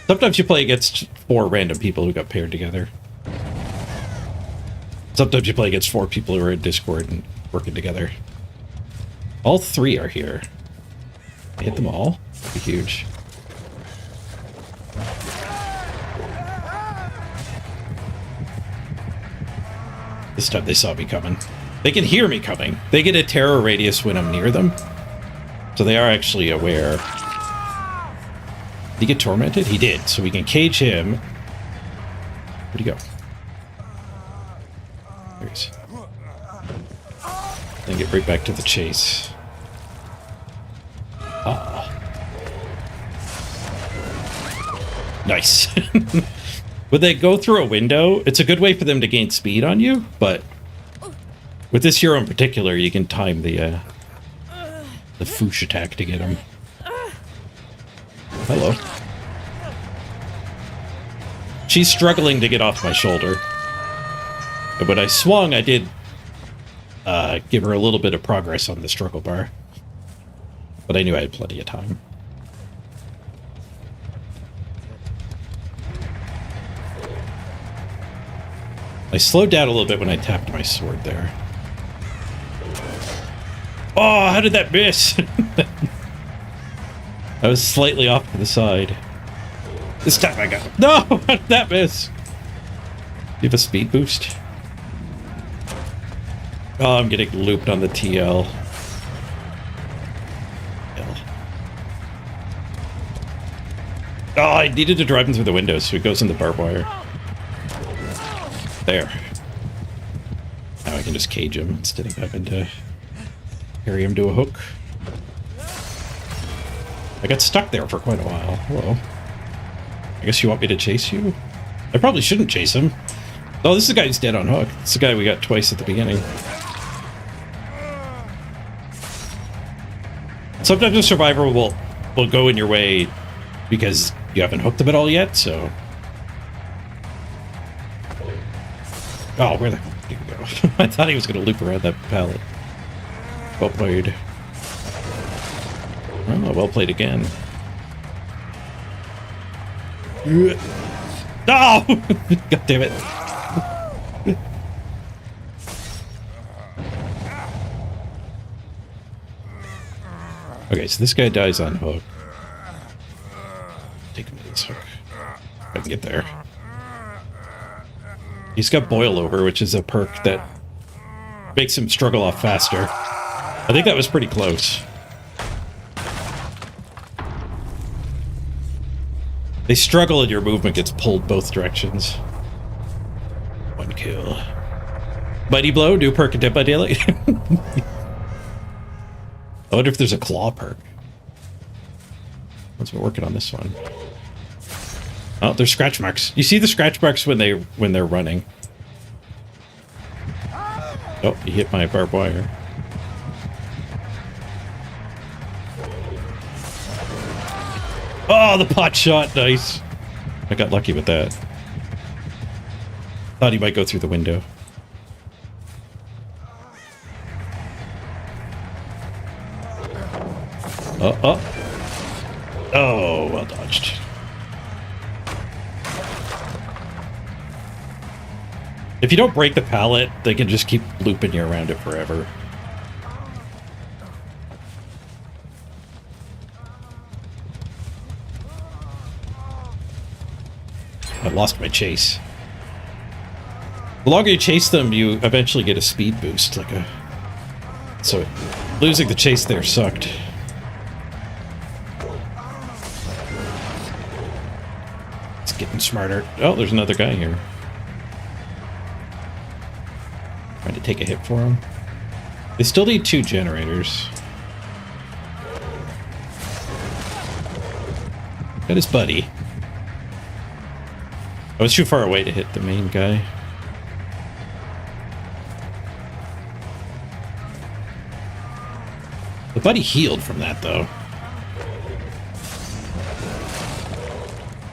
Sometimes you play against 4 random people who got paired together. Sometimes you play against 4 people who are in Discord and working together. All 3 are here. Hit them all? That'd be huge. This time they saw me coming. They can hear me coming. They get a terror radius when I'm near them. So they are actually aware. Did he get tormented? He did. So we can cage him. Where'd he go? There he is. Then get right back to the chase. Ah. Nice. Would they go through a window? It's a good way for them to gain speed on you, but with this hero in particular, you can time the foosh attack to get him. Hello. She's struggling to get off my shoulder. And when I swung, I did give her a little bit of progress on the struggle bar. But I knew I had plenty of time. I slowed down a little bit when I tapped my sword there. Oh, how did that miss? I was slightly off to the side. This time I got him. No! How did that miss? You have a speed boost? Oh, I'm getting looped on the TL. Oh, I needed to drive him through the window, so he goes in the barbed wire. There. Now I can just cage him instead of having to carry him to a hook. I got stuck there for quite a while. Hello. I guess you want me to chase you? I probably shouldn't chase him. Oh, this is the guy who's dead on hook. It's the guy we got twice at the beginning. Sometimes a survivor will go in your way because you haven't hooked them at all yet, so... Oh, where the fuck did he go? I thought he was going to loop around that pallet. Well played. Oh, well played again. No! God damn it. Okay, so this guy dies on hook. Take him to this hook. If I can get there. He's got boil over, which is a perk that makes him struggle off faster. I think that was pretty close. They struggle and your movement gets pulled both directions. 1 kill. Mighty Blow, new perk in Dead by Daylight. I wonder if there's a claw perk. Let's be working on this one. Oh, there's scratch marks. You see the scratch marks when they're running. Oh, you hit my barbed wire. Oh, the pot shot, nice. I got lucky with that. Thought he might go through the window. Oh. Oh, well dodged. If you don't break the pallet, they can just keep looping you around it forever. I lost my chase. The longer you chase them, you eventually get a speed boost, like a... So losing the chase there sucked. It's getting smarter. Oh, there's another guy here. Trying to take a hit for him. They still need 2 generators. Got his buddy. I was too far away to hit the main guy. The buddy healed from that, though.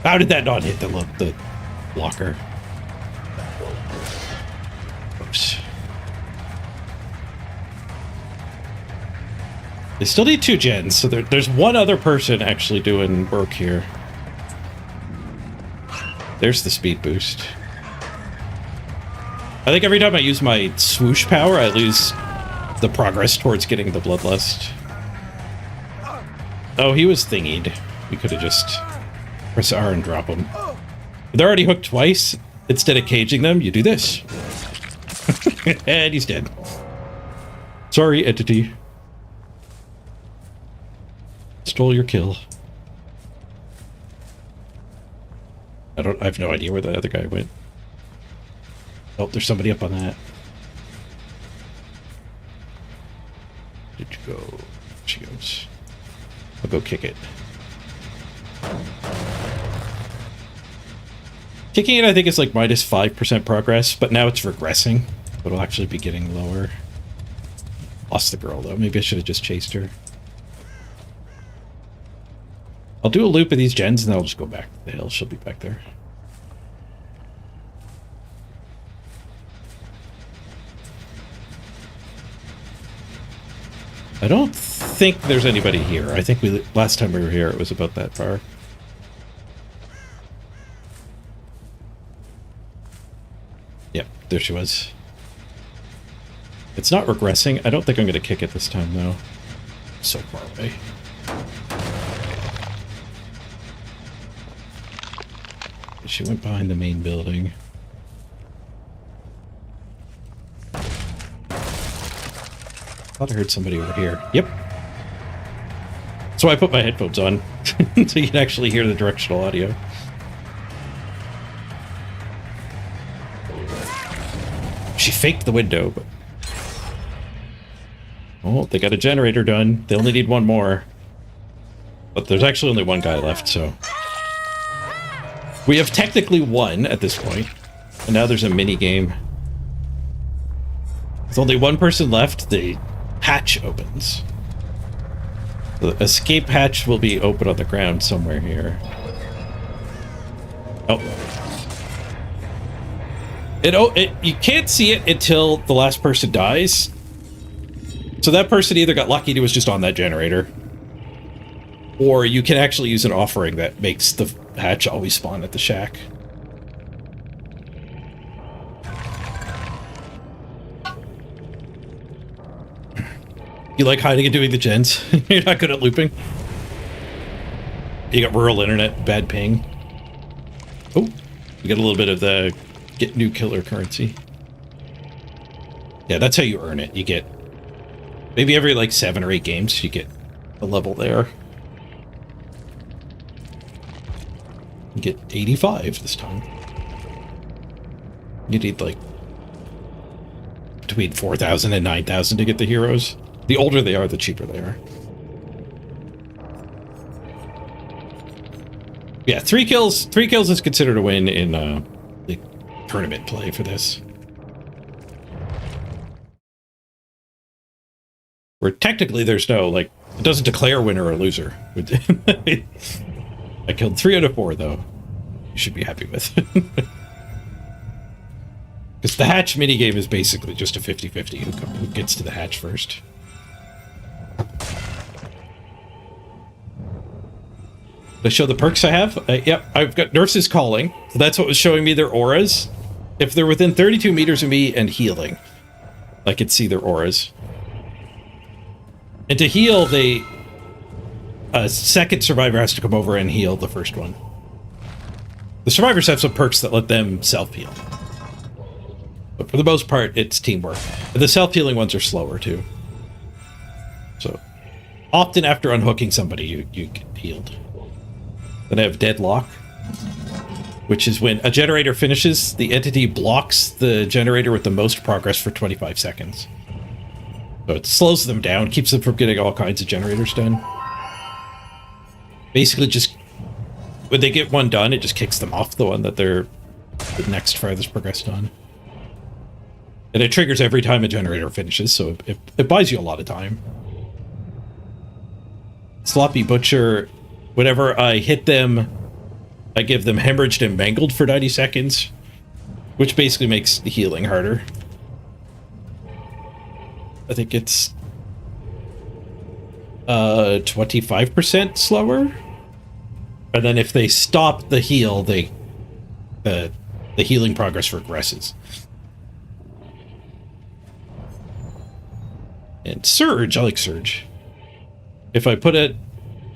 How did that not hit the blocker? Oops. They still need 2 gens, so there's one other person actually doing work here. There's the speed boost. I think every time I use my swoosh power, I lose the progress towards getting the bloodlust. Oh, he was thingied. We could have just press R and drop him. They're already hooked twice. Instead of caging them, you do this. And he's dead. Sorry, entity. Stole your kill. I have no idea where the other guy went. Oh, there's somebody up on that. Where'd you go? There she goes. I'll go kick it. Kicking it, I think, is like minus 5% progress, but now it's regressing. It'll actually be getting lower. Lost the girl, though. Maybe I should have just chased her. I'll do a loop of these gens, and then I'll just go back to the hill. She'll be back there. I don't think there's anybody here. I think last time we were here, it was about that far. Yep, there she was. It's not regressing. I don't think I'm going to kick it this time, though. So far away. She went behind the main building. Thought I heard somebody over here. Yep. That's why I put my headphones on. So you can actually hear the directional audio. She faked the window, but... Oh, they got a generator done. They only need one more. But there's actually only one guy left, so... We have technically won at this point. And now there's a mini game. With only one person left, the hatch opens. The escape hatch will be open on the ground somewhere here. Oh. You can't see it until the last person dies. So that person either got lucky and was just on that generator, or you can actually use an offering that makes the hatch always spawn at the shack. You like hiding and doing the gens? You're not good at looping? You got rural internet, bad ping. Oh, you get a little bit of the get new killer currency. Yeah, that's how you earn it. You get... Maybe every like 7 or 8 games, you get a level there. You get 85 this time. You need like between 4,000 and 9,000 to get the heroes. The older they are, the cheaper they are. Yeah, 3 kills. 3 kills is considered a win in the tournament play for this. Where technically there's no, like, it doesn't declare winner or loser. I killed 3 out of 4, though. You should be happy with. Because the hatch minigame is basically just a 50-50 who gets to the hatch first. Did I show the perks I have? Yep, I've got nurses calling. So that's what was showing me their auras. If they're within 32 meters of me and healing, I could see their auras. And to heal, a second survivor has to come over and heal the first one. The survivors have some perks that let them self-heal. But for the most part, it's teamwork. And the self-healing ones are slower, too. So, often after unhooking somebody, you get healed. Then I have Deadlock, which is when a generator finishes, the entity blocks the generator with the most progress for 25 seconds. So it slows them down, keeps them from getting all kinds of generators done. Basically just, when they get one done, it just kicks them off the one that they're the next farthest progressed on. And it triggers every time a generator finishes, so it buys you a lot of time. Sloppy Butcher, whenever I hit them, I give them hemorrhaged and mangled for 90 seconds, which basically makes the healing harder. I think it's 25% slower. And then if they stop the heal, the healing progress regresses. And Surge, I like Surge. If I put a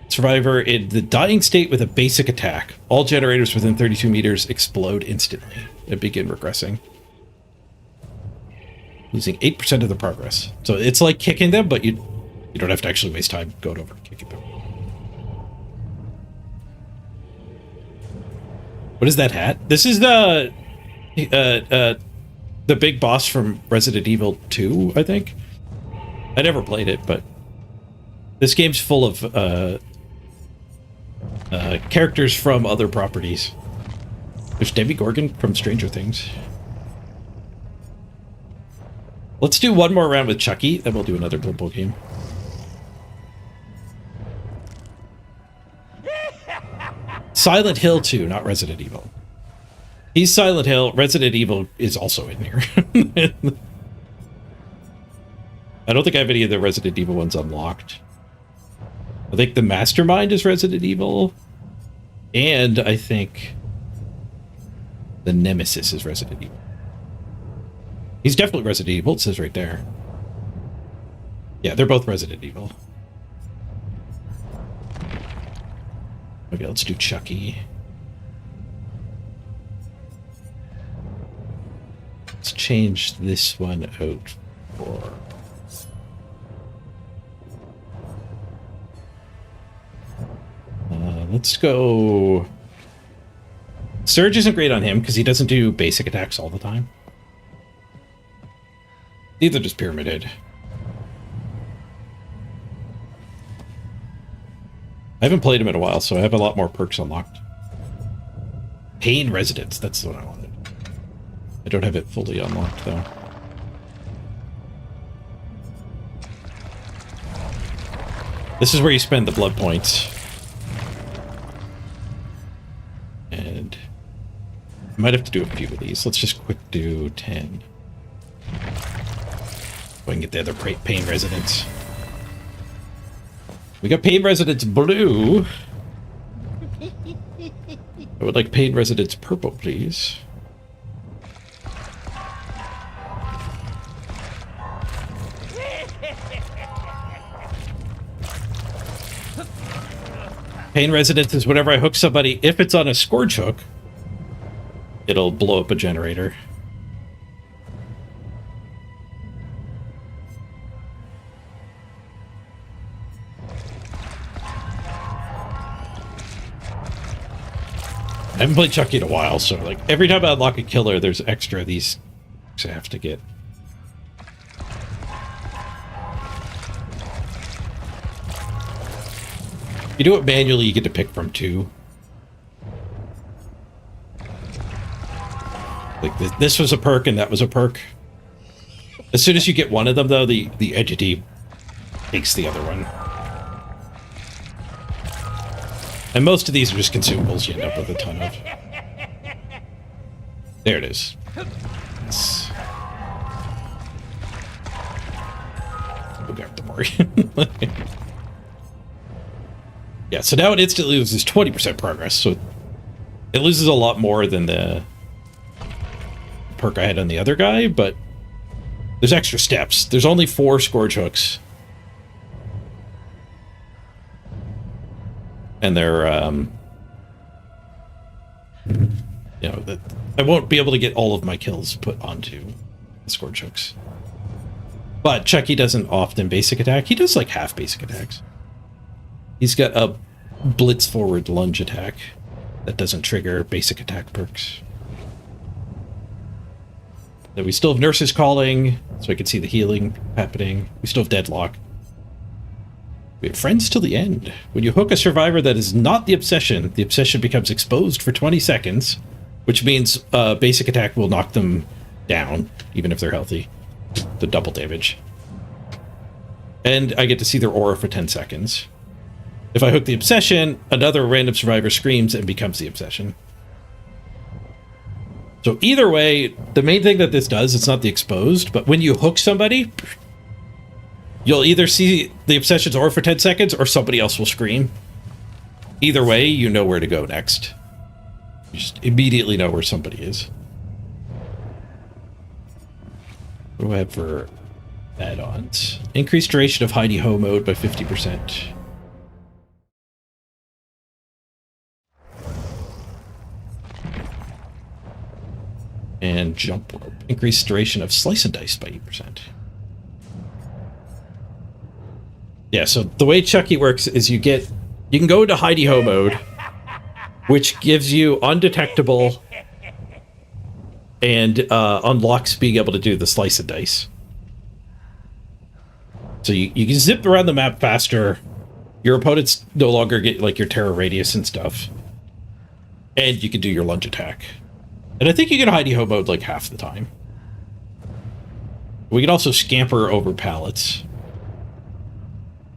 survivor in the dying state with a basic attack, all generators within 32 meters explode instantly and begin regressing. Losing 8% of the progress. So it's like kicking them, but you don't have to actually waste time going over and kicking them. What is that hat? This is the big boss from Resident Evil 2, I think. I never played it, but this game's full of characters from other properties. There's Demogorgon from Stranger Things. Let's do one more round with Chucky, then we'll do another Blood Bowl game. Silent Hill 2, not Resident Evil. He's Silent Hill. Resident Evil is also in here. I don't think I have any of the Resident Evil ones unlocked. I think the Mastermind is Resident Evil. And I think the Nemesis is Resident Evil. He's definitely Resident Evil, it says right there. Yeah, they're both Resident Evil. Okay, let's do Chucky. Let's change this one out for... let's go... Surge isn't great on him because he doesn't do basic attacks all the time. Neither does Pyramid. I haven't played him in a while, so I have a lot more perks unlocked. Pain Residence, that's what I wanted. I don't have it fully unlocked, though. This is where you spend the blood points. And I might have to do a few of these. Let's just quick do 10. So I can get the other Pain Residence. We got Pain Residence Blue. I would like Pain Residence Purple, please. Pain Residence is whenever I hook somebody, if it's on a Scourge hook, it'll blow up a generator. I haven't played Chucky in a while, so like every time I unlock a killer, there's extra of these I have to get. If you do it manually, you get to pick from 2. Like this was a perk and that was a perk. As soon as you get one of them, though, the entity takes the other one. And most of these are just consumables you end up with a ton of. There it is. Let's go grab the more. Yeah, so now it instantly loses 20% progress, so it loses a lot more than the perk I had on the other guy, but there's extra steps. There's only 4 Scourge hooks. And they're, you know, I won't be able to get all of my kills put onto the Scourge hooks. But Chucky doesn't often basic attack. He does like half basic attacks. He's got a blitz forward lunge attack that doesn't trigger basic attack perks. Then we still have Nurses Calling, so I can see the healing happening. We still have Deadlock. We have Friends till the end. When you hook a survivor that is not the obsession becomes exposed for 20 seconds, which means basic attack will knock them down, even if they're healthy. The double damage. And I get to see their aura for 10 seconds. If I hook the obsession, another random survivor screams and becomes the obsession. So either way, the main thing that this does, it's not the exposed, but when you hook somebody, you'll either see the obsession's aura for 10 seconds or somebody else will scream. Either way, you know where to go next. You just immediately know where somebody is. What do I have for Add-ons. Increase duration of hidey ho mode by 50%. And jump rope. Increase duration of slice and dice by 8%. Yeah, so the way Chucky works is you can go into hidey ho mode, which gives you undetectable and unlocks being able to do the slice and dice. So you can zip around the map faster. Your opponents no longer get like your terror radius and stuff. And you can do your lunge attack. And I think you get hidey ho mode like half the time. We can also scamper over pallets.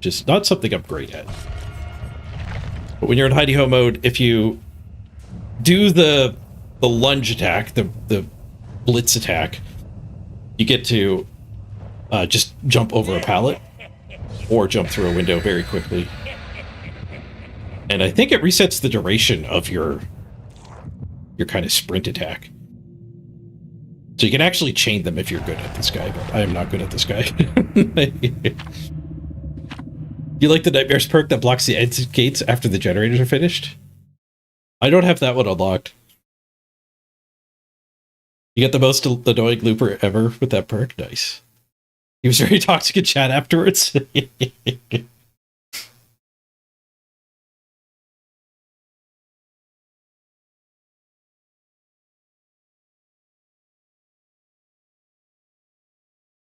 Just not something I'm great at. But when you're in hidey ho mode, if you do the lunge attack, the blitz attack, you get to just jump over a pallet or jump through a window very quickly. And I think it resets the duration of your kind of sprint attack. So you can actually chain them if you're good at this guy, but I am not good at this guy. You like the Nightmares perk that blocks the exit gates after the generators are finished? I don't have that one unlocked. You get the most annoying looper ever with that perk? Nice. He was very toxic in chat afterwards.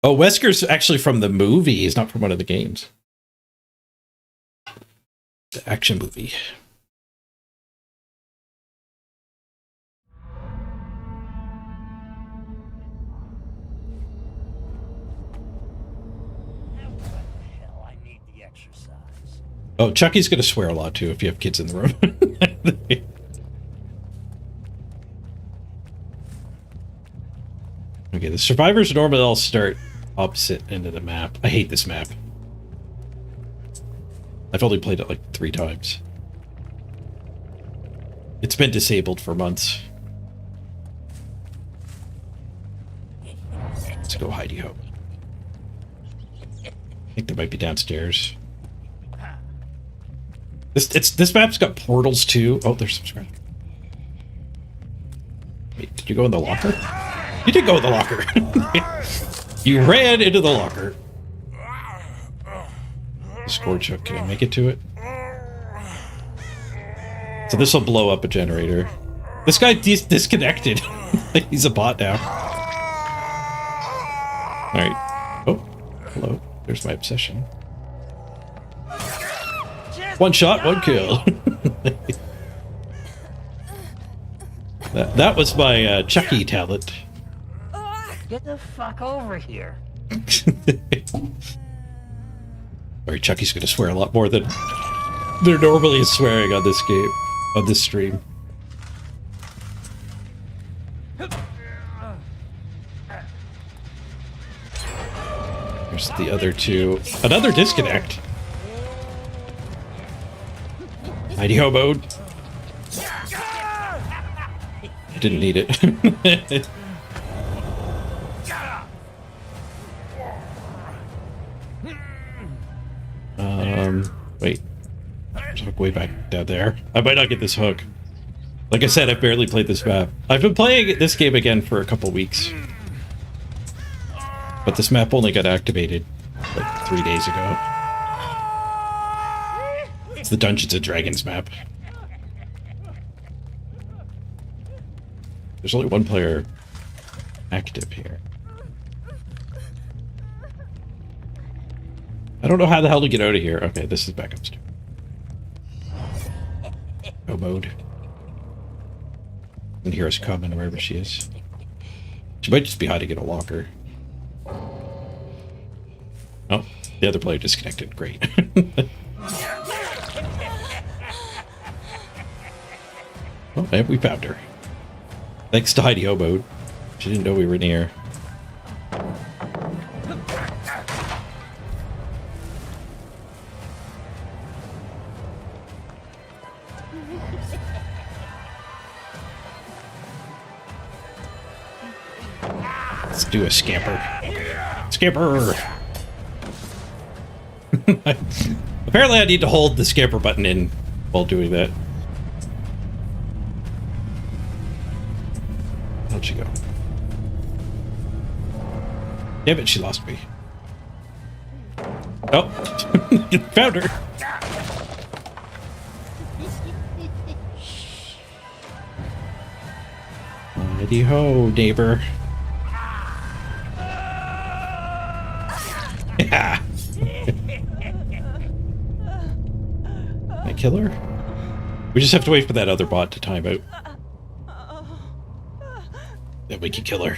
Oh, Wesker's actually from the movie. He's not from one of the games. The action movie. Oh, Chucky's going to swear a lot, too, if you have kids in the room. Okay, the survivors normally all start opposite end of the map. I hate this map. I've only played it like 3 times. It's been disabled for months. Let's go hidey ho. I think they might be downstairs. This map's got portals too. Oh, there's some scrap. Wait, did you go in the locker? You did go in the locker. You ran into the locker. Scorch hook, can I make it to it? So this will blow up a generator. This guy disconnected. He's a bot now. Alright. Oh, hello. There's my obsession. One shot, one kill. that was my Chucky talent. Get the fuck over here. Alright, Chucky's gonna swear a lot more than they're normally swearing on this game, on this stream. There's the other two. Another disconnect. Hidey ho mode. Didn't need it. Wait. There's a hook way back down there. I might not get this hook. Like I said, I've barely played this map. I've been playing this game again for a couple weeks. But this map only got activated like 3 days ago. It's the Dungeons & Dragons map. There's only one player active here. I don't know how the hell to get out of here. Okay, this is back upstairs. Go mode. And hear us coming wherever she is. She might just be hiding in a locker. Oh, the other player disconnected. Great. Oh, and we found her. Thanks to hidey ho mode. She didn't know we were near. Let's do a scamper. Scamper! Apparently I need to hold the scamper button in while doing that. How'd she go? Damn it, she lost me. Oh, found her. Mighty ho, neighbor. Yeah. Can I kill her? We just have to wait for that other bot to time out. Then we can kill her.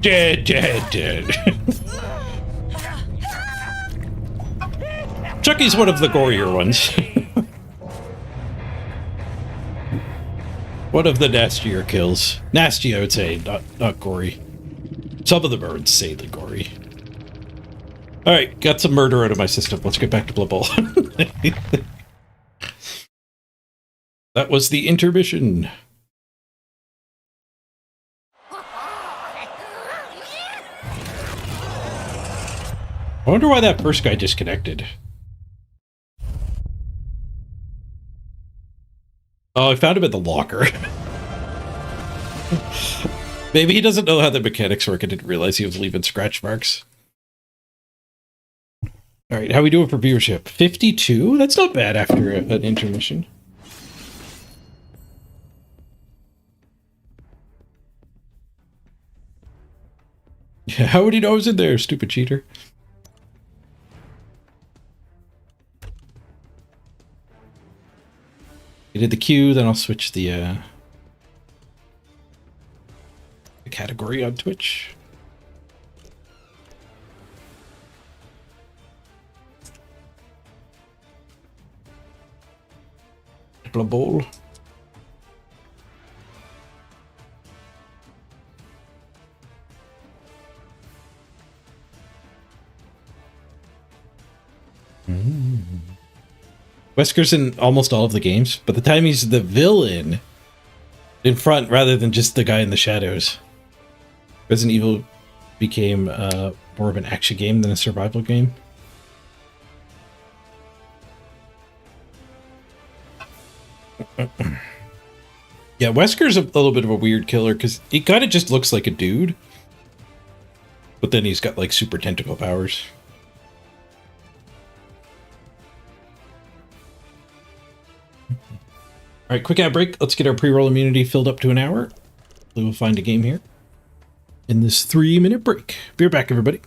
Dead. Chucky's one of the gorier ones. One of the nastier kills. Nasty, I would say, not gory. Some of them are insanely gory. Alright, got some murder out of my system. Let's get back to Blood Bowl. That was the intermission. I wonder why that first guy disconnected. Oh, I found him in the locker. Maybe he doesn't know how the mechanics work and didn't realize he was leaving scratch marks. Alright, how we doing for viewership? 52? That's not bad after an intermission. Yeah, how would he know I was in there, stupid cheater? I did the queue, then I'll switch the category on Twitch. Blood Bowl. Wesker's in almost all of the games, but the time he's the villain in front rather than just the guy in the shadows. Resident Evil became more of an action game than a survival game. Yeah, Wesker's a little bit of a weird killer because he kind of just looks like a dude, but then he's got like super tentacle powers. All right, quick ad break. Let's get our pre-roll immunity filled up to an hour. We will find a game here in this 3-minute break. Be right back, everybody.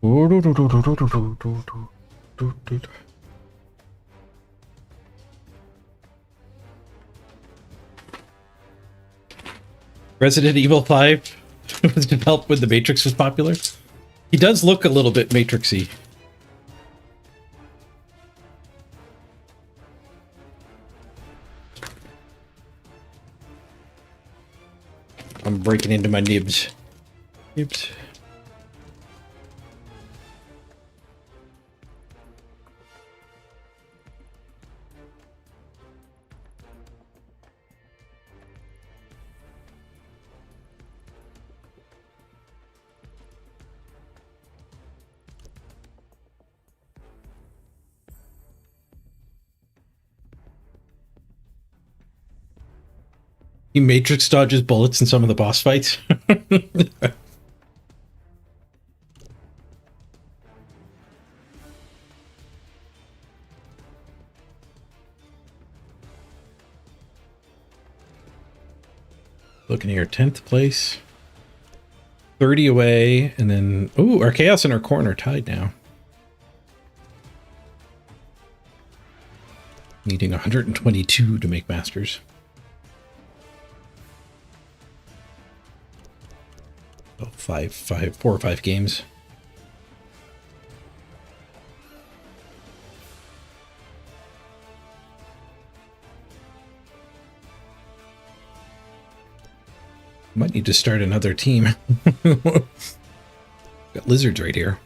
Resident Evil 5 was developed when The Matrix was popular. He does look a little bit Matrixy. I'm breaking into my nibs. Nibs. He Matrix dodges bullets in some of the boss fights. Looking here, 10th place. 30 away, and then... Ooh, our Chaos and our Corn are tied now. Needing 122 to make Masters. Oh, 4 or 5 games. Might need to start another team. Got lizards right here.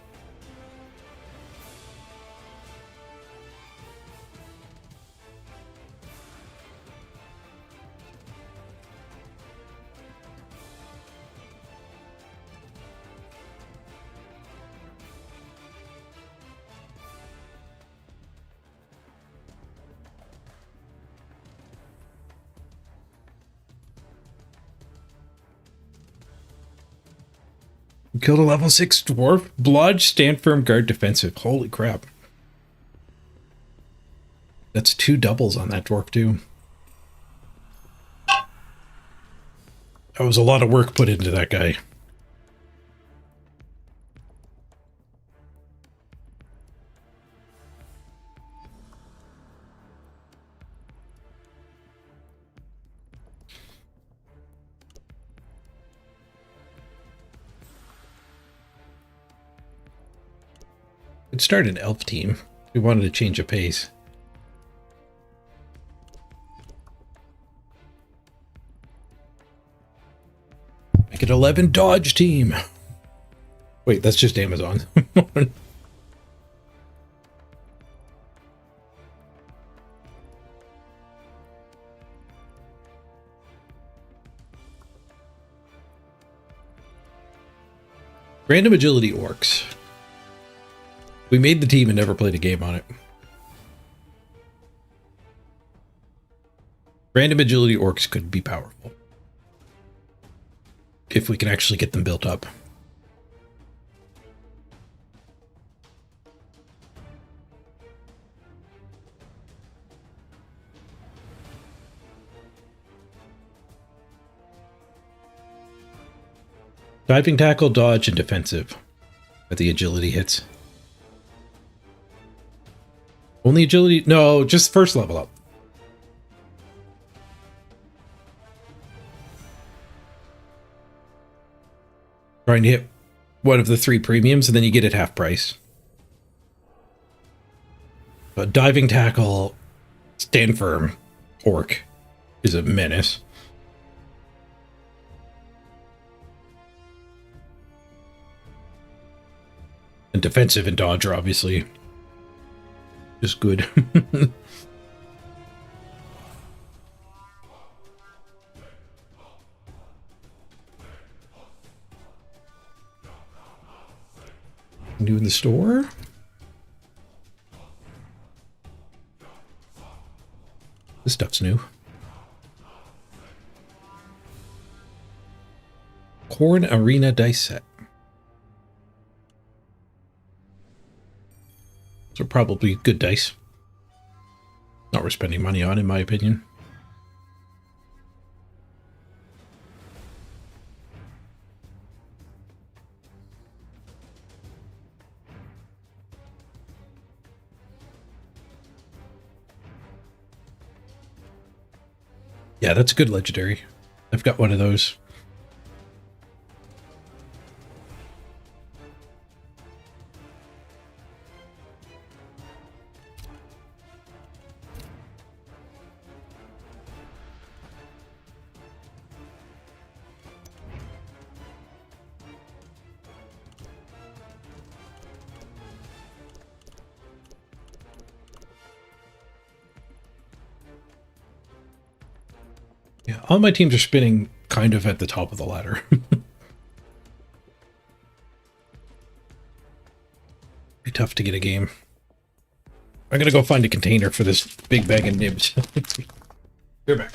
Killed a level 6 dwarf. Blodge, stand firm, guard defensive. Holy crap. That's 2 doubles on that dwarf too. That was a lot of work put into that guy. Could start an elf team. We wanted to change a pace. Make it 11 dodge team. Wait, that's just Amazon. Random agility orcs. We made the team and never played a game on it. Random agility orcs could be powerful. If we can actually get them built up. Diving, tackle, dodge, and defensive. But the agility hits. Only agility? No, just first level up. Trying to hit one of the 3 premiums, and then you get it half price. But diving, tackle, stand firm, orc is a menace. And defensive and dodge are obviously just good. New in the store? This stuff's new. Corn Arena dice set. Those are probably good dice. Not worth spending money on, in my opinion. Yeah, that's a good legendary. I've got one of those. Yeah, all my teams are spinning kind of at the top of the ladder. Be tough to get a game. I'm gonna go find a container for this big bag of nibs. You're back.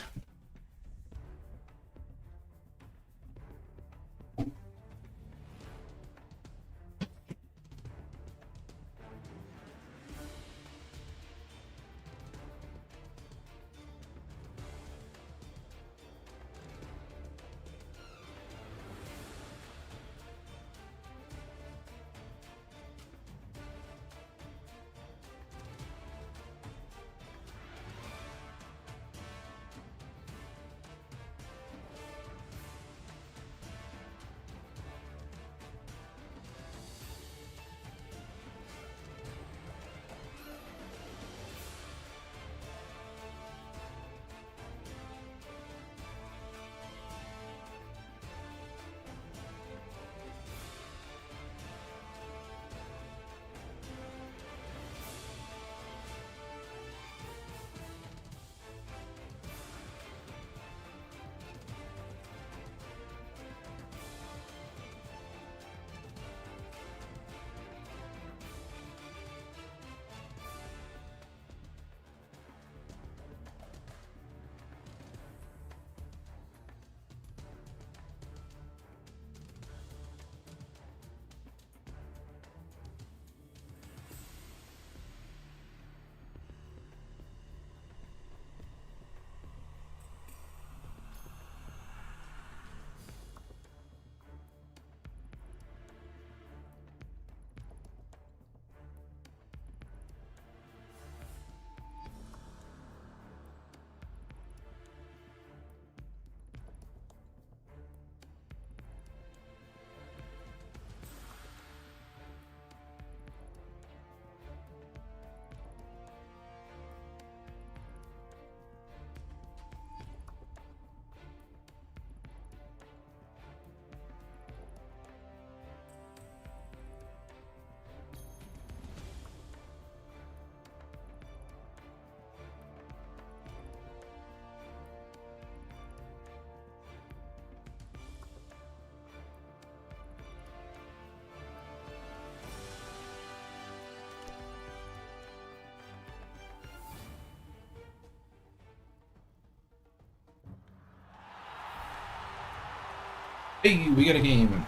Hey, we got a game.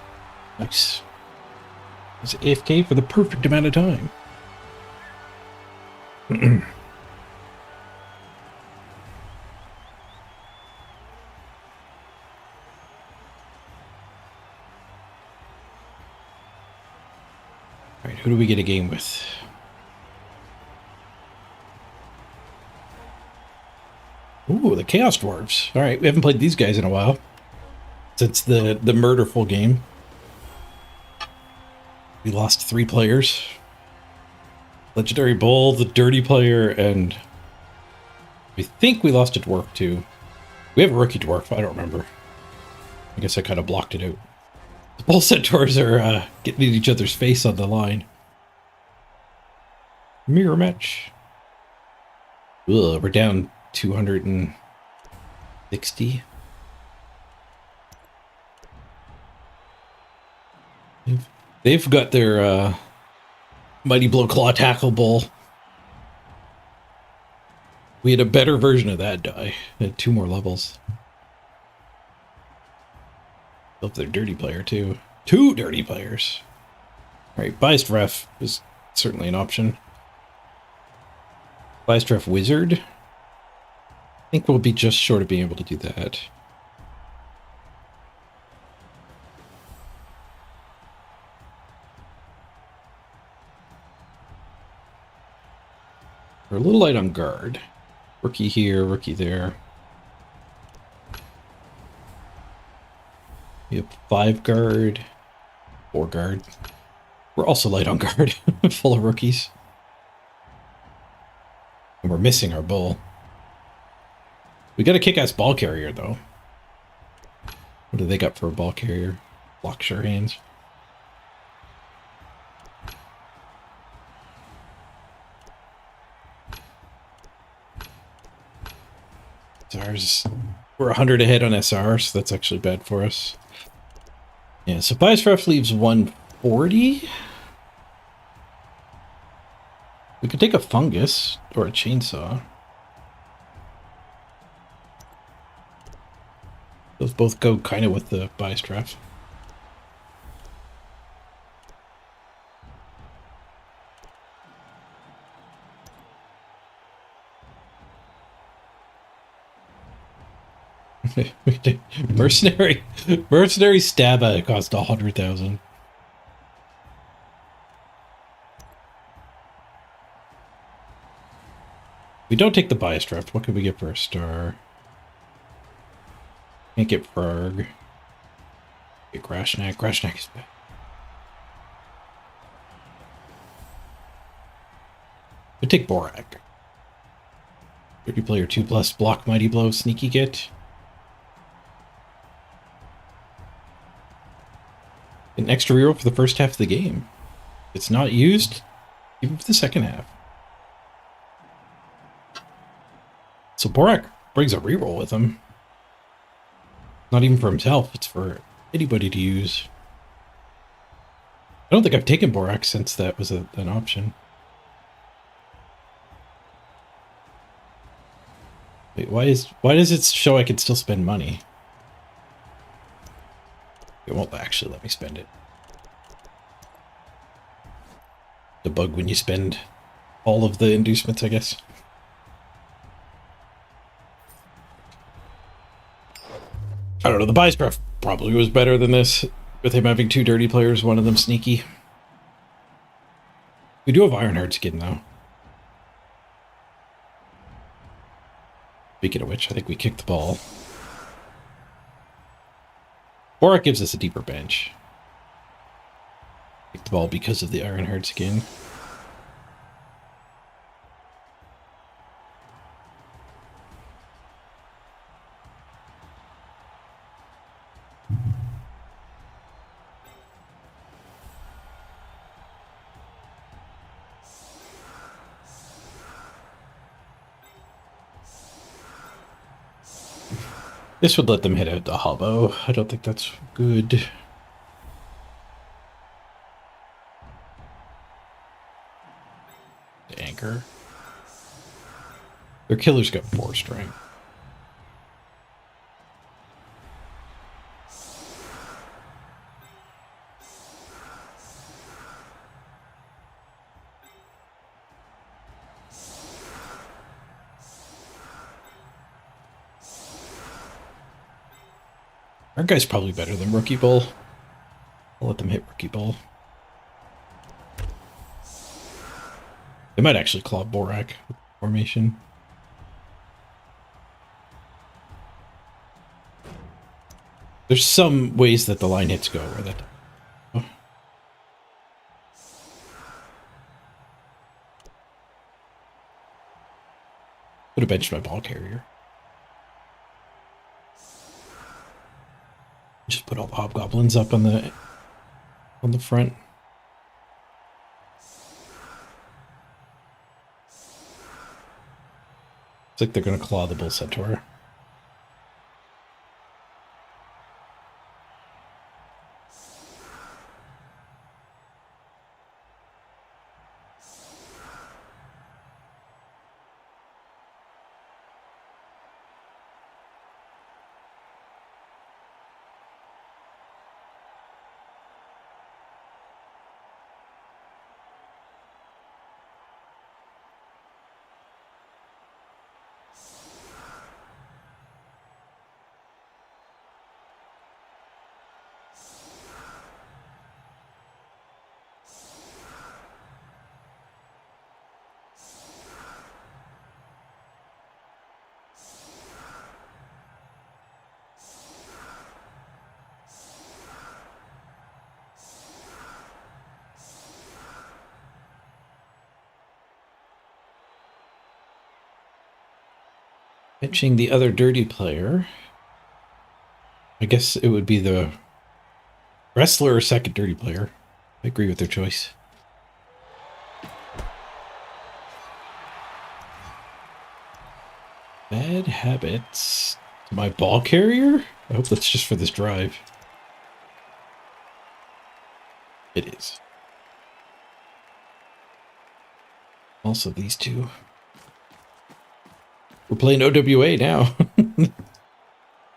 Nice. It's AFK for the perfect amount of time. Alright, who do we get a game with? Ooh, the Chaos Dwarves. Alright, we haven't played these guys in a while. Since the murderful game. We lost 3 players. Legendary Bull, the Dirty player, and we think we lost a dwarf too. We have a rookie dwarf, I don't remember. I guess I kind of blocked it out. The Bull Centaurs are getting in each other's face on the line. Mirror match. Ugh, we're down 260. They've got their Mighty Blow Claw Tackle Bull. We had a better version of that die. It had 2 more levels. Love their Dirty player too. 2 Dirty players. Alright, Biased Ref is certainly an option. Biased Ref Wizard. I think we'll be just short of being able to do that. We're a little light on guard. Rookie here, rookie there. We have 5 guard, 4 guard. We're also light on guard, full of rookies. And we're missing our bull. We got a kick-ass ball carrier, though. What do they got for a ball carrier? Block sure hands. SRs. We're 100 ahead on SR, so that's actually bad for us. Yeah, so bias ref leaves 140. We could take a fungus or a chainsaw. Those both go kind of with the bias ref. mercenary stabba cost 100,000. We don't take the bias draft. What can we get for a star? Can't get Frog. Get Grashnak. Grashnak is bad. We take Borak. 30 player 2+ block mighty blow sneaky get. An extra reroll for the first half of the game. It's not used even for the second half. So Borak brings a reroll with him. Not even for himself, it's for anybody to use. I don't think I've taken Borak since that was an option. Wait, why does it show I can still spend money? It won't actually let me spend it. The bug when you spend all of the inducements, I guess. I don't know, the bias draft probably was better than this, with him having 2 dirty players, one of them sneaky. We do have Ironheart skin, though. Speaking of which, I think we kicked the ball. Borak gives us a deeper bench. Kick the ball because of the Ironheart skin. This would let them hit out the hobo. I don't think that's good. The anchor. Their killer's got 4 strength. Our guy's probably better than Rookie Bull. I'll let them hit Rookie Bull. They might actually claw Borak formation. There's some ways that the line hits go where that... Oh. Could have benched my ball carrier. Just put all the hobgoblins up on the front. It's like they're gonna claw the bull centaur. Benching the other dirty player. I guess it would be the wrestler or second dirty player. I agree with their choice. Bad habits. My ball carrier? I hope that's just for this drive. It is. Also these two. We're playing OWA now. I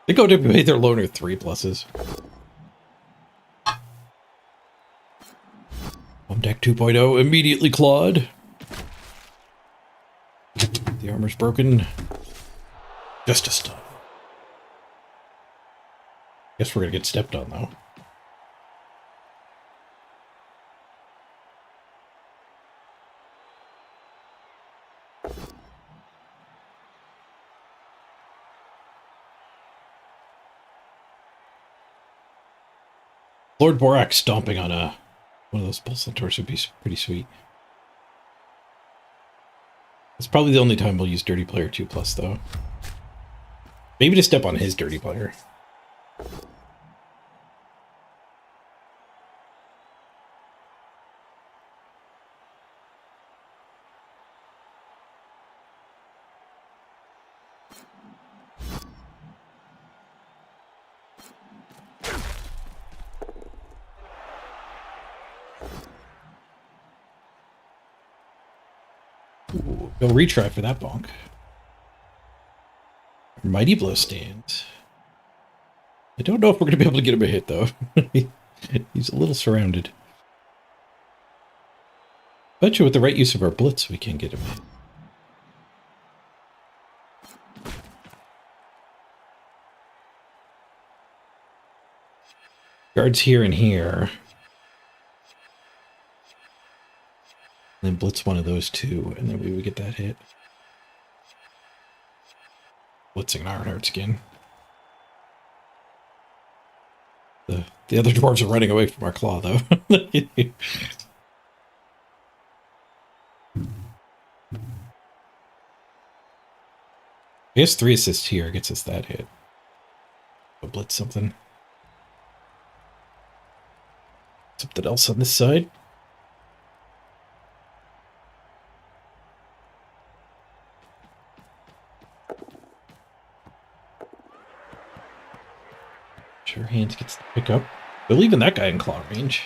think OWA, they're loaner 3 pluses. On deck 2.0, immediately clawed. The armor's broken. Just a stun. Guess we're gonna get stepped on though. Lord Borak stomping on one of those bull centaurs would be pretty sweet. It's probably the only time we'll use Dirty Player 2 Plus, though. Maybe to step on his Dirty Player. Ooh, go retry for that bonk. Mighty Blow stands. I don't know if we're going to be able to get him a hit, though. He's a little surrounded. Bet you with the right use of our blitz, we can get him a hit. Guards here and here. And then blitz one of those two, and then we would get that hit. Blitzing an Ironheart skin. The other dwarves are running away from our claw, though. I guess 3 assists here gets us that hit. We'll blitz something. Something else on this side. Sure hands gets the pickup. They're leaving that guy in claw range.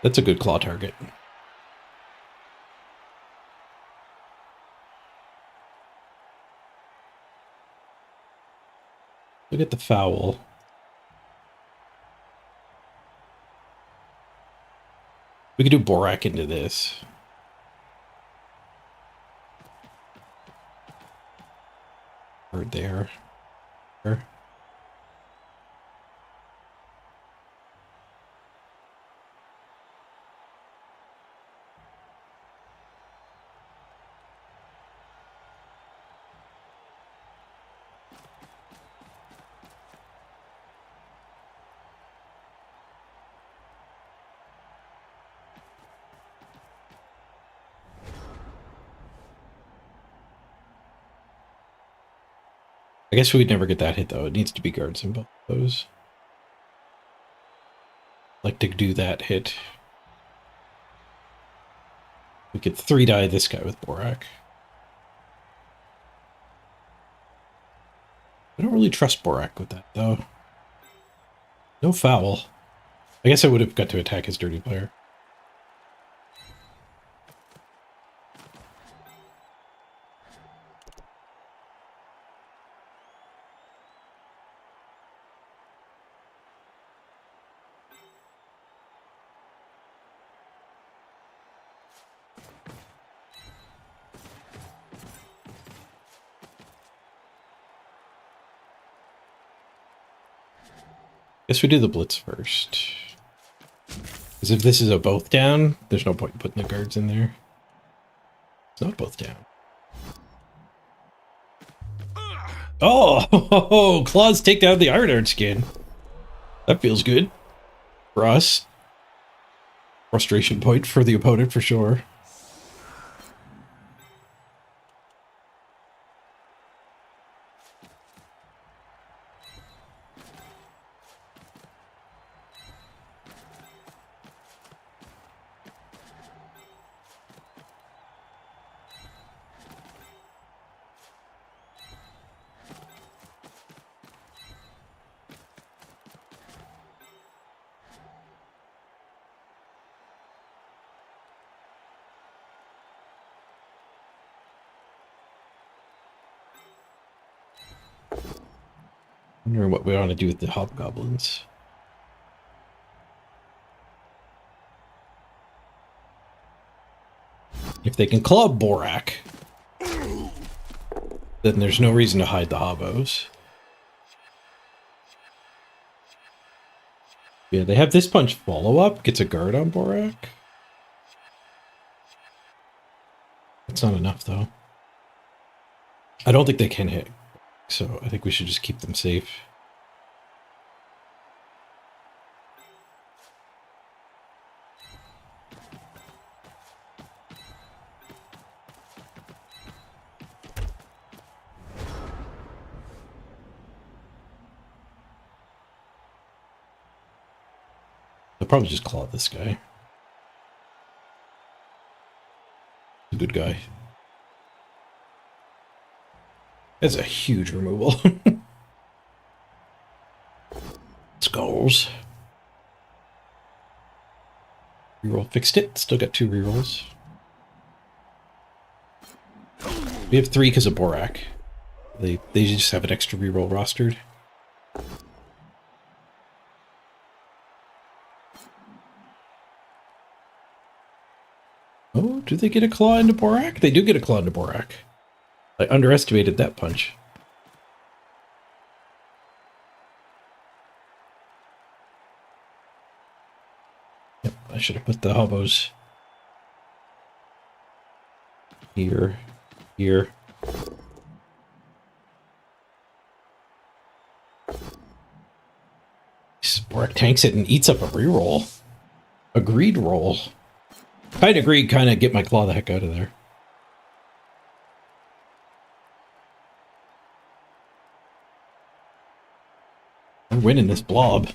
That's a good claw target. Look at the foul. We could do Borak into this. Right there. There. I guess we'd never get that hit, though. It needs to be guards in both of those. Like to do that hit. We could 3-die this guy with Borak. I don't really trust Borak with that, though. No foul. I guess I would have got to attack his dirty player. Guess we do the blitz first. Because if this is a both down, there's no point in putting the guards in there. It's not both down. Oh, claws take down the Ironheart skin. That feels good. For us. Frustration point for the opponent, for sure. Wondering what we want to do with the hobgoblins. If they can club Borak, then there's no reason to hide the hobos. Yeah, they have this punch follow-up, gets a guard on Borak. That's not enough, though. I don't think they can hit, so I think we should just keep them safe. They'll probably just claw this guy. He's a good guy. That's a huge removal. Skulls. Reroll fixed it. Still got 2 rerolls. We have 3 because of Borak. They just have an extra reroll rostered. Oh, do they get a claw into Borak? They do get a claw into Borak. I underestimated that punch. Yep, I should have put the hobos here, here. Borak tanks it and eats up a reroll. A greed roll. Kind of greed, kind of get my claw the heck out of there. We're winning this blob.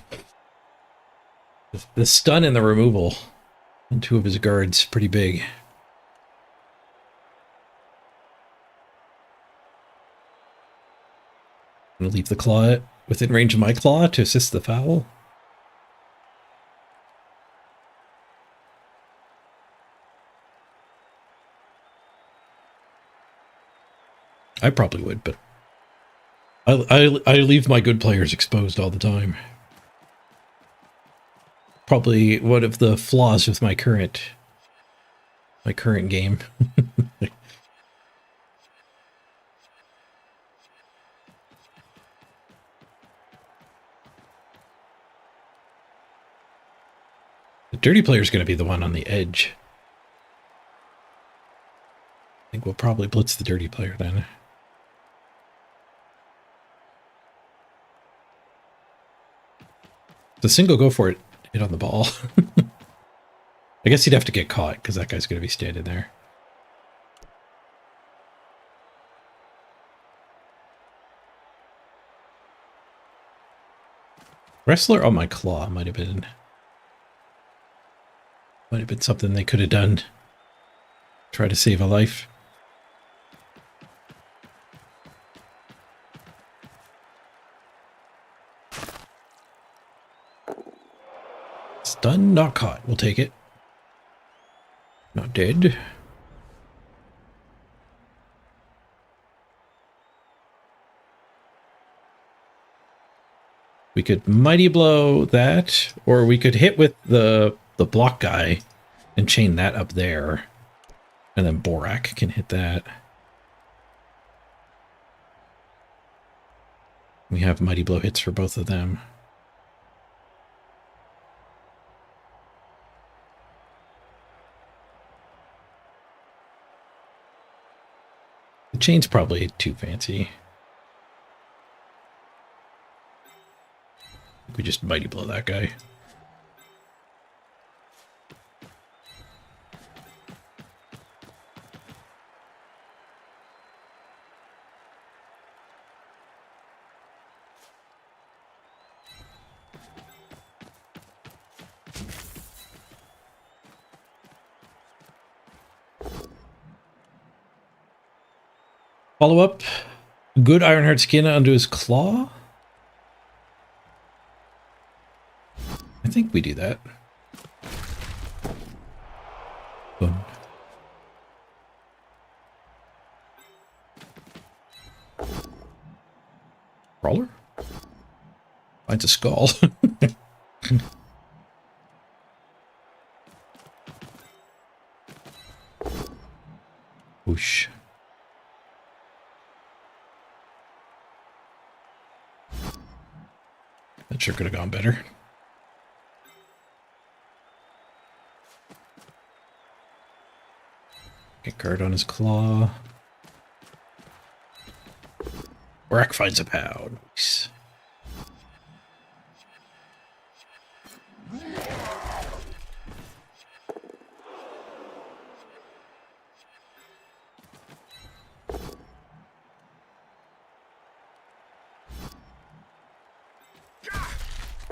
The stun and the removal on 2 of his guards, pretty big. I'm gonna leave the claw within range of my claw to assist the foul. I probably would, but I leave my good players exposed all the time. Probably one of the flaws with my current game. The dirty player is going to be the one on the edge. I think we'll probably blitz the dirty player then. The single go for it, hit on the ball. I guess he'd have to get caught because that guy's going to be standing there. Wrestler on my claw might have been something they could have done. Try to save a life. Stunned, not caught. We'll take it. Not dead. We could mighty blow that, or we could hit with the block guy and chain that up there. And then Borak can hit that. We have mighty blow hits for both of them. The chain's probably too fancy. We just mighty blow that guy. Follow up. Good Ironheart skin onto his claw. I think we do that. Boom. Brawler? Finds a skull. Whoosh. That sure could have gone better. Get guard on his claw. Brack finds a pow. Nice.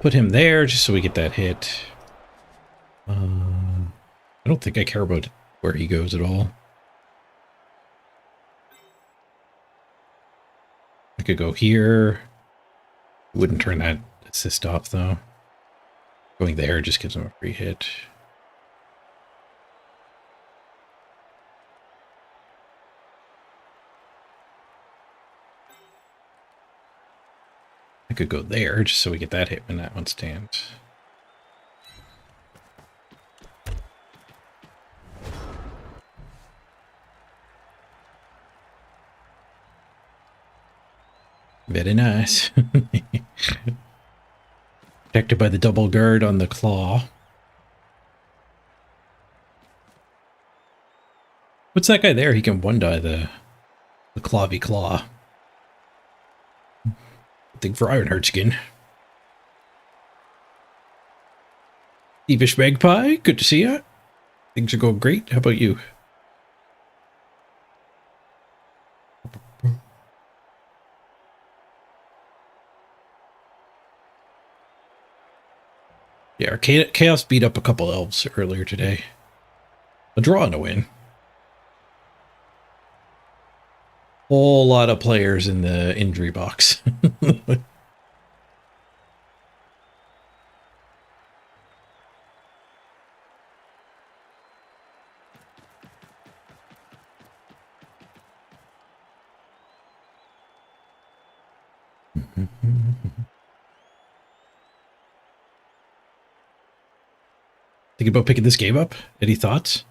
Put him there just so we get that hit. I don't think I care about where he goes at all. I could go here. Wouldn't turn that assist off though. Going there just gives him a free hit. I could go there just so we get that hit when that one stands. Very nice. Protected by the double guard on the claw. What's that guy there? He can one-die the clawy claw. Thing for Ironheart skin. Thievish Magpie, good to see ya. Things are going great. How about you? Yeah, our Chaos beat up a couple elves earlier today. A draw and a win. Whole lot of players in the injury box. Think about picking this game up? Any thoughts?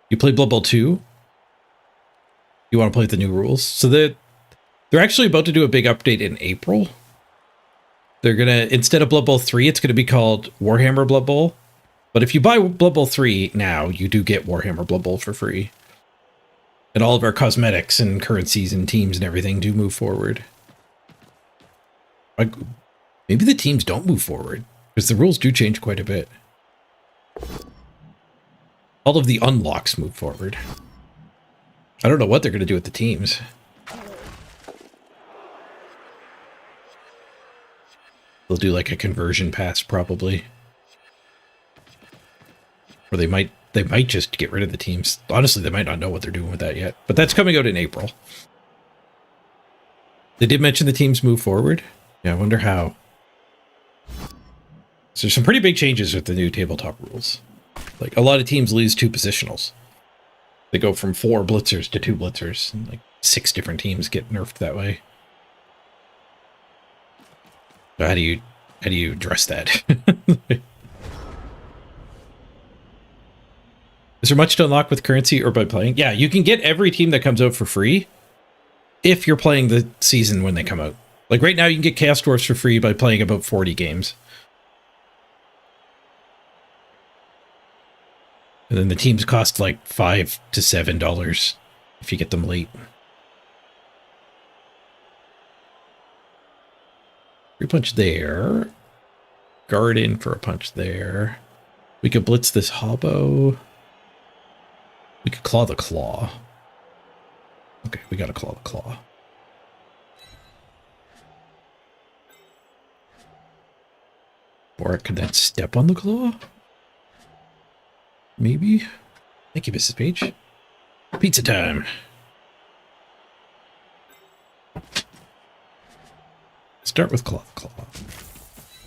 You play Blood Bowl 2? You want to play with the new rules? So they're actually about to do a big update in April. They're gonna, instead of Blood Bowl 3, it's gonna be called Warhammer Blood Bowl. But if you buy Blood Bowl 3 now, you do get Warhammer Blood Bowl for free. And all of our cosmetics and currencies and teams and everything do move forward. Maybe the teams don't move forward, because the rules do change quite a bit. All of the unlocks move forward. I don't know what they're going to do with the teams. They'll do like a conversion pass probably. Or they might just get rid of the teams. Honestly, they might not know what they're doing with that yet. But that's coming out in April. They did mention the teams move forward. Yeah, I wonder how. So there's some pretty big changes with the new tabletop rules. Like, a lot of teams lose 2 positionals. They go from 4 blitzers to 2 blitzers. And like 6 different teams get nerfed that way. So how do you address that? Is there much to unlock with currency or by playing? Yeah, you can get every team that comes out for free if you're playing the season when they come out. Like right now, you can get Chaos Dwarfs for free by playing about 40 games. And then the teams cost like $5 to $7 if you get them late. Free punch there. Guard in for a punch there. We could blitz this hobo. We could claw the claw. Okay, we gotta claw the claw. Or could that step on the claw? Maybe. Thank you, Mrs. Page. Pizza time. Start with claw.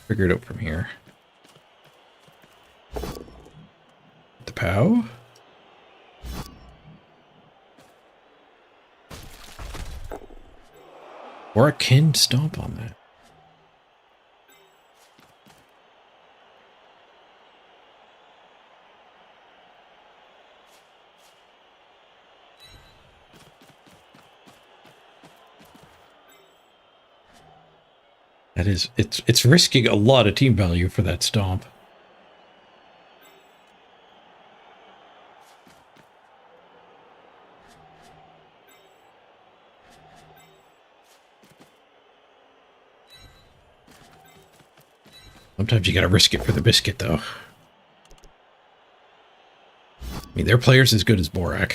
Figure it out from here. The pow. Or I can stomp on that. That is, it's risking a lot of team value for that stomp. Sometimes you gotta risk it for the biscuit, though. I mean, their player's as good as Borak.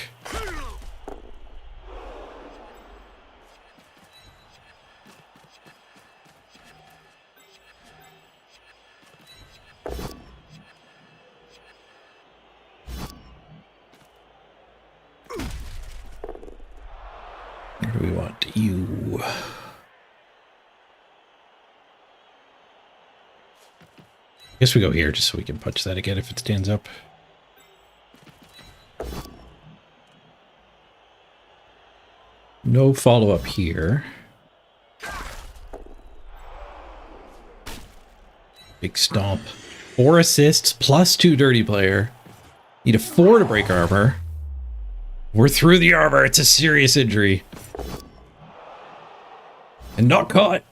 Where do we want you? I guess we go here just so we can punch that again if it stands up. No follow-up here. Big stomp. 4 assists plus 2 dirty player. Need a 4 to break armor. We're through the armor. It's a serious injury. And not caught.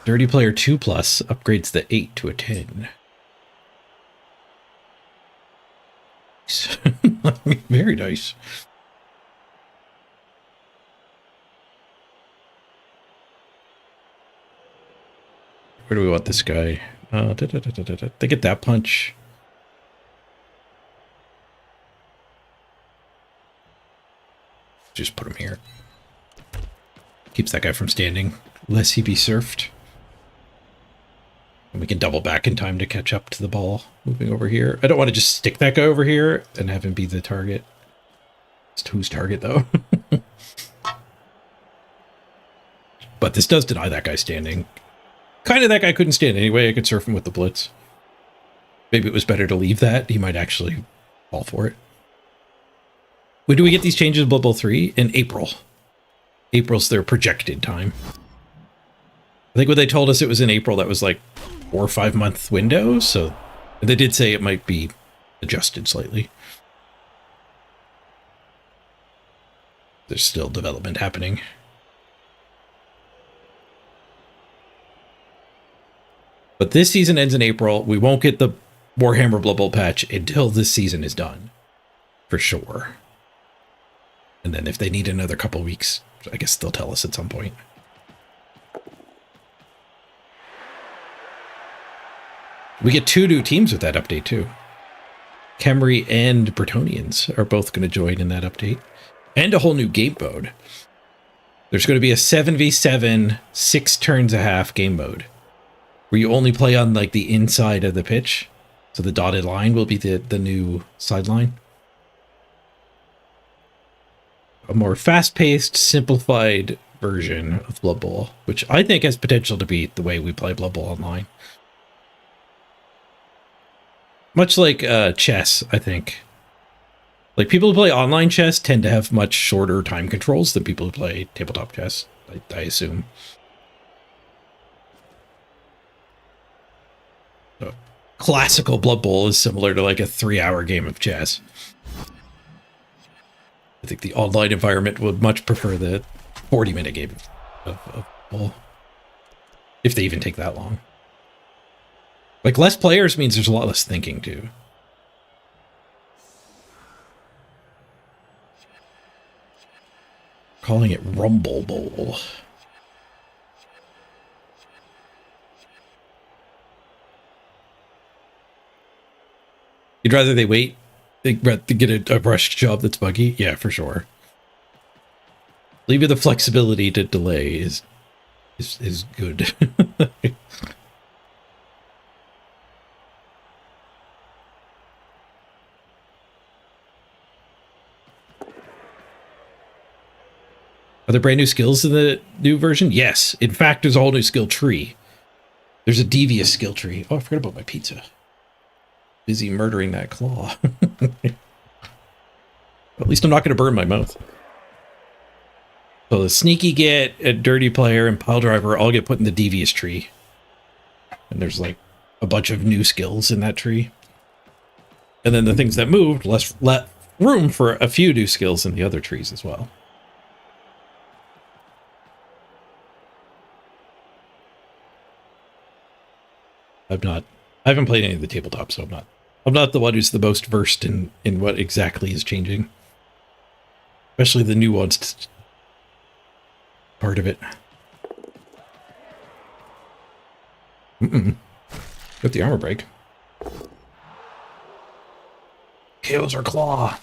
Dirty player 2 plus upgrades the 8 to a 10. Very nice. Where do we want this guy? They get that punch. Just put him here. Keeps that guy from standing, lest he be surfed. And we can double back in time to catch up to the ball moving over here. I don't want to just stick that guy over here and have him be the target. It's whose target, though? But this does deny that guy standing. Kind of that guy couldn't stand anyway. I could surf him with the blitz. Maybe it was better to leave that. He might actually fall for it. When do we get these changes in Blood Bowl 3? In April. April's their projected time. I think when they told us it was in April, that was like 4 or 5 month window. So they did say it might be adjusted slightly. There's still development happening. But this season ends in April. We won't get the Warhammer Blood Bowl patch until this season is done. For sure. And then if they need another couple weeks, I guess they'll tell us at some point. We get 2 new teams with that update too. Khemri and Bretonnians are both going to join in that update. And a whole new game mode. There's going to be a 7v7, 6 turns a half game mode. Where you only play on like the inside of the pitch. So the dotted line will be the new sideline. A more fast-paced, simplified version of Blood Bowl, which I think has potential to be the way we play Blood Bowl online. Much like chess, I think. Like, people who play online chess tend to have much shorter time controls than people who play tabletop chess, I assume. So, classical Blood Bowl is similar to like a 3-hour game of chess. I think the online environment would much prefer the 40-minute game of Bowl. If they even take that long. Like, less players means there's a lot less thinking, too. Calling it Rumble Bowl. You'd rather they wait? They'd rather get a rushed job that's buggy? Yeah, for sure. Leave you the flexibility to delay is good. Are there brand new skills in the new version? Yes. In fact, there's a whole new skill tree. There's a devious skill tree. Oh, I forgot about my pizza. Busy murdering that claw. At least I'm not going to burn my mouth. So the sneaky get, a dirty player, and pile driver all get put in the devious tree. And there's like a bunch of new skills in that tree. And then the things that moved let room for a few new skills in the other trees as well. I haven't played any of the tabletop, so I'm not the one who's the most versed in what exactly is changing. Especially the nuanced part of it. Got the armor break. KOs our claw.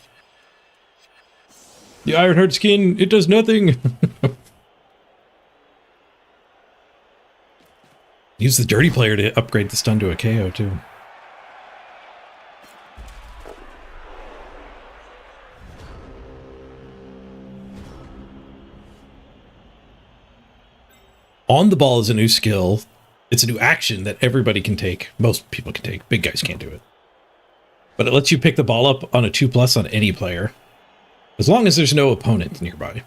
The Ironheart skin, it does nothing. Use the dirty player to upgrade the stun to a KO too. On the ball is a new skill. It's a new action that everybody can take. Most people can take. Big guys can't do it. But it lets you pick the ball up on a 2+ on any player, as long as there's no opponent nearby.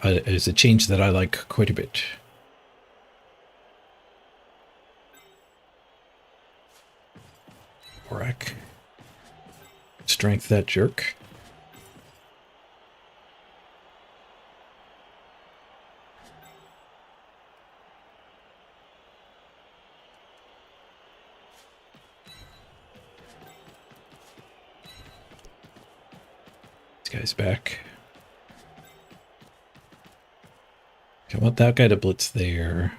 It's a change that I like quite a bit. Orak. Strength that jerk. This guy's back. I want that guy to blitz there.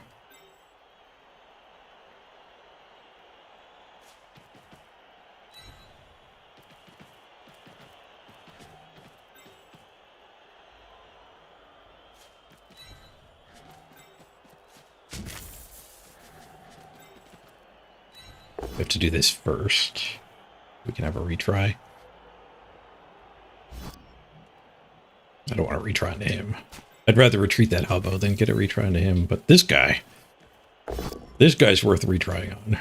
We have to do this first. We can have a retry. I don't want to retry into him. I'd rather retreat that hobo than get a retry into him, but this guy's worth retrying on.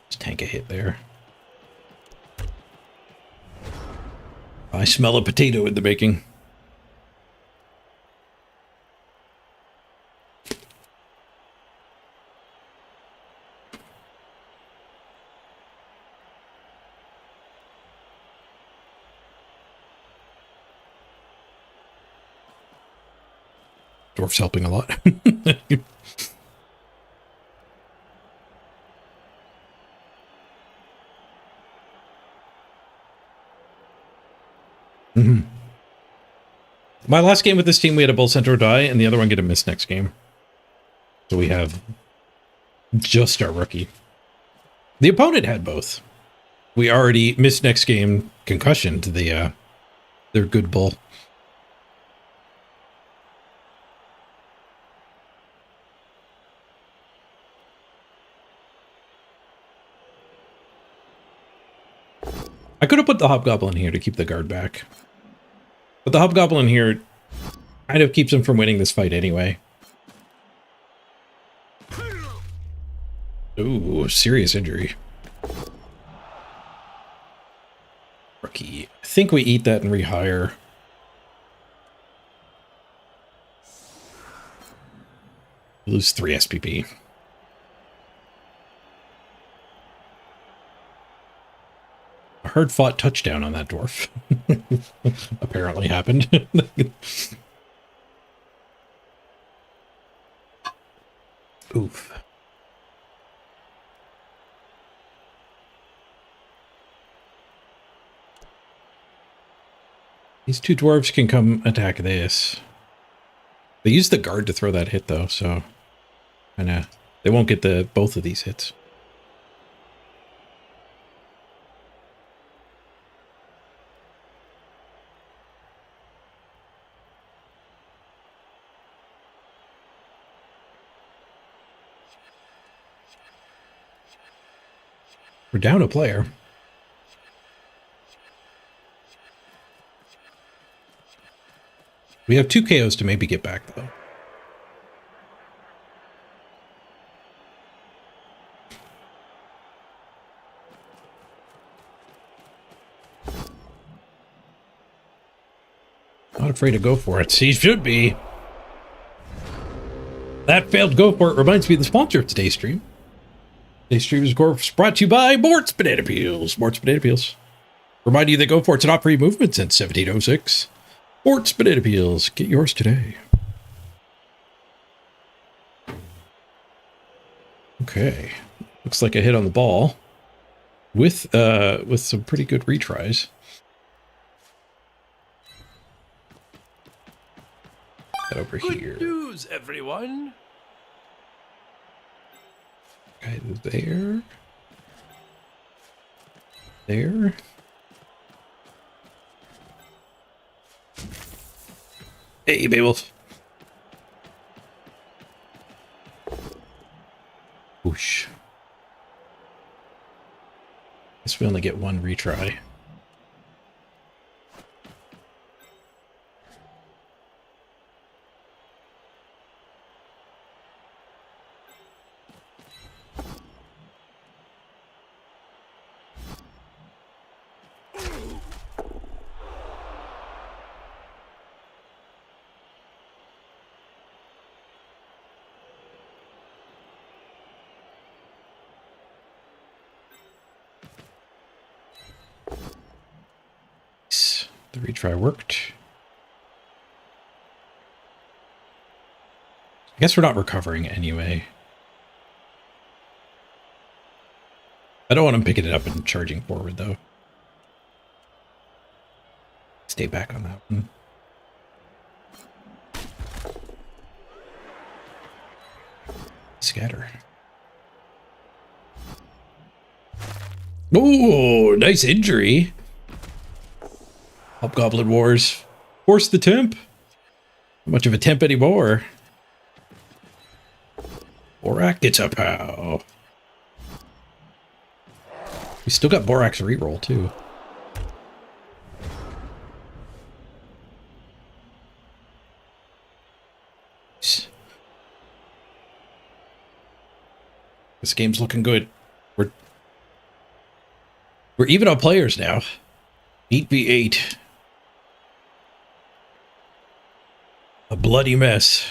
Just tank a hit there. I smell a potato in the making. Dwarf's helping a lot. My last game with this team, we had a Bull Centaur die, and the other one get a miss next game. So we have just our rookie. The opponent had both. We already missed next game concussion to their good bull. I could have put the Hobgoblin here to keep the guard back. But the Hobgoblin here kind of keeps him from winning this fight anyway. Ooh, serious injury. Rookie. I think we eat that and rehire. Lose 3 SPP. A hard-fought touchdown on that dwarf. Apparently happened. Oof. These 2 dwarves can come attack this. They use the guard to throw that hit though, so kinda they won't get both of these hits. We're down a player. We have 2 KOs to maybe get back, though. Not afraid to go for it. He should be. That failed go for it reminds me of the sponsor of today's stream. Today's stream is of course brought to you by Mort's Banana Peels. Mort's Banana Peels. Remind you that go for it's not free movement since 1706. Mort's Banana Peels. Get yours today. Okay. Looks like I hit on the ball with some pretty good retries. That over here. Good news, everyone. Okay, there. There. Hey, Beowulf. Whoosh. Guess we only get one retry. The retry worked. I guess we're not recovering anyway. I don't want him picking it up and charging forward, though. Stay back on that one. Scatter. Oh, nice injury. Hobgoblin Wars. Force the temp. Not much of a temp anymore. Borak gets a pow. We still got Borak's reroll, too. This game's looking good. We're even on players now. 8v8. A bloody mess.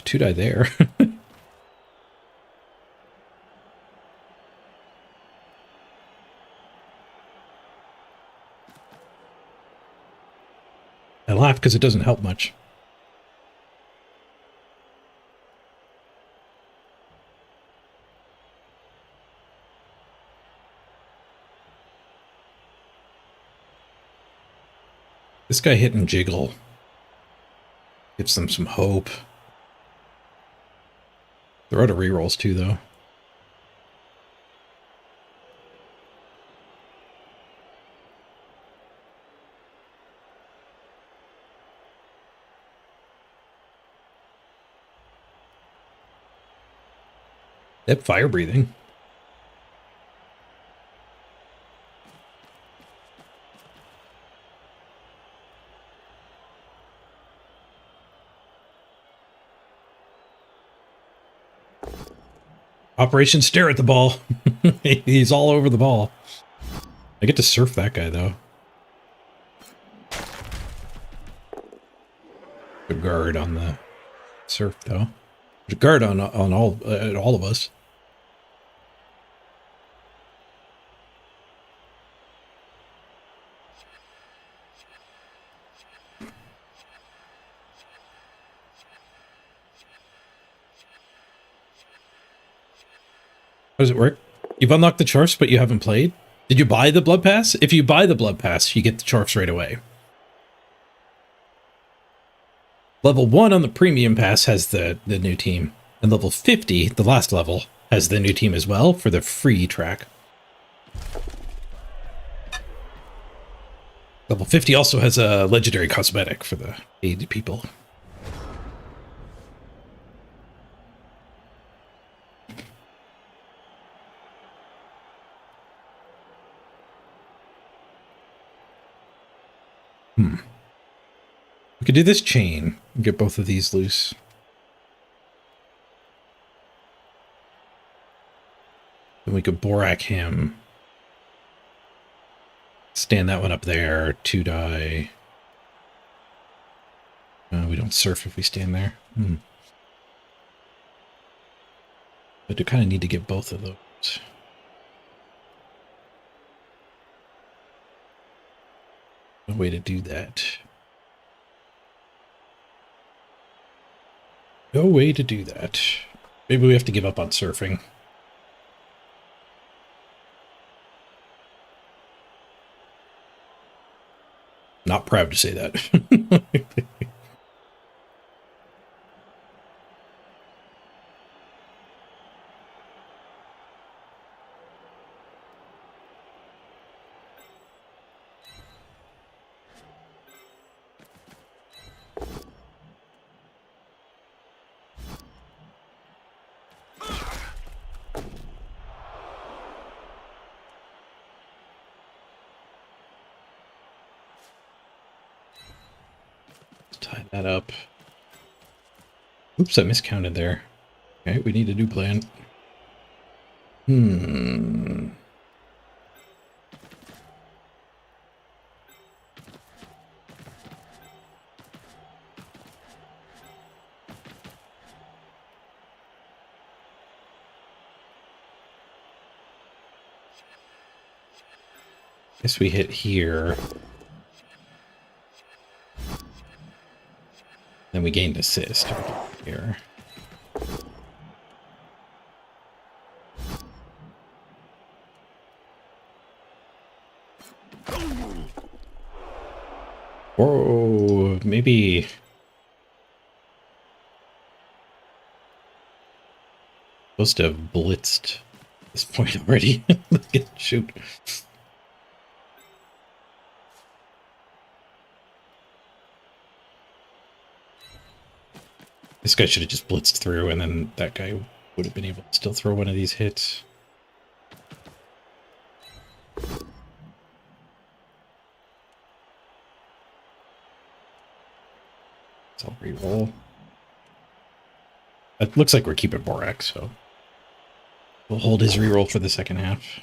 Two die there. I laugh because it doesn't help much. This guy hitting Jiggle gives them some hope. They're out of rerolls too, though. They have fire breathing. Operation Stare at the Ball. He's all over the ball. I get to surf that guy, though. A guard on the surf, though. There's a guard on all of us. How does it work? You've unlocked the Charfs, but you haven't played? Did you buy the Blood Pass? If you buy the Blood Pass, you get the Charfs right away. Level 1 on the Premium Pass has the new team. And level 50, the last level, has the new team as well for the free track. Level 50 also has a legendary cosmetic for the paid people. We could do this chain and get both of these loose. Then we could Borak him. Stand that one up there. 2 die. We don't surf if we stand there. But you kind of need to get both of those. No way to do that. No way to do that. Maybe we have to give up on surfing. Not proud to say that. Tie that up. Oops, I miscounted there. Okay, we need a new plan. Guess we hit here. Then we gained assist here. Whoa, maybe. Supposed to have blitzed at this point already. Shoot. This guy should have just blitzed through, and then that guy would have been able to still throw one of these hits. So I'll reroll. It looks like we're keeping Borak, so we'll hold his reroll for the second half.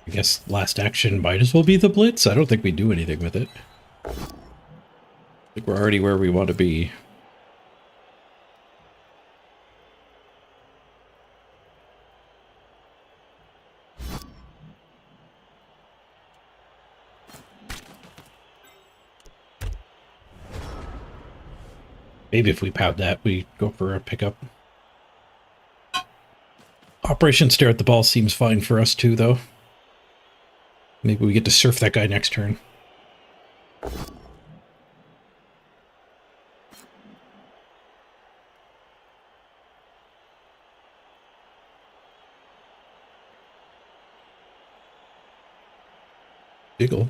I guess last action might as well be the blitz. I don't think we do anything with it. I think we're already where we want to be. Maybe if we pound that, we go for a pickup. Operation Stare at the Ball seems fine for us too, though. Maybe we get to surf that guy next turn. Diggle.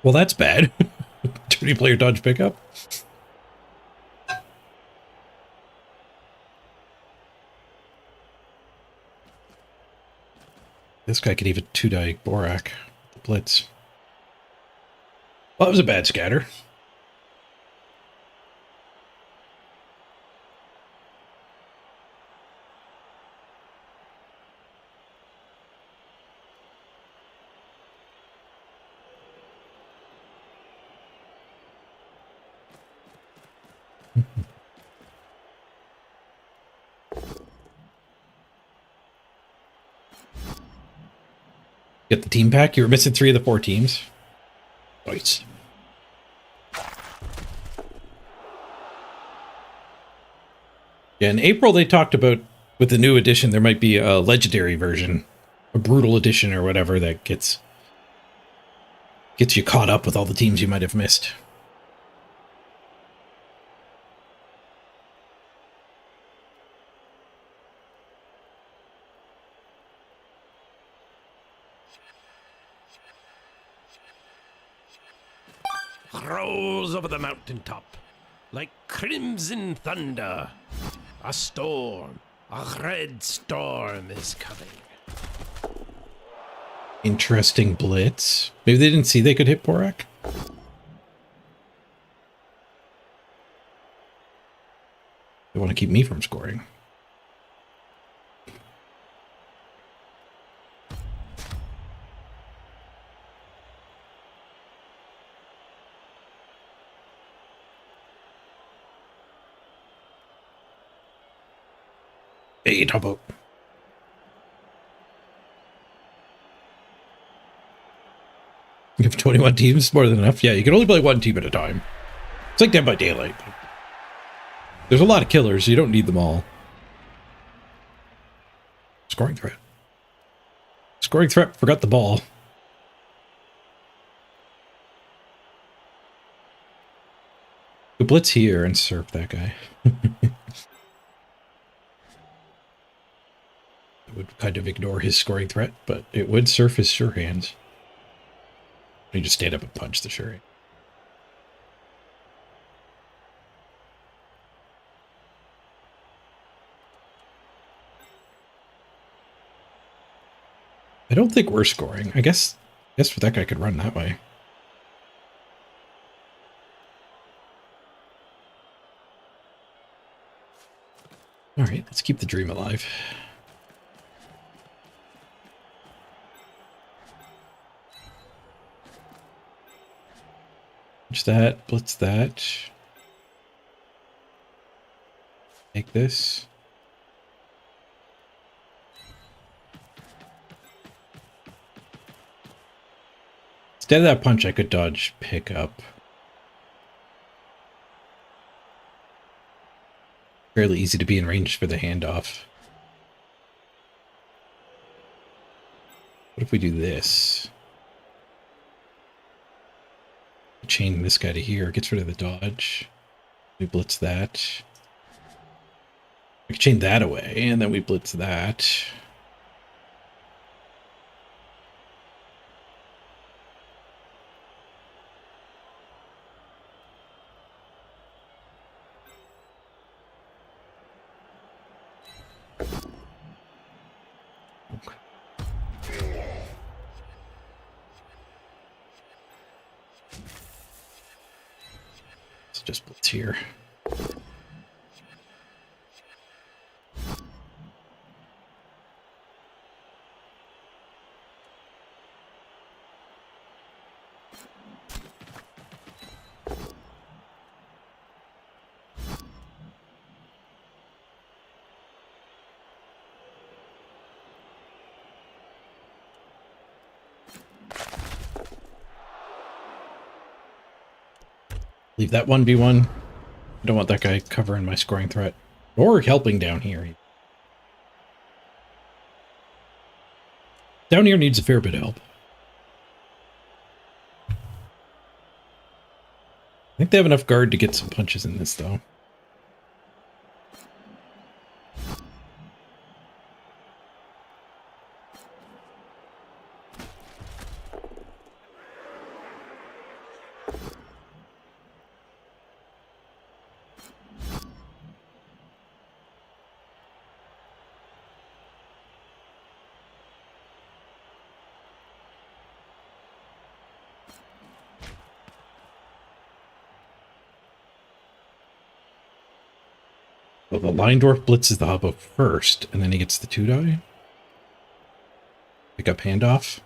Well, that's bad. 20-player dodge pickup. This guy could even 2-die Borak. The blitz. Well, that was a bad scatter. Get the team pack. You were missing 3 of the 4 teams. Nice. Yeah, in April they talked about with the new edition there might be a legendary version, a brutal edition or whatever that gets you caught up with all the teams you might have missed. Rolls over the mountaintop like crimson thunder. A storm, a red storm is coming. Interesting blitz. Maybe they didn't see they could hit Borak. They want to keep me from scoring. Hey, top boat. You have 21 teams, more than enough. Yeah, you can only play one team at a time. It's like Dead by Daylight. There's a lot of killers, so you don't need them all. Scoring threat. Scoring threat, forgot the ball. We blitz here and surf that guy. It would kind of ignore his scoring threat, but it would surf his sure hands. You just stand up and punch the sure hand. I don't think we're scoring. I guess that guy could run that way. All right, let's keep the dream alive. Punch that, blitz that. Take this. Instead of that punch, I could dodge pick up. Fairly easy to be in range for the handoff. What if we do this? Chain this guy to here, gets rid of the dodge. We blitz that. We can chain that away, and then we blitz that. Let's just blitz here. Leave that 1v1. I don't want that guy covering my scoring threat. Or helping down here. Down here needs a fair bit of help. I think they have enough guard to get some punches in this, though. Well, the Line Dwarf blitzes the Hobbo first, and then he gets the 2-die. Pick up handoff.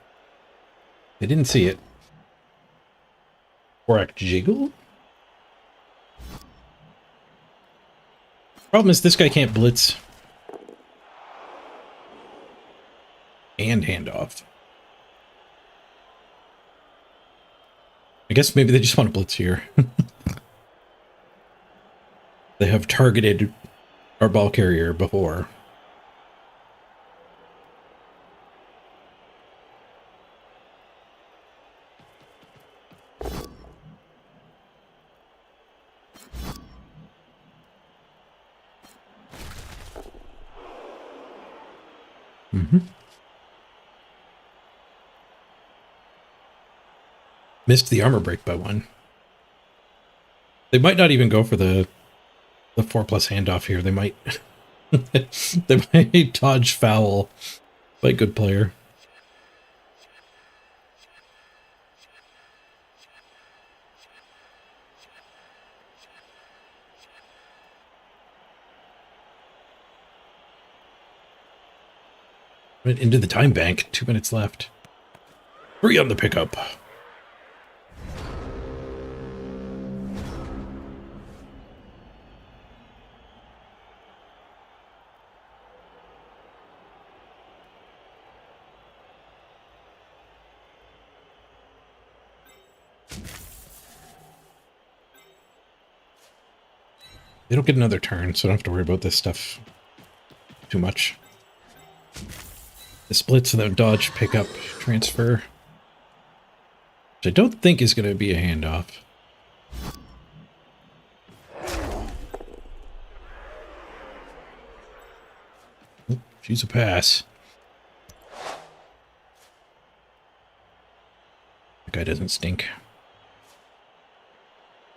They didn't see it. Borak jiggle? Problem is this guy can't blitz. And handoff. I guess maybe they just want to blitz here. They have targeted our ball carrier before. Missed the armor break by 1. They might not even go for the 4+ handoff here. They might they might dodge foul But good player. Went into the time bank. 2 minutes left. 3 on the pickup. They don't get another turn, so I don't have to worry about this stuff too much. The splits and then dodge, pickup, transfer. Which I don't think is going to be a handoff. Oh, she's a pass. That guy doesn't stink.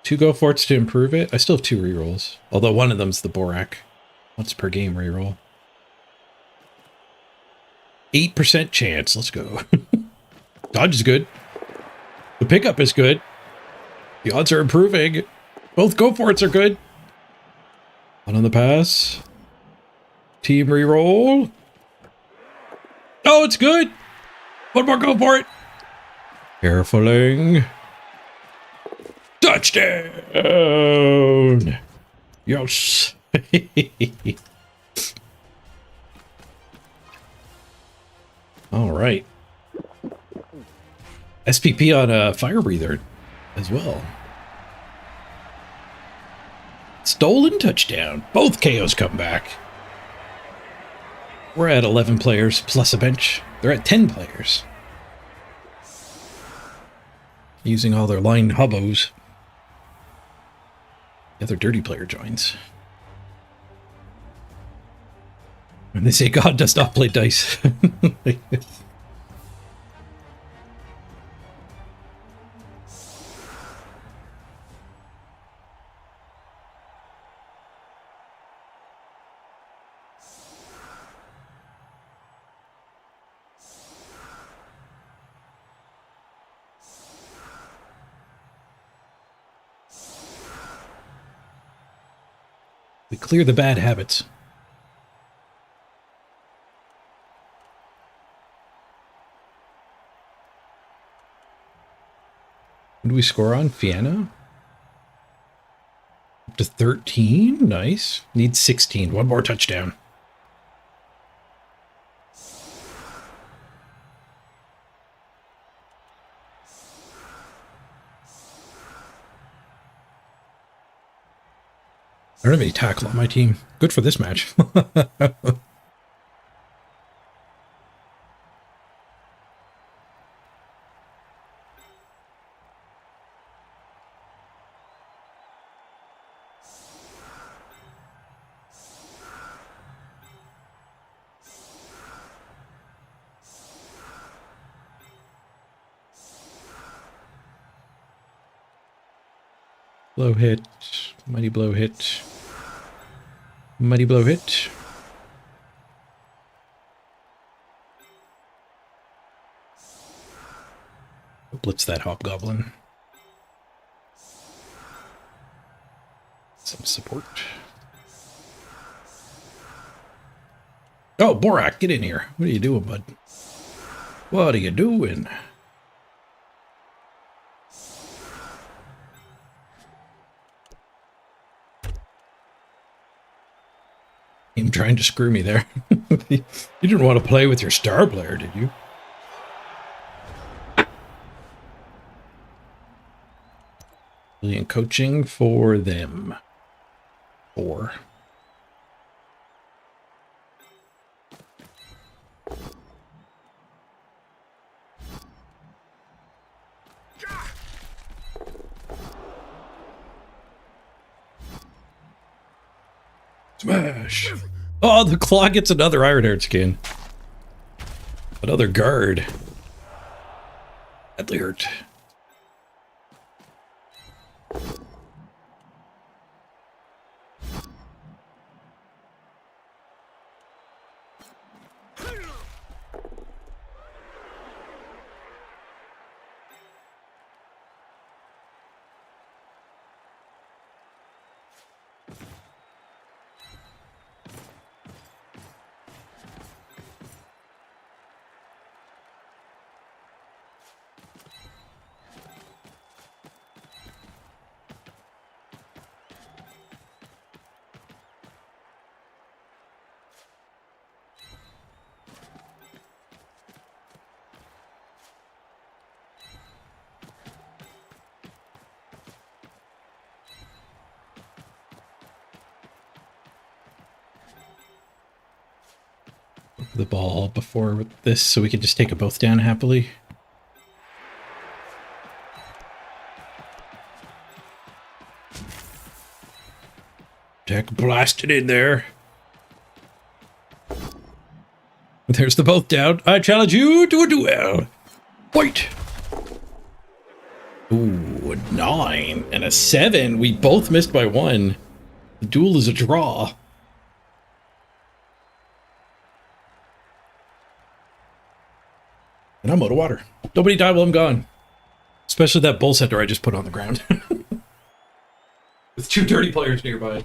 2 go for it to improve it. I still have 2 rerolls. Although one of them's the Borak. Once per game reroll. 8% chance. Let's go. Dodge is good. The pickup is good. The odds are improving. Both go for it's are good. One on the pass. Team reroll. Oh, it's good. One more go for it. Carefuling. Touchdown! Yes. All right. SPP on a fire breather as well. Stolen touchdown. Both KOs come back. We're at 11 players plus a bench. They're at 10 players. Using all their line hubbos. The other dirty player joins. And they say God does not play dice. We clear the bad habits. What do we score on? Fianna? Up to 13? Nice. Need 16. One more touchdown. I don't have any tackle on my team. Good for this match. Blow hit. Mighty blow hit. Mighty blow hit. Blitz that hobgoblin. Some support. Oh, Borak, get in here. What are you doing, bud? What are you doing? Him trying to screw me there. You didn't want to play with your star player, did you? Brilliant coaching for them. 4. Smash! Oh, the claw gets another Ironheart skin. Another guard. Badly hurt. the ball before this so we could just take them both down happily. Jack blasted in there. There's the both down. I challenge you to a duel. Fight! Ooh, a 9 and a 7. We both missed by 1. The duel is a draw. And I'm out of water. Nobody die while I'm gone. Especially that bull setter I just put on the ground. With 2 dirty players nearby.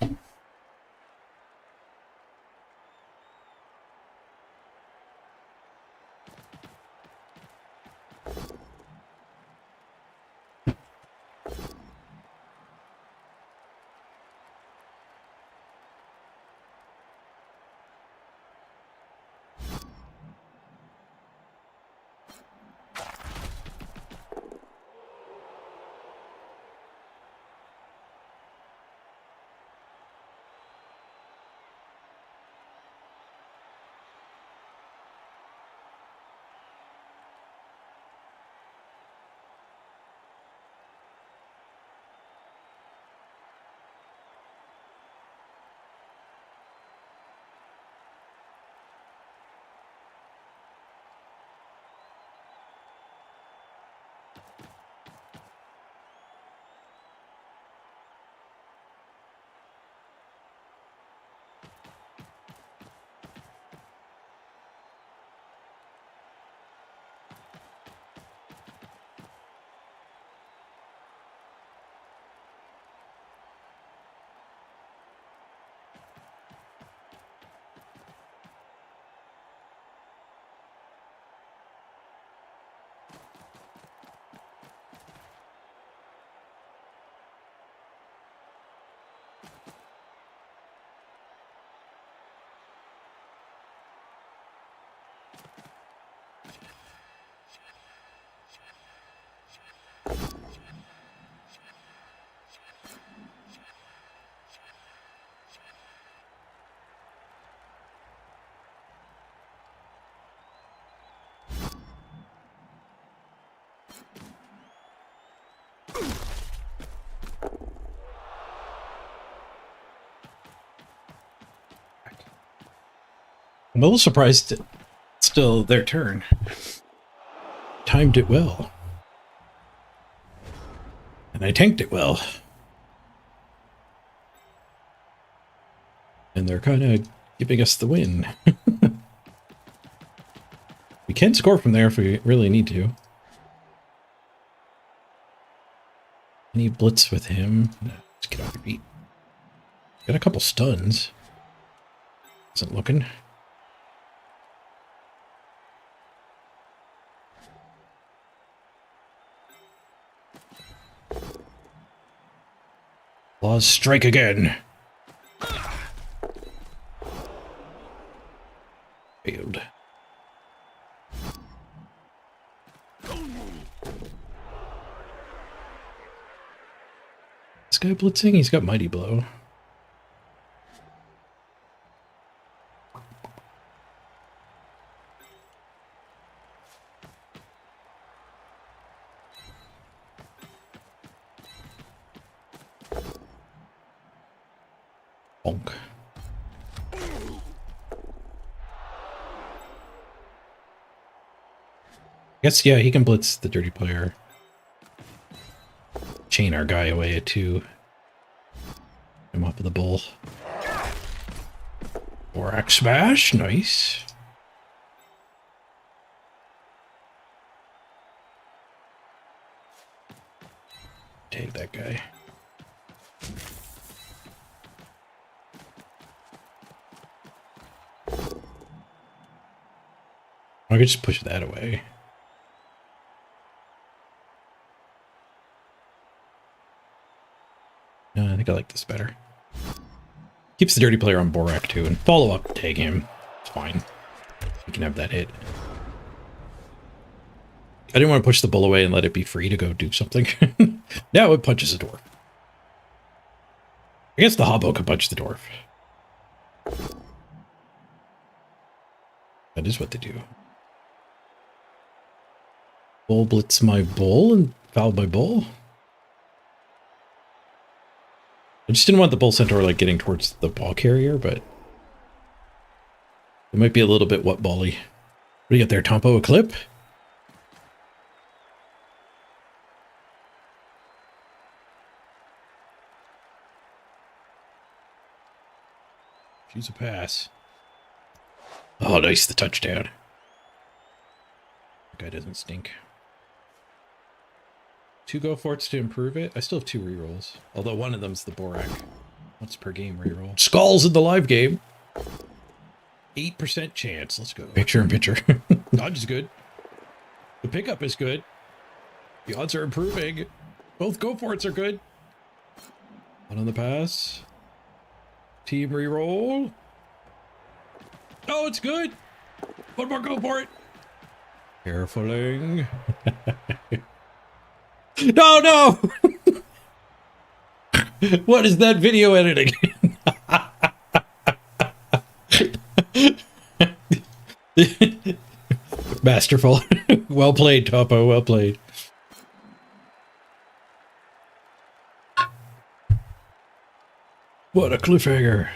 I'm a little surprised it's still their turn. Timed it well. And I tanked it well. And they're kind of giving us the win. We can score from there if we really need to. Any blitz with him? No, let's get off your feet. Got a couple stuns. Isn't looking. Laws strike again. Failed. This guy blitzing, he's got Mighty Blow. Bonk. Guess, yeah, he can blitz the dirty player. Chain our guy away at 2. I'm off of the bull. Borax smash, nice. Take that guy. I could just push that away. No, I think I like this better. Keeps the dirty player on Borak too, and follow up, tag him. It's fine. We can have that hit. I didn't want to push the bull away and let it be free to go do something. Now it punches a dwarf. I guess the hobbo could punch the dwarf. That is what they do. Bull blitz my bull and foul my bull. I just didn't want the bull centaur like getting towards the ball carrier, but it might be a little bit what bally. What do you got there, Tompo? A clip? Choose a pass. Oh, nice, the touchdown. That guy doesn't stink. 2 go for it's to improve it. I still have 2 rerolls. Although one of them's the Borak. Once per game reroll. Skulls in the live game. 8% chance. Let's go. Picture in picture. Dodge is good. The pickup is good. The odds are improving. Both go for it's are good. One on the pass. Team reroll. Oh, it's good. One more go for it. Carefuling. No. What is that video editing? Masterful. Well played, Topo. Well played. What a cliffhanger.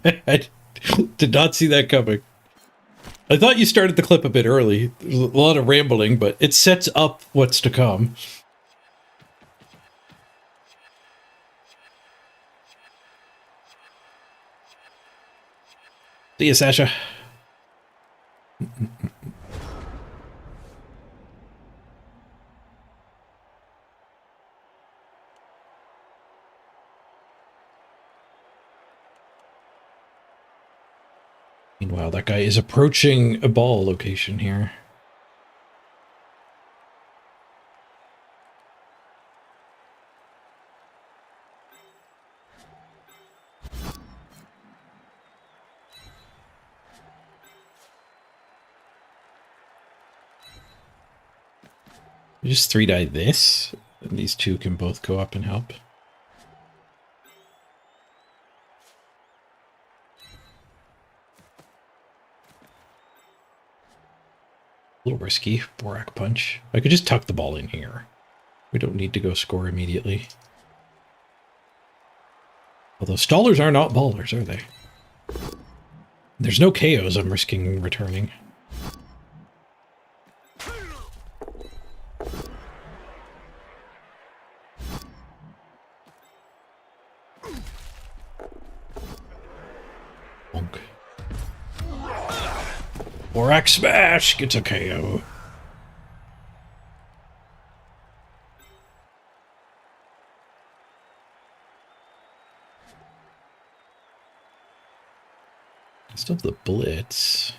I did not see that coming. I thought you started the clip a bit early. There's a lot of rambling, but it sets up what's to come. See ya, Sasha. Meanwhile, that guy is approaching a ball location here. You just 3-die this, and these 2 can both go up and help. A little risky. Borak punch. I could just tuck the ball in here. We don't need to go score immediately. Although stallers are not ballers, are they? There's no KOs I'm risking returning. Bonk. Borak smash gets a KO. Still have the blitz.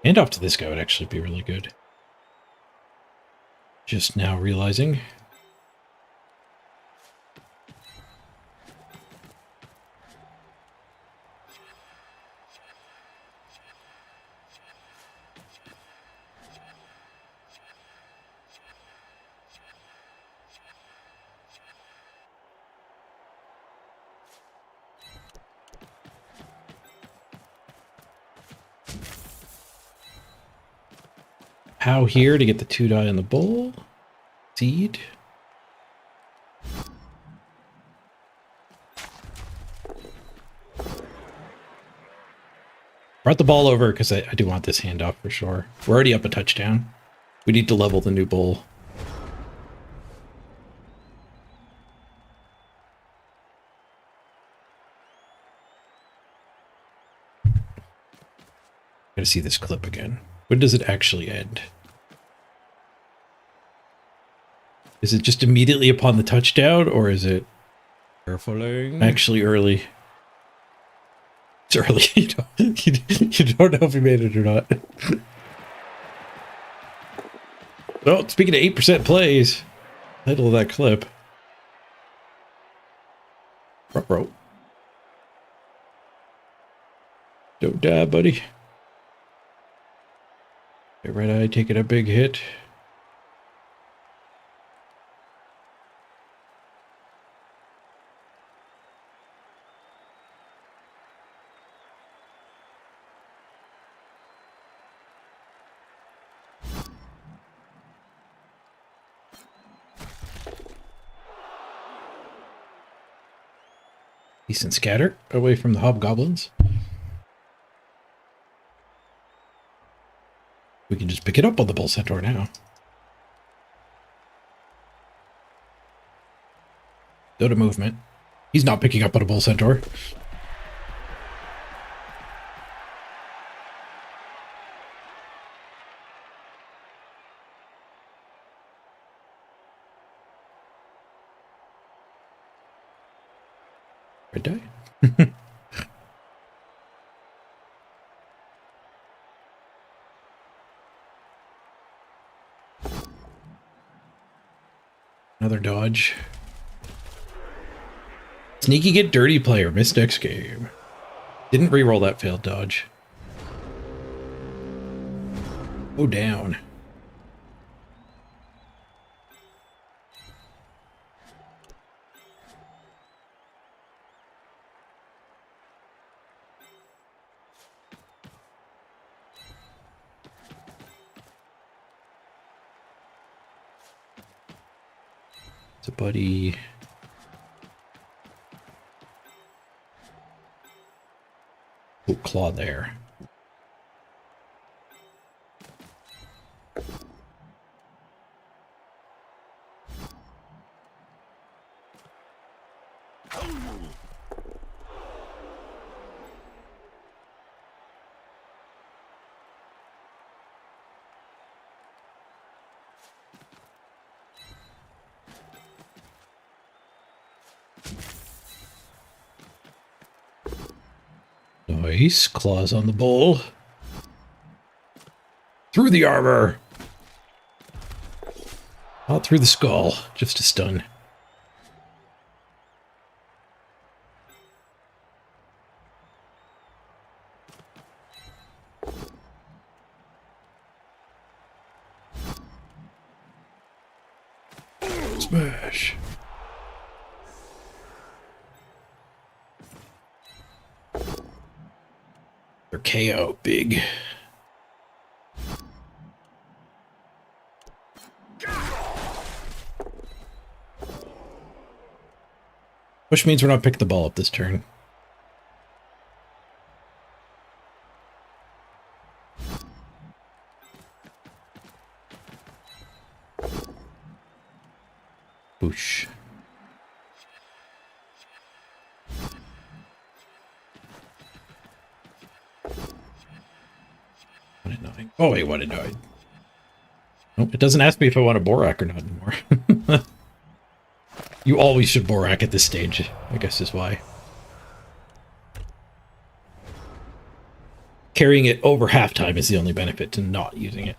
Hand off to this guy would actually be really good. Just now realizing. How here to get the 2-die on the bull. Seed. Brought the ball over because I do want this handoff for sure. We're already up a touchdown. We need to level the new bull. Gotta see this clip again. When does it actually end? Is it just immediately upon the touchdown, or is it actually early? It's early. You don't know if he made it or not. Oh, speaking of 8% plays, title of that clip. Ruh-roh. Don't die, buddy. Okay, Red Eye taking a big hit. Decent scatter away from the hobgoblins. We can just pick it up on the Bull Centaur now. Go to movement. He's not picking up on a Bull Centaur. Red die. Another dodge. Sneaky get dirty player. Missed next game. Didn't reroll that failed dodge. Oh, down. It's a buddy. Oh, claw there. Nice. Claws on the bull. Through the armor. Not through the skull. Just a stun. Smash. They're KO big. Which means we're not picking the ball up this turn. Boosh. Wanted nothing. Oh wait, what did I? Nope, it doesn't ask me if I want a Borak or not anymore. You always should Borak at this stage, I guess is why. Carrying it over halftime is the only benefit to not using it.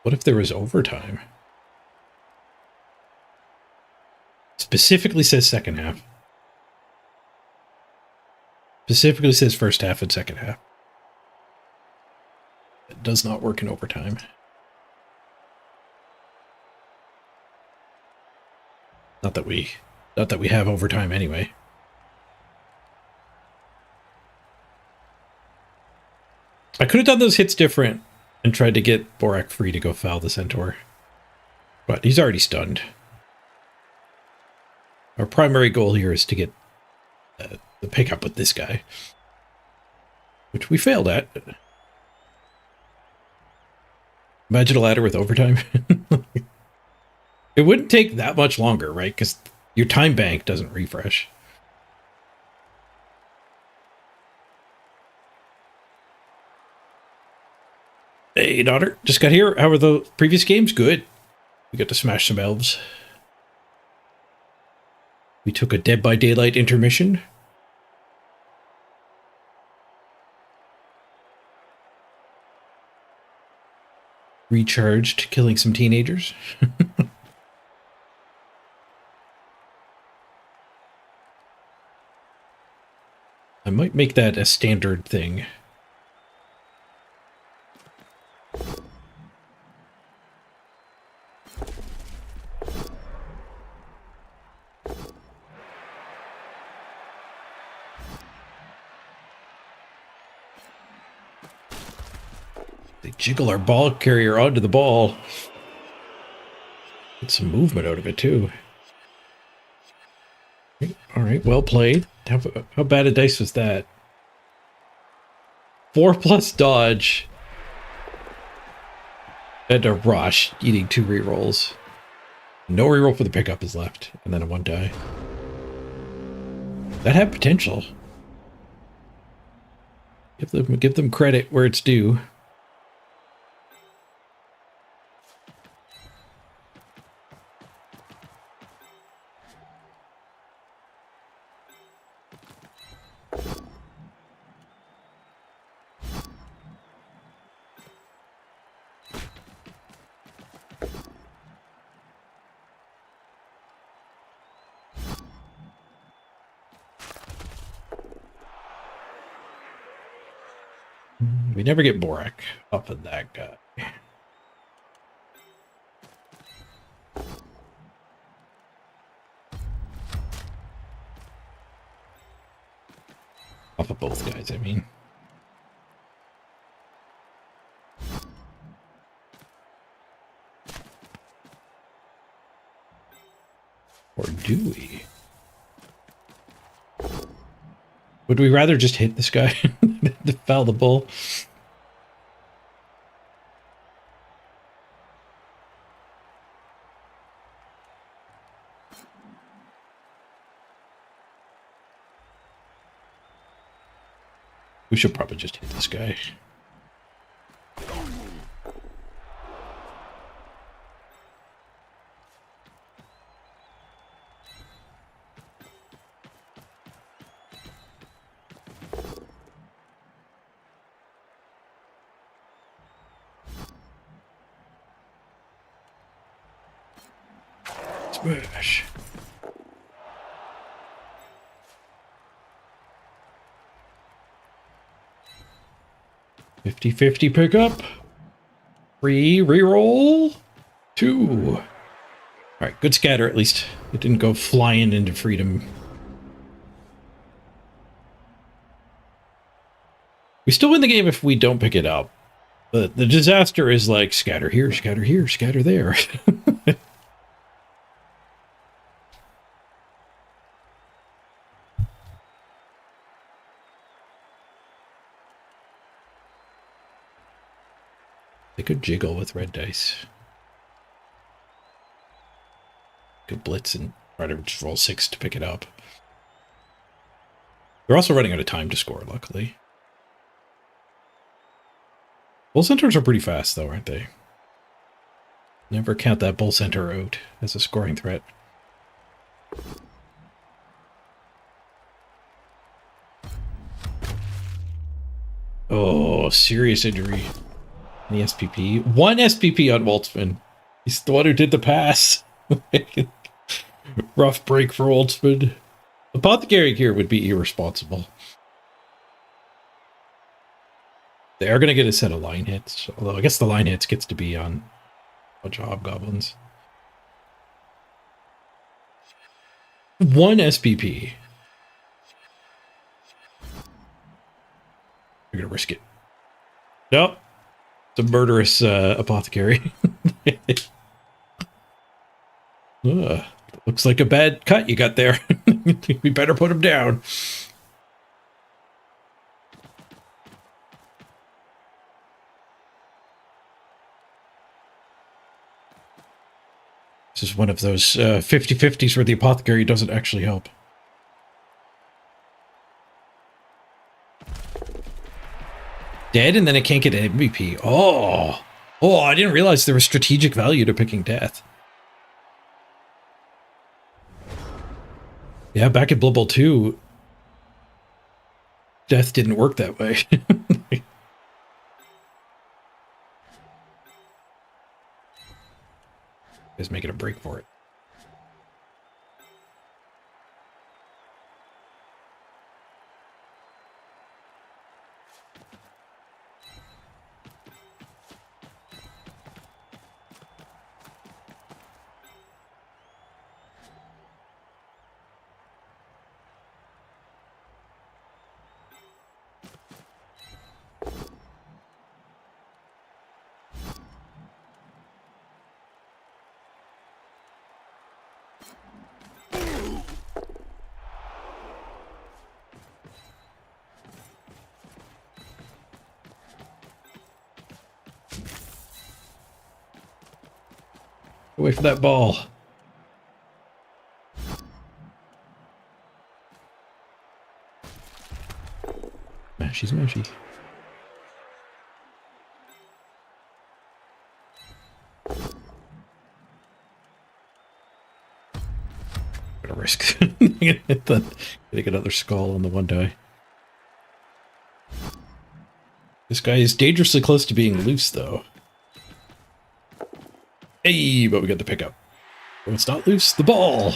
What if there was overtime? Specifically says second half. Specifically says first half and second half. It does not work in overtime. Not that we have overtime anyway. I could have done those hits different and tried to get Borak free to go foul the Centaur. But he's already stunned. Our primary goal here is to get the pickup with this guy. Which we failed at. Imagine a ladder with overtime. It wouldn't take that much longer, right? Because your time bank doesn't refresh. Hey, daughter. Just got here. How were the previous games? Good. We got to smash some elves. We took a Dead by Daylight intermission. Recharged, killing some teenagers. I might make that a standard thing. They jiggle our ball carrier onto the ball. Get some movement out of it, too. All right, well played. How bad a dice was that? 4+ dodge. And a rush, eating 2 rerolls. No reroll for the pickup is left, and then a 1 die. That had potential. Give them credit where it's due. We never get Borak off of that guy. Off of both guys, I mean. Or do we? Would we rather just hit this guy than foul the bull? We should probably just hit this guy. Smash. 50-50 pickup. 3 reroll. 2. All right, good scatter at least. It didn't go flying into freedom. We still win the game if we don't pick it up. The disaster is like scatter here, scatter there. They could jiggle with red dice. Could blitz and try to just roll 6 to pick it up. They're also running out of time to score, luckily. Bull centers are pretty fast, though, aren't they? Never count that bull center out as a scoring threat. Oh, serious injury. The SPP. 1 SPP on Waltzman. He's the one who did the pass. Rough break for Waltzman. Apothecary here would be irresponsible. They are going to get a set of line hits. Although I guess the line hits gets to be on a bunch of hobgoblins. 1 SPP. You're going to risk it. Nope. It's a murderous apothecary. Looks like a bad cut you got there. We better put him down. This is one of those 50-50s where the apothecary doesn't actually help. Dead, and then it can't get an MVP. Oh, I didn't realize there was strategic value to picking death. Yeah, back at Blood Bowl 2, death didn't work that way. Just making a break for it. Away from that ball. Mashy's mashy. Gonna risk getting another skull on the one die. This guy is dangerously close to being loose, though. Hey, but we got the pickup. Oh, it's not loose. The ball.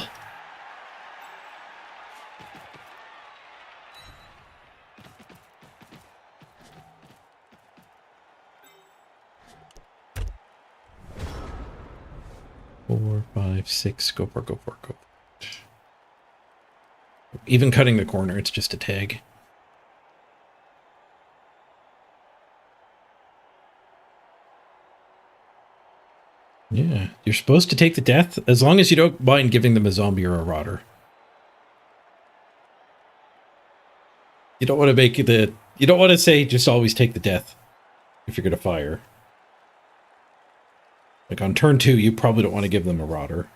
Four, five, six. Go for it, go for it, go for it. Even cutting the corner, it's just a tag. Yeah, you're supposed to take the death as long as you don't mind giving them a zombie or a rotter. You don't want to make the... You don't want to say just always take the death if you're going to fire. Like on turn 2, you probably don't want to give them a rotter.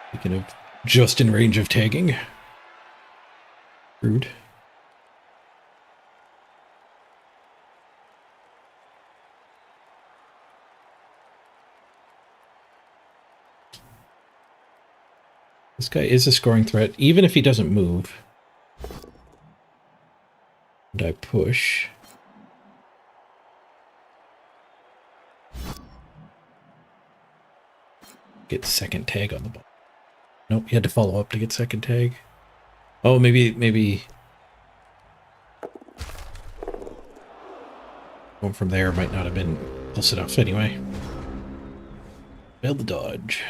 Speaking of just in range of tagging. Rude. This guy is a scoring threat, even if he doesn't move. And I push. Get second tag on the ball. Nope, you had to follow up to get second tag. Oh, maybe going from there might not have been close enough anyway. Failed the dodge.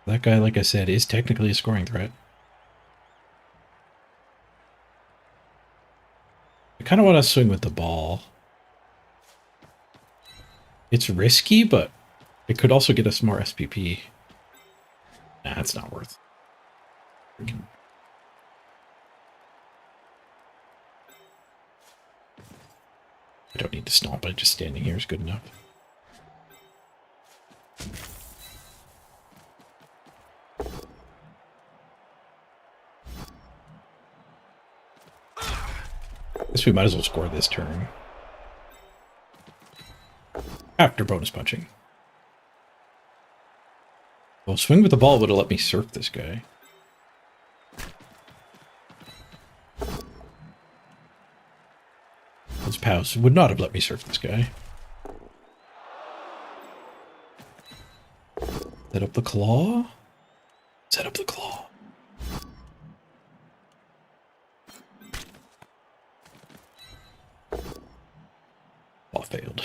That guy, like I said, is technically a scoring threat. I kind of want to swing with the ball. It's risky, but it could also get us more SPP. Nah, it's not worth it. I don't need to stomp, but just standing here is good enough. Guess we might as well score this turn. After bonus punching. Well, swing with the ball would have let me surf this guy. Those pows would not have let me surf this guy. Set up the claw. Set up the claw. Claw failed.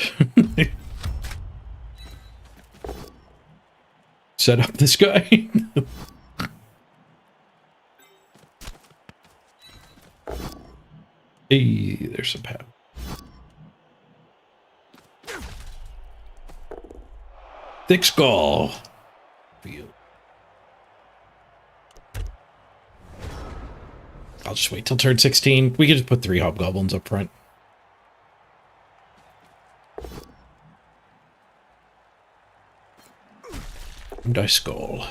Set up this guy. Hey, there's some pow. Thick skull. Feel. I'll just wait till turn 16. We can just put 3 hobgoblins up front. And I skull.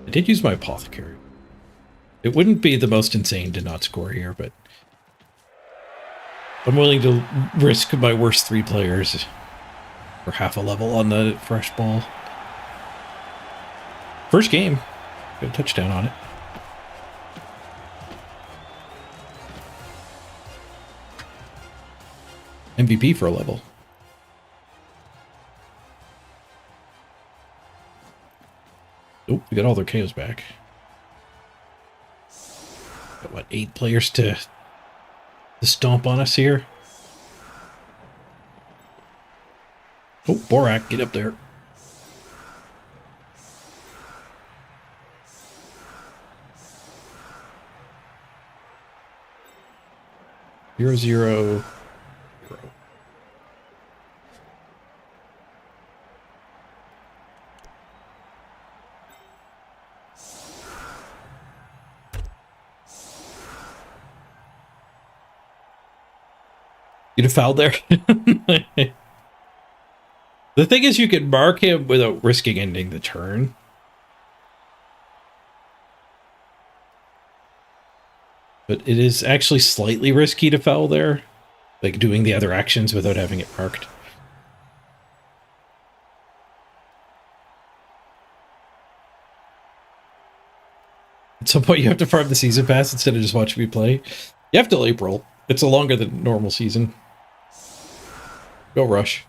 I did use my apothecary. It wouldn't be the most insane to not score here, but I'm willing to risk my worst 3 players for half a level on the fresh ball. First game. Got a touchdown on it. MVP for a level. Oh, we got all their KOs back. Got, what, 8 players to stomp on us here? Oh, Borak, get up there. 0, 0. You'd have fouled there. The thing is, you could mark him without risking ending the turn. But it is actually slightly risky to foul there. Like doing the other actions without having it marked. At some point, you have to farm the season pass instead of just watching me play. You have till April. It's a longer than normal season. Go Rush.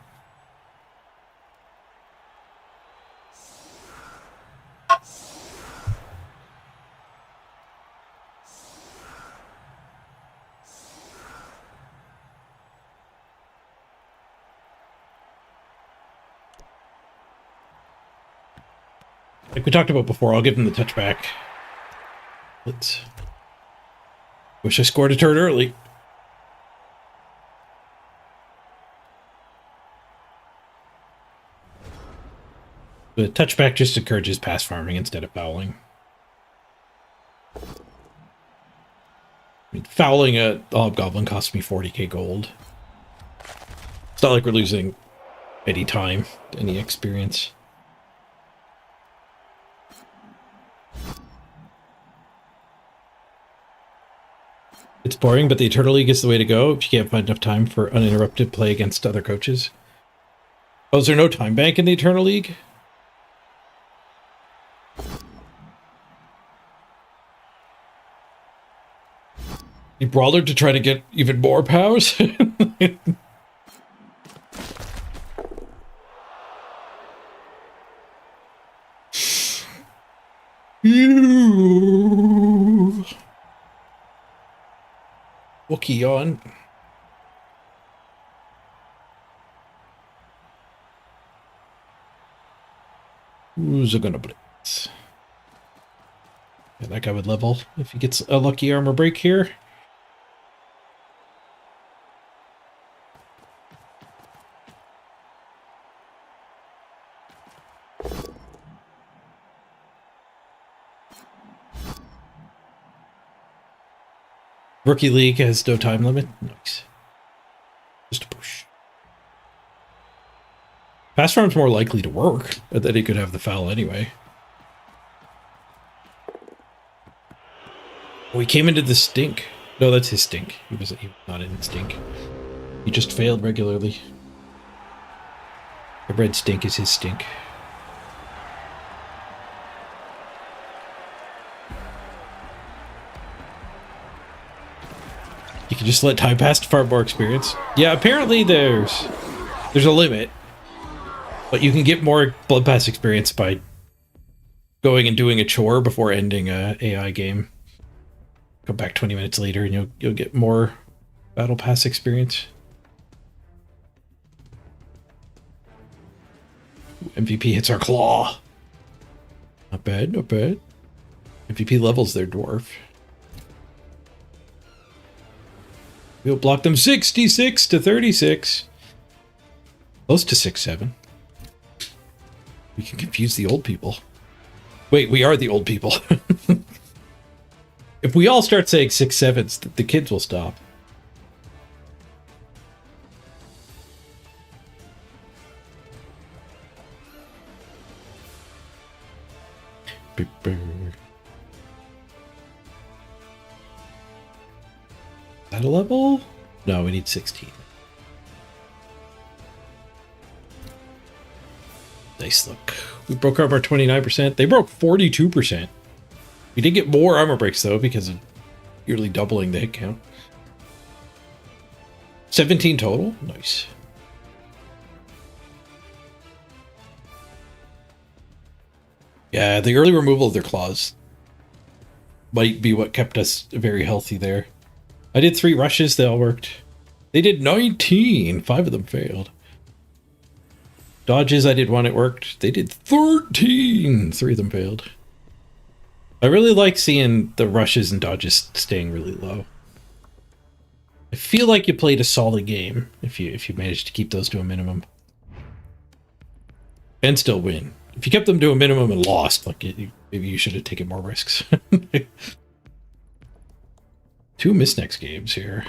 Like we talked about before, I'll give them the touchback. Let's... Wish I scored a turn early. The touchback just encourages pass farming instead of fouling. I mean, fouling a Hobgoblin cost me 40k gold. It's not like we're losing any time, any experience. It's boring, but the Eternal League is the way to go if you can't find enough time for uninterrupted play against other coaches. Oh, is there no time bank in the Eternal League? You brawler to try to get even more powers? You Wookie on. Who's it gonna blitz? Yeah, that guy would level if he gets a lucky armor break here. Rookie League has no time limit. Nice. Just a push. Pass farm's more likely to work, but then he could have the foul anyway. Oh, he came into the stink. No, that's his stink. He was not in stink. He just failed regularly. The red stink is his stink. You can just let time pass to farm more experience. Yeah, apparently there's a limit. But you can get more blood pass experience by going and doing a chore before ending a AI game. Come back 20 minutes later and you'll get more battle pass experience. MVP hits our claw. Not bad, not bad. MVP levels their dwarf. We'll block them 66 to 36. Close to 6-7. We can confuse the old people. Wait, we are the old people. If we all start saying 6-7s, the kids will stop. Is that a level? No, we need 16. Nice look. We broke armor 29%. They broke 42%. We did get more armor breaks though because of nearly doubling the hit count. 17 total. Nice. Yeah, the early removal of their claws might be what kept us very healthy there. I did 3 rushes, they all worked. They did 19, 5 of them failed. Dodges, I did 1, it worked. They did 13, 3 of them failed. I really like seeing the rushes and dodges staying really low. I feel like you played a solid game if you managed to keep those to a minimum. And still win. If you kept them to a minimum and lost, like maybe you should have taken more risks. 2 miss next games here.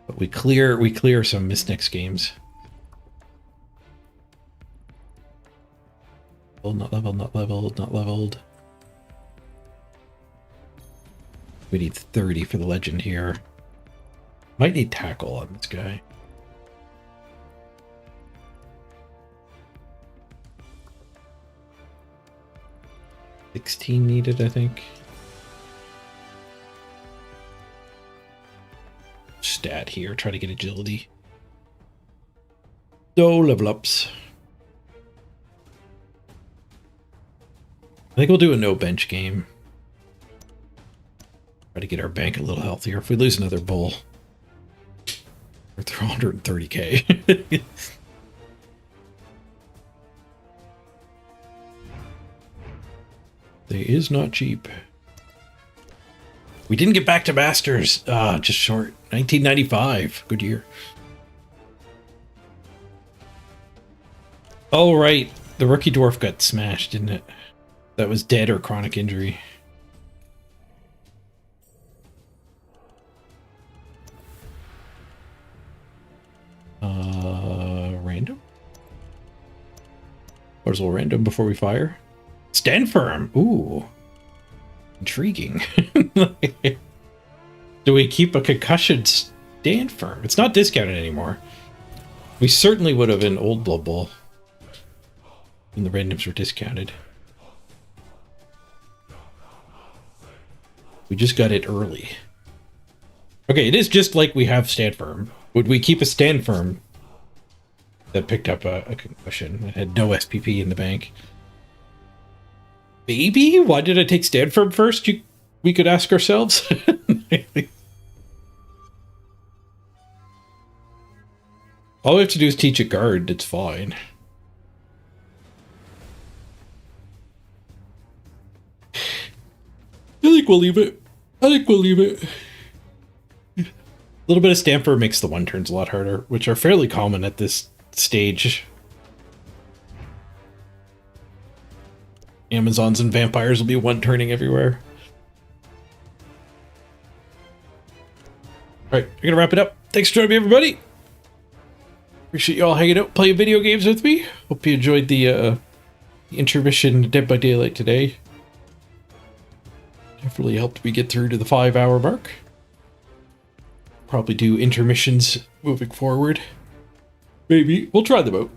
But we clear some miss next games. Oh, not leveled, not leveled, not leveled. We need 30 for the legend here. Might need tackle on this guy. $16 needed, I think. Stat here, try to get agility. No level ups. I think we'll do a no bench game. Try to get our bank a little healthier. If we lose another bull, we're 130k. They is not cheap. We didn't get back to Masters. Just short. 1995. Good year. Oh, right. The rookie dwarf got smashed, didn't it? That was dead or chronic injury. Random? What is all random before we fire? Stand firm. Ooh. Intriguing. Do we keep a concussion stand firm? It's not discounted anymore. We certainly would have in old Blood Bowl when the randoms were discounted. We just got it early. Okay, it is just like we have stand firm. Would we keep a stand firm that picked up a concussion and had no SPP in the bank? Maybe? Why did I take stand firm first? We could ask ourselves. All we have to do is teach a guard. It's fine. I think we'll leave it. A little bit of Stamper makes the one turns a lot harder, which are fairly common at this stage. Amazons and vampires will be one turning everywhere. Alright, we're gonna wrap it up. Thanks for joining me, everybody. Appreciate you all hanging out, playing video games with me. Hope you enjoyed the intermission Dead by Daylight today. Definitely helped me get through to the 5-hour mark. Probably do intermissions moving forward. Maybe. We'll try them out.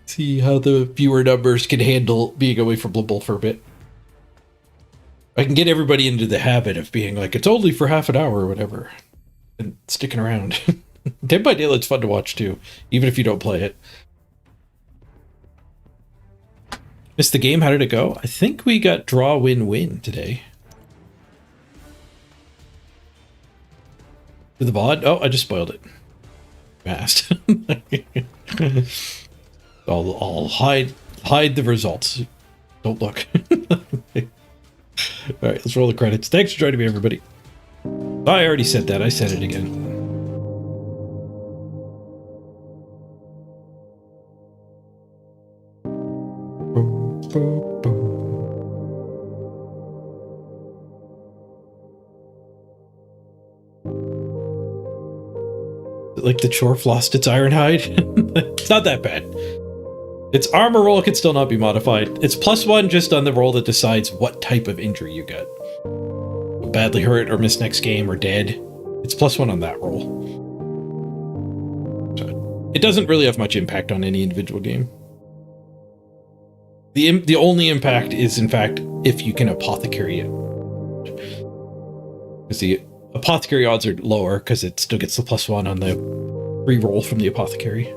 See how the viewer numbers can handle being away from Blood Bowl for a bit. I can get everybody into the habit of being like, it's only for half an hour or whatever. And sticking around. Dead by Daylight's fun to watch too, even if you don't play it. Missed the game, how did it go? I think we got draw, win, win today. To the VOD? Oh, I just spoiled it. Fast. I'll hide the results. Don't look. Alright, let's roll the credits. Thanks for joining me, everybody. I already said that. I said it again. Like the Chorf lost its Ironhide? It's not that bad. Its armor roll can still not be modified. It's +1 just on the roll that decides what type of injury you get. Badly hurt or miss next game or dead. It's +1 on that roll. So it doesn't really have much impact on any individual game. The only impact is, in fact, if you can apothecary it. Because the apothecary odds are lower because it still gets the +1 on the re-roll from the apothecary.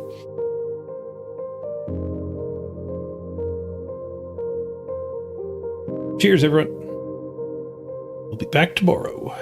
Cheers, everyone. We'll be back tomorrow.